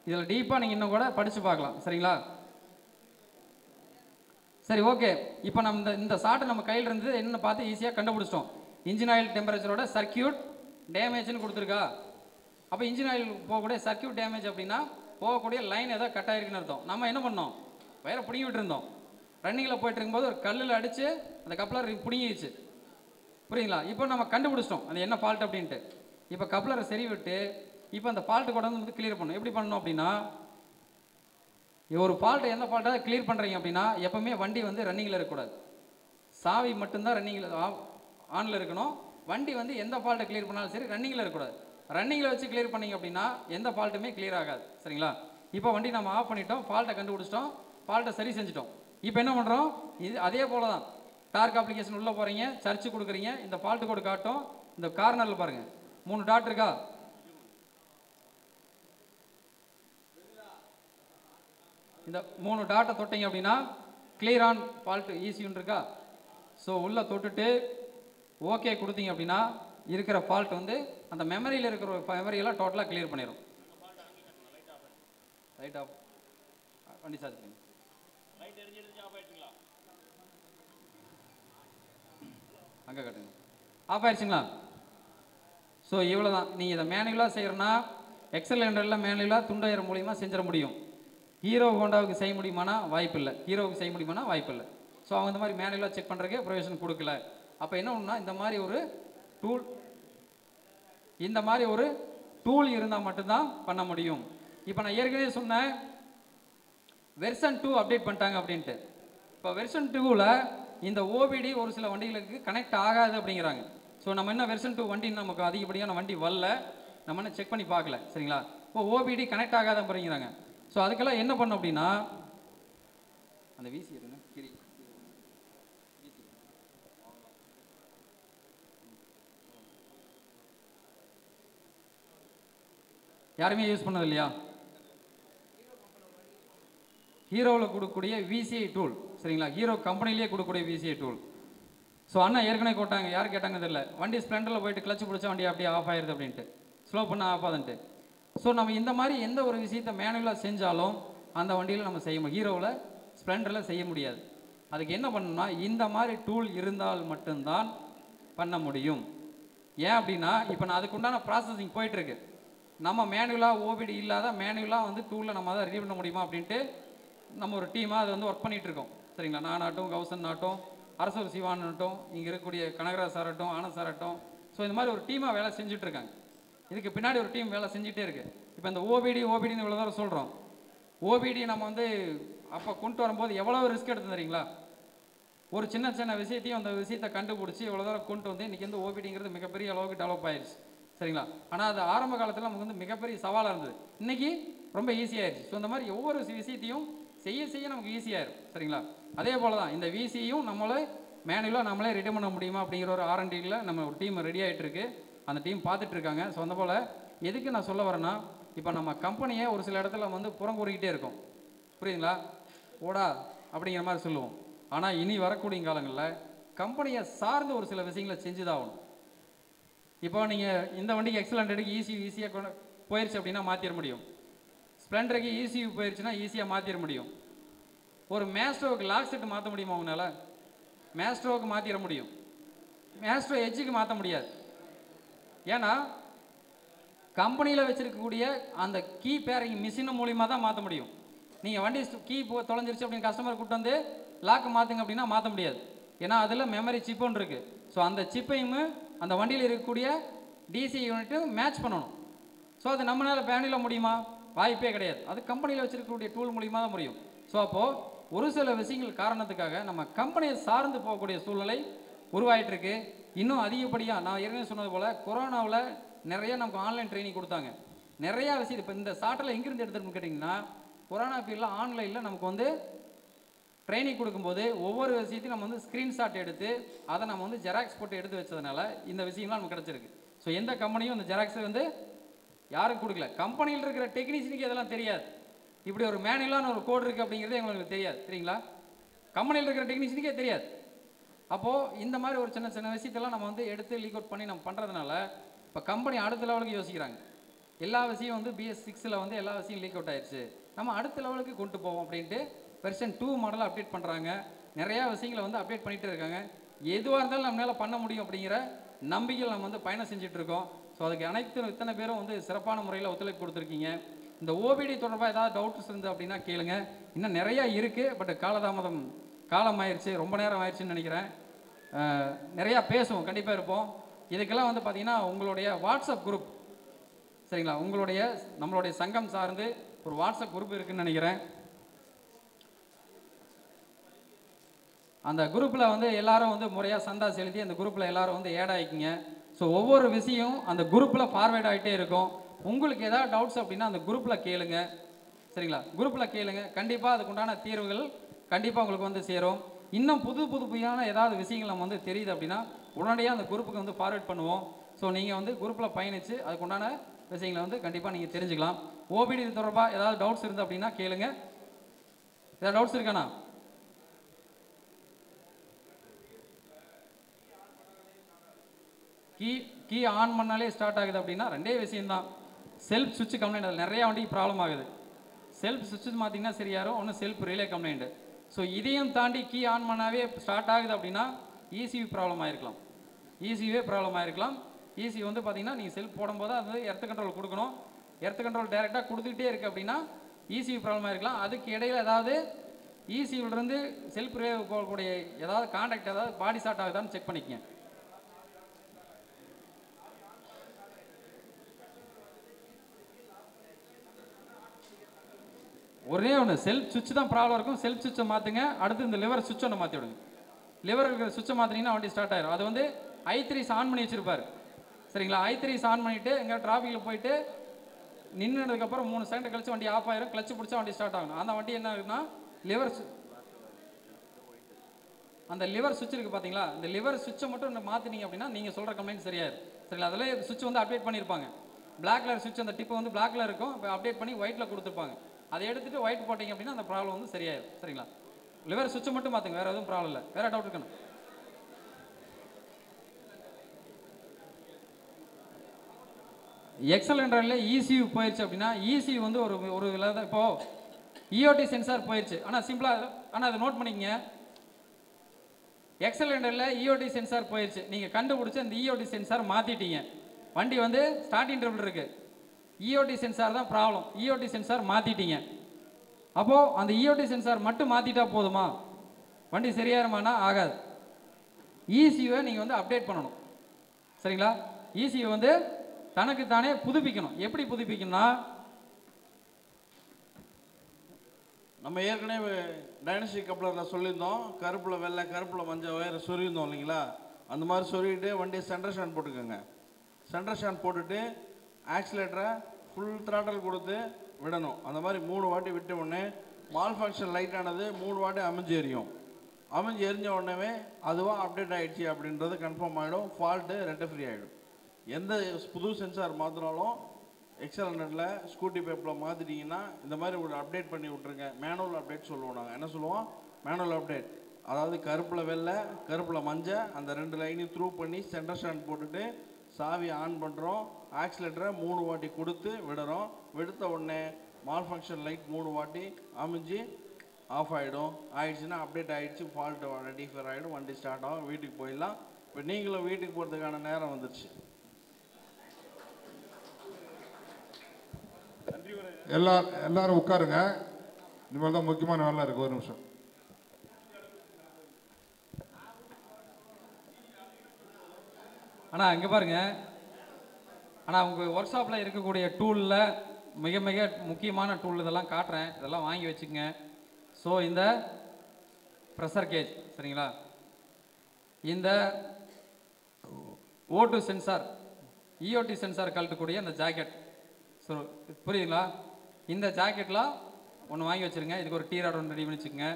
இதில் டீப்பாக நீங்கள் இன்னும் கூட படித்து பார்க்கலாம். சரிங்களா? சரி, ஓகே. இப்போ நம்ம இந்த ஷார்ட் நம்ம கையில் இருந்து என்னென்னு பார்த்து ஈஸியாக கண்டுபிடிச்சிட்டோம். இன்ஜின் ஆயில் டெம்பரேச்சரோட சர்க்கியூட் டேமேஜ்னு கொடுத்துருக்கா. அப்போ இன்ஜின் ஆயில் போகக்கூடிய சர்க்கியூட் டேமேஜ் அப்படின்னா போகக்கூடிய லைன் ஏதோ கட் ஆகிருக்குன்னு அர்த்தம். நம்ம என்ன பண்ணோம், வயரை பிடிங்கி விட்டுருந்தோம். ரன்னிங்கில் போயிட்டு இருக்கும்போது ஒரு கல்லில் அடித்து அந்த கப்ளர் பிடிங்கிடுச்சு. புரியுங்களா? இப்போ நம்ம கண்டுபிடிச்சிட்டோம் அது என்ன ஃபால்ட் அப்படின்ட்டு. இப்போ கப்ளரை சரி விட்டு இப்போ அந்த ஃபால்ட்டு கூட வந்து கிளியர் பண்ணணும். எப்படி பண்ணணும் அப்படின்னா, ஒரு ஃபால்ட்டு எந்த ஃபால்ட்டாக கிளியர் பண்ணுறீங்க அப்படின்னா எப்போவுமே வண்டி வந்து ரன்னிங்கில் இருக்கக்கூடாது. சாவி மட்டும்தான் ரன்னிங்கில் ஆனில் இருக்கணும். வண்டி வந்து எந்த ஃபால்ட்டை கிளியர் பண்ணாலும் சரி ரன்னிங்கில் இருக்கக்கூடாது. ரன்னிங்கில் வச்சு கிளியர் பண்ணிங்க அப்படின்னா எந்த ஃபால்ட்டுமே கிளியர் ஆகாது. சரிங்களா? இப்போ வண்டி நம்ம ஆஃப் பண்ணிட்டோம், ஃபால்ட்டை கண்டுபிடிச்சிட்டோம், ஃபால்ட்டை சரி செஞ்சிட்டோம். இப்போ என்ன பண்ணுறோம், இது அதே போல் தான். டார்க் அப்ளிகேஷன் உள்ளே போகிறீங்க, சர்ச்சு கொடுக்குறீங்க, இந்த ஃபால்ட்டு கோடு காட்டும். இந்த கார்னரில் பாருங்கள் 3 டாட் இருக்கா, இந்த 3 டாட்டை தொட்டிங்க அப்படின்னா கிளியர் ஆன் ஃபால்ட் ஈஸின்னு இருக்கா. ஸோ உள்ளே தொட்டுட்டு ஓகே கொடுத்தீங்க அப்படின்னா இருக்கிற ஃபால்ட் வந்து அந்த மெமரியில் இருக்கிற மெமரியெல்லாம் டோட்டலாக கிளியர் பண்ணிடும். ரைட் ஆஃப் வண்டி சார்ஜ் பண்ணி அங்கே கட்டுங்க, ஆஃப் ஆயிடுச்சுங்களா. ஸோ இவ்வளோ தான். நீங்கள் இதை மேனுவலாக செய்கிறனா எக்ஸலெண்டரில் மேனுவலாக துண்டாயிரம் மூலியமாக செஞ்சிட முடியும். ஹீரோ ஹோண்டாவுக்கு செய்ய முடியுமானா வாய்ப்பு இல்லை, ஹீரோவுக்கு செய்ய முடியுமானா வாய்ப்பு இல்லை. ஸோ அவங்க இந்த மாதிரி மேனுவலாக செக் பண்ணுறதுக்கு ப்ரொவிஷன் கொடுக்கல. அப்போ என்ன ஒன்றுனா இந்த மாதிரி ஒரு டூல் இருந்தால் மட்டும்தான் பண்ண முடியும். இப்போ நான் ஏற்கனவே சொன்னேன் வெர்ஷன் 2 அப்டேட் பண்ணிட்டாங்க அப்படின்ட்டு. இப்போ வெர்ஷன் 2வில் இந்த ஓபிடி ஒரு சில வண்டிகளுக்கு கனெக்ட் ஆகாது அப்படிங்கிறாங்க. ஸோ நம்ம என்ன வெர்ஷன் 2 வண்டி நமக்கு அதிகப்படியான வண்டி வரல, நம்ம என்ன செக் பண்ணி பார்க்கல. சரிங்களா? இப்போ ஓபிடி கனெக்ட் ஆகாத அப்படிங்கிறாங்க. ஸோ அதுக்கெல்லாம் என்ன பண்ணோம் அப்படின்னா அந்த விசி இருங்க கிரி யாருமே யூஸ் பண்ணது இல்லையா? ஹீரோவில் கொடுக்கக்கூடிய விசிஐ டூல். சரிங்களா? ஹீரோ கம்பெனிலேயே கொடுக்கக்கூடிய விசிஐ டூல். ஸோ அண்ணா ஏற்கனவே போட்டாங்க, யார் கேட்டாங்க தெரியல. வண்டி ஸ்ப்ளெண்டரில் போயிட்டு கிளச்சு பிடிச்சா வண்டி அப்படியே ஆஃப் ஆயிடுது அப்படின்ட்டு, ஸ்லோ பண்ண ஆஃப் ஆகுதுன்ட்டு. ஸோ நம்ம இந்த மாதிரி எந்த ஒரு விஷயத்தை மேனுவலாக செஞ்சாலும் அந்த வண்டியில் நம்ம செய்ய முடியும், ஹீரோவில் ஸ்ப்ளெண்டரில் செய்ய முடியாது. அதுக்கு என்ன பண்ணணும்னா இந்த மாதிரி டூல் இருந்தால் மட்டும்தான் பண்ண முடியும். ஏன் அப்படின்னா இப்போ நான் அதுக்குண்டான ப்ராசஸிங் போயிட்டுருக்கு. நம்ம மேனுவலாக ஓபிடி இல்லாத மேனுவலாக வந்து டூலில் நம்ம அதை ரெடி பண்ண முடியுமா அப்படின்ட்டு நம்ம ஒரு டீமாக அதை வந்து ஒர்க் பண்ணிகிட்ருக்கோம். சரிங்களா? நானாட்டும், கௌசன் ஆட்டும், அரசூர் சிவானாட்டும், இங்கே இருக்கக்கூடிய கனகராஜ் சாராட்டும், ஆனந்த் சாராட்டும். ஸோ இந்த மாதிரி ஒரு டீமாக வேலை செஞ்சுட்ருக்காங்க. இதுக்கு பின்னாடி ஒரு டீம் வேலை செஞ்சுட்டே இருக்குது. இப்போ இந்த ஓபிடின்னு இவ்வளோ தூரம் சொல்கிறோம். ஓபிடி நம்ம வந்து அப்போ கொண்டு வரும்போது எவ்வளோ ரிஸ்க் எடுத்து தரீங்களா? ஒரு சின்ன சின்ன விஷயத்தையும் அந்த விஷயத்தை கண்டுபிடிச்சி இவ்வளோ தூரம் கொண்டு வந்து இன்றைக்கி வந்து ஓபிடிங்கிறது மிகப்பெரிய அளவுக்கு டெவலப் ஆயிடுச்சு. சரிங்களா? ஆனால் அது ஆரம்ப காலத்தில் நமக்கு வந்து மிகப்பெரிய சவாலாக இருந்தது. இன்றைக்கி ரொம்ப ஈஸியாகிடுச்சு. ஸோ இந்த மாதிரி ஒவ்வொரு விஷயத்தையும் செய்ய நமக்கு ஈஸியாகிடும். சரிங்களா? அதே போல் தான் இந்த விசியும் நம்மளே மேனுவலாக நம்மளே ரெடி பண்ண முடியுமா அப்படிங்கிற ஒரு R&Dயில் நம்ம ஒரு டீம் ரெடி ஆகிட்டுருக்கு. அந்த டீம் பார்த்துட்ருக்காங்க. ஸோ அந்த போல் எதுக்கு நான் சொல்ல வரேன்னா, இப்போ நம்ம கம்பெனியை ஒரு சில இடத்துல வந்து புறங்கூறிக்கிட்டே இருக்கோம். புரியுதுங்களா? ஓடா அப்படிங்கிற மாதிரி சொல்லுவோம். ஆனால் இனி வரக்கூடிய காலங்களில் கம்பெனியை சார்ந்து ஒரு சில விஷயங்களை செஞ்சு தான் ஆகணும். இப்போ நீங்கள் இந்த வண்டிக்கு எக்ஸலண்டருக்கு ஈஸியாக போயிடுச்சு அப்படின்னா மாற்றிட முடியும். ஸ்ப்ளெண்டருக்கு ECU போயிடுச்சுன்னா ஈஸியாக மாற்றிட முடியும். ஒரு மேஸ்ட்ரோவுக்கு லாக் செட்டு மாற்ற முடியுமா உங்களால்? மேஸ்ட்ரோவுக்கு மாற்றிட முடியும், மேஸ்ட்ரோ எட்ஜுக்கு மாற்ற முடியாது. ஏன்னா கம்பெனியில் வச்சுருக்கக்கூடிய அந்த கீ பேரிங் மிஷின் மூலியமாக தான் மாற்ற முடியும். நீங்கள் வண்டி கீ தொலைஞ்சிருச்சு அப்படின்னு கஸ்டமர் கூப்பிட்டு வந்து லாக்கு மாற்றுங்க அப்படின்னா மாற்ற முடியாது. ஏன்னா அதில் மெமரி சிப்புன்னு இருக்குது. ஸோ அந்த சிப்பையும் அந்த வண்டியில் இருக்கக்கூடிய டிசி யூனிட்டும் மேட்ச் பண்ணணும். ஸோ அது நம்மளால் பேனில் முடியுமா? வாய்ப்பே கிடையாது. அது கம்பெனியில் வச்சுருக்கக்கூடிய டூல் மூலிமா தான் முடியும். ஸோ அப்போது ஒரு சில விஷயங்கள் காரணத்துக்காக நம்ம கம்பெனியை சார்ந்து போகக்கூடிய சூழ்நிலை உருவாயிட்டிருக்கு. இன்னும் அதிகப்படியாக நான் ஏற்கனவே சொன்னது போல் கொரோனாவில் நிறைய நமக்கு ஆன்லைன் ட்ரைனிங் கொடுத்தாங்க. நிறையா விஷயம் இப்போ இந்த சாட்டில் எங்கேருந்து எடுத்துகிட்டு கேட்டிங்கன்னா கொரோனா பீரியடில் ஆன்லைனில் நமக்கு வந்து ட்ரைனிங் கொடுக்கும்போது ஒவ்வொரு விஷயத்தையும் நம்ம வந்து ஸ்க்ரீன்ஷாட் எடுத்து அதை நம்ம வந்து ஜெராக்ஸ் போட்டு எடுத்து வச்சதுனால இந்த விஷயம்லாம் நமக்கு கிடச்சிருக்கு. ஸோ எந்த கம்பெனியும் இந்த ஜெராக்ஸை வந்து யாரும் கொடுக்கல. கம்பெனியில் இருக்கிற டெக்னீஷியனுக்கு இதெல்லாம் தெரியாது. இப்படி ஒரு மேனுவலான ஒரு கோட் இருக்குது அப்படிங்கிறது எங்களுக்கு தெரியாது. சரிங்களா? கம்பெனியில் இருக்கிற டெக்னீஷியனுக்கே தெரியாது. அப்போது இந்த மாதிரி ஒரு சின்ன சின்ன விஷயத்தெல்லாம் நம்ம வந்து எடுத்து லீக் அவுட் பண்ணி நம்ம பண்ணுறதுனால இப்போ கம்பெனி அடுத்த லெவலுக்கு யோசிக்கிறாங்க. எல்லா விஷயம் வந்து BS6 வந்து எல்லா விஷயம் லீக் அவுட் ஆயிடுச்சு, நம்ம அடுத்த லெவலுக்கு கொண்டு போவோம் அப்படின்ட்டு வெர்ஷன் 2 மாடலை அப்டேட் பண்ணுறாங்க. நிறையா விஷயங்களை வந்து அப்டேட் பண்ணிகிட்டே இருக்காங்க. எதுவாக இருந்தாலும் நம்மளால் பண்ண முடியும் அப்படிங்கிற நம்பிக்கையில் நம்ம வந்து பயணம் செஞ்சிட்ருக்கோம். ஸோ அதுக்கு இத்தனை பேரும் வந்து சிறப்பான முறையில் ஒத்துழைப்பு கொடுத்துருக்கீங்க. இந்த OBD தொடர்பாக ஏதாவது டவுட்ஸ் இருந்து அப்படின்னா கேளுங்க. இன்னும் நிறையா இருக்குது, பட் காலம் ஆயிடுச்சு, ரொம்ப நேரம் ஆயிடுச்சுன்னு நினைக்கிறேன். நிறையா பேசுவோம், கண்டிப்பாக இருப்போம். இதுக்கெல்லாம் வந்து பார்த்திங்கன்னா உங்களுடைய வாட்ஸ்அப் குரூப், சரிங்களா, நம்மளுடைய சங்கம் சார்ந்து ஒரு வாட்ஸ்அப் குரூப் இருக்குதுன்னு நினைக்கிறேன். அந்த குரூப்பில் வந்து எல்லாரும் வந்து முறையாக சந்தா செலுத்தி அந்த குரூப்பில் எல்லாரும் வந்து ஆட் ஆகிக்கிங்க. ஸோ ஒவ்வொரு விஷயம் அந்த குரூப்பில் ஃபார்வேர்ட் ஆகிட்டே இருக்கும். உங்களுக்கு ஏதாவது டவுட்ஸ் அப்படின்னா அந்த குரூப்பில் கேளுங்க. சரிங்களா? குரூப்பில் கேளுங்க, கண்டிப்பாக அதுக்குண்டான தீர்வுகள் கண்டிப்பாக உங்களுக்கு வந்து சேரும். இன்னும் புதுமையான ஏதாவது விஷயங்கள் நம்ம வந்து தெரியுது அப்படின்னா உடனடியாக அந்த குரூப்புக்கு வந்து ஃபார்வேர்ட் பண்ணுவோம். ஸோ நீங்கள் வந்து குரூப்பில் பயணித்து அதுக்குண்டான விஷயங்களை வந்து கண்டிப்பாக நீங்கள் தெரிஞ்சுக்கலாம். OBD தொடர்பாக ஏதாவது டவுட்ஸ் இருந்து அப்படின்னா கேளுங்க. ஏதாவது டவுட்ஸ் இருக்காண்ணா? கீ ஆன் பண்ணாலே ஸ்டார்ட் ஆகுது அப்படின்னா ரெண்டே விஷயம்தான். செல்ஃப் சுவிட்ச் கம்ப்ளைண்ட், அதில் நிறையா வண்டிக்கு ப்ராப்ளம் ஆகுது. செல்ஃப் சுவிட்ச் பார்த்தீங்கன்னா சரியாரும், ஒன்று செல்ஃப் ரிலே கம்ப்ளைண்ட்டு. ஸோ இதையும் தாண்டி கீ ஆன் பண்ணாவே ஸ்டார்ட் ஆகுது அப்படின்னா ECU ப்ராப்ளம் ஆகிருக்கலாம். ECUவே ப்ராப்ளம் ஆகிருக்கலாம். ECU வந்து பார்த்தீங்கன்னா நீங்கள் செல்ஃப் போடும்போது அது எர்த் கண்ட்ரோல் கொடுக்கணும். எர்த் கண்ட்ரோல் டேரெக்டாக கொடுத்துக்கிட்டே இருக்குது அப்படின்னா ECU ப்ராப்ளம் ஆகிருக்கலாம். அதுக்கு இடையில் ஏதாவது ECUலேருந்து செல்ஃப் ரிலே போகக்கூடிய ஏதாவது கான்டாக்ட் ஏதாவது பாடி ஷார்ட் ஆகுதான்னு செக் பண்ணிக்கங்க. ஒரே ஒன்று செல்ஃப் சுவிட்ச் தான் ப்ராப்ளம் இருக்கும். செல்ஃப் சுவிட்சை மாற்றுங்க. அடுத்து இந்த லிவர் சுவிட்ச் ஒன்று மாற்றி விடுங்க. லிவர் இருக்கிற சுவிட்சை மாற்றினீங்கன்னா வண்டி ஸ்டார்ட் ஆயிடும். அது வந்து I3 ஆன் பண்ணி வச்சுருப்பார். சரிங்களா? I3 ஆன் பண்ணிவிட்டு எங்கே டிராஃபிக்கில் போயிட்டு நின்றுனதுக்கப்புறம் 3 செகண்ட் கழிச்சு வண்டி ஆஃப் ஆயிரும். கிளச்சு பிடிச்சா வண்டி ஸ்டார்ட் ஆகணும். அந்த வண்டி என்ன ஆகுதுன்னா அந்த லிவர் சுவிட்ச் இருக்குது பார்த்தீங்களா, இந்த லிவர் சுவிட்சை மட்டும் மாற்றினீங்க அப்படின்னா நீங்கள் சொல்கிற கம்ப்ளைண்ட் சரியாயிரும். சரிங்களா? அதில் சுவிட்ச் வந்து அப்டேட் பண்ணியிருப்பாங்க. பிளாக் கலர் சுவிட்ச், அந்த டிப்பு வந்து பிளாக் கலர் இருக்கும். இப்போ அப்டேட் பண்ணி ஒயிட்டில் கொடுத்துருப்பாங்க. அதை எடுத்துகிட்டு ஒயிட் போட்டிங்க அப்படின்னா அந்த ப்ராப்ளம் வந்து சரியாயிரும். சரிங்களா? லிவர் சுவிட்சை மட்டும் மாற்றுங்க, வேறு எதுவும் ப்ராப்ளம் இல்லை. வேறு டவுட் இருக்கணும்? எக்ஸலண்டரில் ECU போயிடுச்சு அப்படின்னா ECU வந்து ஒரு இப்போது EOT சென்சார் போயிடுச்சு. ஆனால் சிம்பிளாக அதை நோட் பண்ணிக்கங்க. எக்ஸலண்டரில் EOT சென்சார் போயிடுச்சு, நீங்கள் கண்டுபிடிச்சி அந்த EOT சென்சார் மாற்றிட்டீங்க. வண்டி வந்து ஸ்டார்டிங் ட்ரபிள் இருக்குது. EOT சென்சார் தான் ப்ராப்ளம். EOT சென்சார் மாற்றிட்டீங்க. அப்போது அந்த EOT சென்சார் மட்டும் மாற்றிட்டா போதுமா? வண்டி சரியாயிருமானா? ஆகாது. ECUவை நீங்கள் வந்து அப்டேட் பண்ணணும். சரிங்களா? ECU வந்து தனக்கு தானே புதுப்பிக்கணும். எப்படி புதுப்பிக்கணும்னா, நம்ம ஏற்கனவே டைனஸ்டி கப்ளரில் சொல்லியிருந்தோம், கருப்பில் வெள்ளை கருப்பில் மஞ்சள் ஒயரை சொருகிருந்தோம் இல்லைங்களா? அந்த மாதிரி சொருகிட்டு வண்டியை சென்டர் ஸ்டாண்ட் போட்டுக்கோங்க. சென்டர் ஸ்டாண்ட் போட்டுட்டு ஆக்சிலேட்டரை ஃபுல் த்ராட்டல் கொடுத்து விடணும். அந்த மாதிரி 3 வாட்டி விட்ட உடனே மால் ஃபங்க்ஷன் லைட்டானது 3 வாட்டி அமைஞ்சு எரியும். அமைஞ்சு எரிஞ்ச உடனே அதுவாக அப்டேட் ஆகிடுச்சு அப்படின்றது கன்ஃபார்ம் ஆகிடும். ஃபால்ட்டு ரெக்டிஃபை ஆகிடும். எந்த புது சென்சார் மாற்றினாலும் எக்ஸலண்டரில் ஸ்கூட்டி பேப்பில் மாற்றிட்டிங்கன்னா இந்த மாதிரி ஒரு அப்டேட் பண்ணி விட்ருங்க. மேனுவல் அப்டேட் சொல்லுவோம். நாங்கள் என்ன சொல்லுவோம்? Manual update. அதாவது கருப்பில் வெள்ளை கருப்பில் மஞ்சள் அந்த 2 லைனையும் த்ரூ பண்ணி சென்டர் ஸ்டாண்ட் போட்டுட்டு சாவி ஆன் பண்ணுறோம். ஆக்சிலேட்டரை 3 வாட்டி கொடுத்து விடுறோம். விடுத்த உடனே மால் ஃபங்க்ஷன் லைட் 3 வாட்டி அமைஞ்சு ஆஃப் ஆகிடும். ஆயிடுச்சுன்னா அப்டேட் ஆகிடுச்சு, ஃபால்ட்டு ரெக்டிஃபை ஆகிடும், வண்டி ஸ்டார்ட் ஆகும், வீட்டுக்கு போயிடலாம். இப்போ நீங்களும் வீட்டுக்கு போகிறதுக்கான நேரம் வந்துடுச்சு. எல்லாரும் உட்காருங்க. இனிமேல் தான் முக்கியமான வேலை இருக்குது. ஒரு நிமிஷம். ஆனால் இங்கே பாருங்க, ஆனால் உங்கள் ஒர்க் ஷாப்பில் இருக்கக்கூடிய டூலில் மிக மிக முக்கியமான டூல் இதெல்லாம் காட்டுறேன், இதெல்லாம் வாங்கி வச்சுக்கோங்க. ஸோ இந்த ப்ரெஷர் கேஜ், சரிங்களா, இந்த O2 சென்சார் EOT சென்சார் கழட்டக்கூடிய அந்த ஜாக்கெட், ஸோ புரியுதுங்களா? இந்த ஜாக்கெட்லாம் ஒன்று வாங்கி வச்சுருங்க. இதுக்கு ஒரு டீ ராட் ஒன்று ரெடி பண்ணி வச்சுக்கோங்க.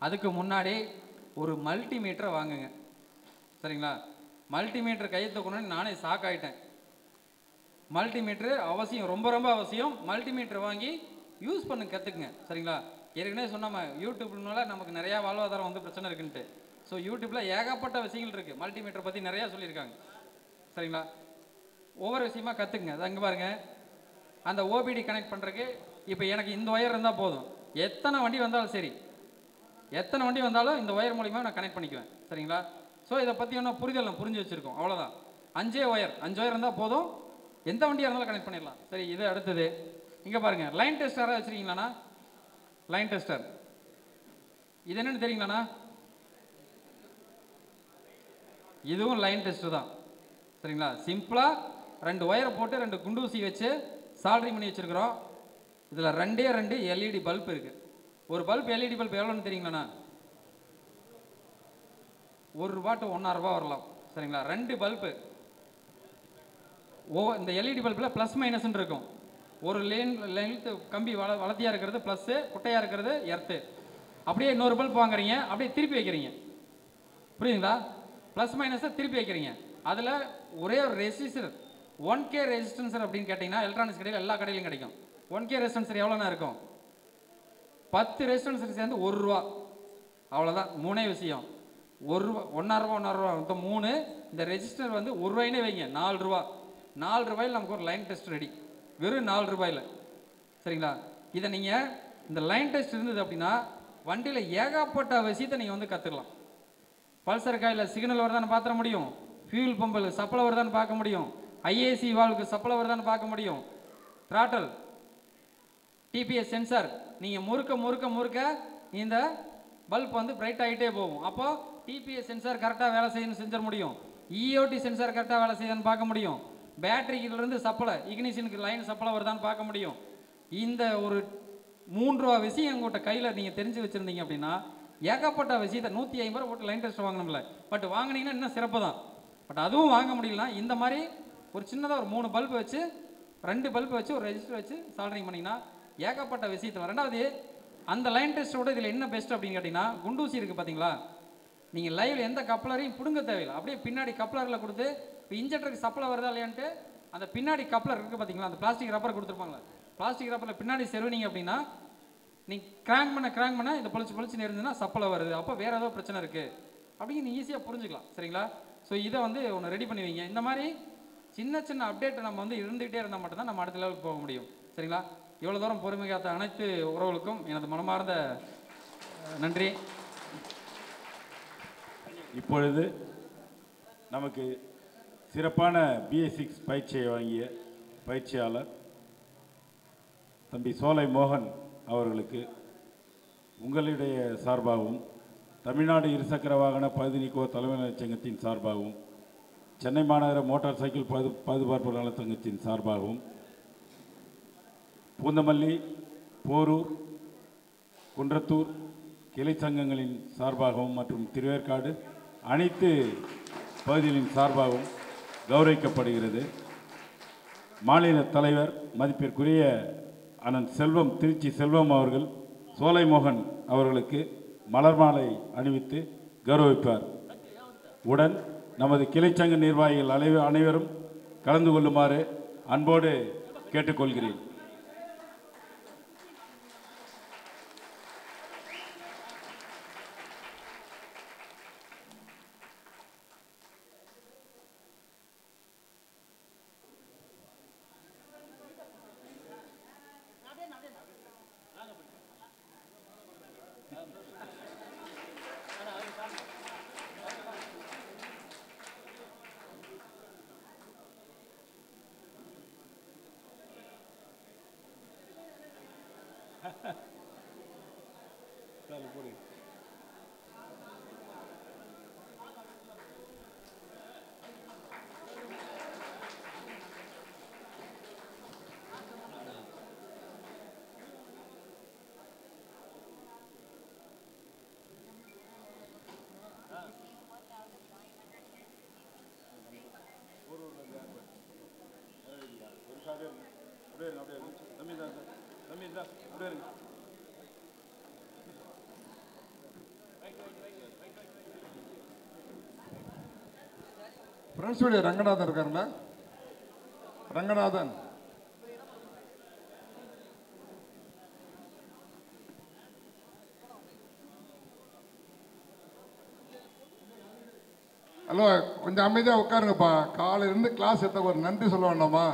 அதுக்கு முன்னாடி ஒரு மல்டிமீட்டரை வாங்குங்க. சரிங்களா? மல்டிமீட்டர் கையை தூக்கணும்னு நானே ஷாக் ஆகிட்டேன். மல்டிமீட்ரு அவசியம், ரொம்ப ரொம்ப அவசியம். மல்டிமீட்டர் வாங்கி யூஸ் பண்ண கற்றுக்குங்க. சரிங்களா? ஏற்கனவே சொன்னாம யூடியூப்னால நமக்கு நிறையா வாழ்வாதாரம் வந்து பிரச்சனை இருக்குன்ட்டு. ஸோ யூடியூப்பில் ஏகப்பட்ட விஷயங்கள் இருக்குது. மல்டிமீட்டரை பற்றி நிறையா சொல்லியிருக்காங்க. சரிங்களா? ஒவ்வொரு விஷயமா கற்றுக்குங்க. அது அங்கே பாருங்கள், அந்த ஓபிடி கனெக்ட் பண்ணுறதுக்கு இப்போ எனக்கு இந்த ஒயர் இருந்தால் போதும். எத்தனை வண்டி வந்தாலும் சரி, எத்தனை வண்டி வந்தாலும் இந்த ஒயர் மூலிமா நான் கனெக்ட் பண்ணிக்குவேன். சரிங்களா? ஸோ இதை பற்றி ஒன்றும் புரிதல் நான் புரிஞ்சு வச்சுருக்கோம். அவ்வளோதான். 5 ஒயர் இருந்தால் போதும், எந்த வண்டியாக இருந்தாலும் கனெக்ட் பண்ணிடலாம். சரி, இது அடுத்தது இங்கே பாருங்கள், லைன் டெஸ்டராக வச்சுருக்கீங்களாண்ணா? லைன் டெஸ்டர் இது என்னென்னு தெரியுங்களாண்ணா? இதுவும் லைன் டெஸ்டர் தான். சரிங்களா? சிம்பிளாக 2 ஒயரை போட்டு 2 குண்டூசி வச்சு சால்ட்ரிங் பண்ணி வச்சுருக்கிறோம். இதில் 2 எல்இடி பல்ப் இருக்குது. ஒரு பல்ப் எல்இடி பல்ப் எவ்வளோன்னு தெரியுங்களாண்ணா? ₹1 to ₹1.5 வரலாம். சரிங்களா? 2 பல்பு. இந்த எல்இடி பல்பில் ப்ளஸ் மைனஸ்ன்னு இருக்கும். ஒரு லென்த்து கம்பி வளர்த்தியாக இருக்கிறது ப்ளஸ்ஸு, குட்டையாக இருக்கிறது எர்த்து. அப்படியே இன்னொரு பல்ப் வாங்குறீங்க, அப்படியே திருப்பி வைக்கிறீங்க. புரியுதுங்களா? ப்ளஸ் மைனஸை திருப்பி வைக்கிறீங்க. அதில் ஒரே ஒரு ரெசிஸ்டர் 1K ரெசிஸ்டன்சர் அப்படின்னு கேட்டிங்கன்னா எலக்ட்ரானிக்ஸ் கடையில் எல்லா கடையிலும் கிடைக்கும். 1K ரெசிஸ்டன்சர் எவ்வளோனா இருக்கும்? 10 ரெசிஸ்டன்சர் சேர்ந்து ₹1. அவ்வளோதான். 3 விஷயம். ₹1, ₹1.5 மொத்தம் 3. இந்த ரெஜிஸ்டர் வந்து ₹1 வைங்க, ₹4. ₹4 நமக்கு ஒரு லைன் டெஸ்ட் ரெடி. வெறும் ₹4. சரிங்களா? இதை நீங்கள் இந்த லைன் டெஸ்ட் இருந்தது அப்படின்னா வண்டியில் ஏகப்பட்ட விஷயத்தை நீங்கள் வந்து கற்றுக்கலாம். பல்சர் காயில் சிக்னல் வருதான்னு பார்த்துட முடியும், ஃபியூல் பம்பில் சப்ளை வருதான்னு பார்க்க முடியும், ஐஏசி வால்வுக்கு சப்ளை வருதான்னு பார்க்க முடியும், த்ராட்டல், டிபிஎஸ் சென்சார். நீங்கள் முறுக்க இந்த பல்ப் வந்து பிரைட் ஆகிட்டே போகும். அப்போது டிபிஎஸ் சென்சார் கரெக்டாக வேலை செய்யணும்னு செஞ்சிட முடியும், இஓடி சென்சார் கரெக்டாக வேலை செய்யுதுன்னு பார்க்க முடியும், பேட்டரியிலிருந்து சப்ளை இக்னிஷனுக்கு லைன் சப்ளை வருதான்னு பார்க்க முடியும். இந்த ஒரு 3 விஷயம் உங்கள்கிட்ட கையில் நீங்கள் தெரிஞ்சு வச்சுருந்தீங்க அப்படின்னா ஏகப்பட்ட விஷயத்தை 150 போட்டு லைன் டெஸ்ட் வாங்கணும்ல. பட் வாங்கினீங்கன்னா இன்னும் சிறப்பு தான். பட் அதுவும் வாங்க முடியலனா இந்த மாதிரி ஒரு சின்னதாக ஒரு 3 பல்ப் வச்சு 2 பல்ப் வச்சு ஒரு ரெஜிஸ்டர் வச்சு சால்டரிங் பண்ணிங்கன்னா ஏகப்பட்ட விஷயத்தில். ரெண்டாவது, அந்த லைன் டெஸ்ட்டோட இதில் என்ன பெஸ்ட் அப்படின்னு கேட்டிங்கன்னா, குண்டூசி இருக்குது பார்த்தீங்களா? நீங்கள் லைவில் எந்த கப்ளரையும் பிடுங்க தேவையில்லை. அப்படியே பின்னாடி கப்ளரில் கொடுத்து இப்போ இன்ஜெக்டருக்கு சப்ளை வருதா இல்லையான்ட்டு அந்த பின்னாடி கப்ளர் இருக்குது பார்த்தீங்களா? அந்த பிளாஸ்டிக் ரப்பர் கொடுத்துருப்பாங்களா? பிளாஸ்டிக் ரப்பரில் பின்னாடி செருவினீங்க அப்படின்னா நீங்கள் கிராங்க் பண்ண இந்த பொழிச்சு இருந்ததுன்னா சப்ளை வருது, அப்போ வேறு ஏதோ பிரச்சனை இருக்குது அப்படின்னு நீங்கள் ஈஸியாக புரிஞ்சுக்கலாம். சரிங்களா? ஸோ இதை வந்து ஒன்று ரெடி பண்ணி வைங்க. இந்த மாதிரி சின்ன அப்டேட் நம்ம வந்து இருந்துகிட்டே இருந்தால் மட்டும்தான் நம்ம அடுத்த லெவலுக்கு போக முடியும். சரிங்களா? இவ்வளோ தூரம் பொறுமை காத்த அனைத்து உறவுகளுக்கும் எனது மனமார்ந்த நன்றி. இப்பொழுது நமக்கு சிறப்பான BS6 பயிற்சியை வாங்கிய பயிற்சியாளர் தம்பி சோலை மோகன் அவர்களுக்கு உங்களுடைய சார்பாகவும் தமிழ்நாடு இருசக்கர வாகன பழுது நீக்குவோர் தலைமை நலச்சங்கத்தின் சார்பாகவும் சென்னை மாநகர மோட்டார் சைக்கிள் பாதுகாப்பு நலச்சங்கத்தின் சார்பாகவும் பூந்தமல்லி, போரூர், குன்றத்தூர் கிளை சங்கங்களின் சார்பாகவும் மற்றும் திருவேற்காடு அனைத்து பகுதிகளின் சார்பாகவும் கௌரவிக்கப்படுகிறது. மாநில தலைவர் மதிப்பிற்குரிய அண்ணன் செல்வம், திருச்சி செல்வம் அவர்கள் சோலை மோகன் அவர்களுக்கு மலர் மாலை அணிவித்து கௌரவிப்பார். உடன் நமது கிளைச்சங்க நிர்வாகிகள் அனைவரும் கலந்து கொள்ளுமாறு அன்போடு கேட்டுக்கொள்கிறேன். ஃப்ரெண்ட்ஸ் வீடியோ ரங்கநாதன் இருக்காருங்களா? ரங்கநாதன். ஹலோ, கொஞ்சம் அமைதியாக உட்காருங்கப்பா. காலையிலேருந்து கிளாஸ் எடுத்த ஒரு நன்றி சொல்ல வேண்டாமா?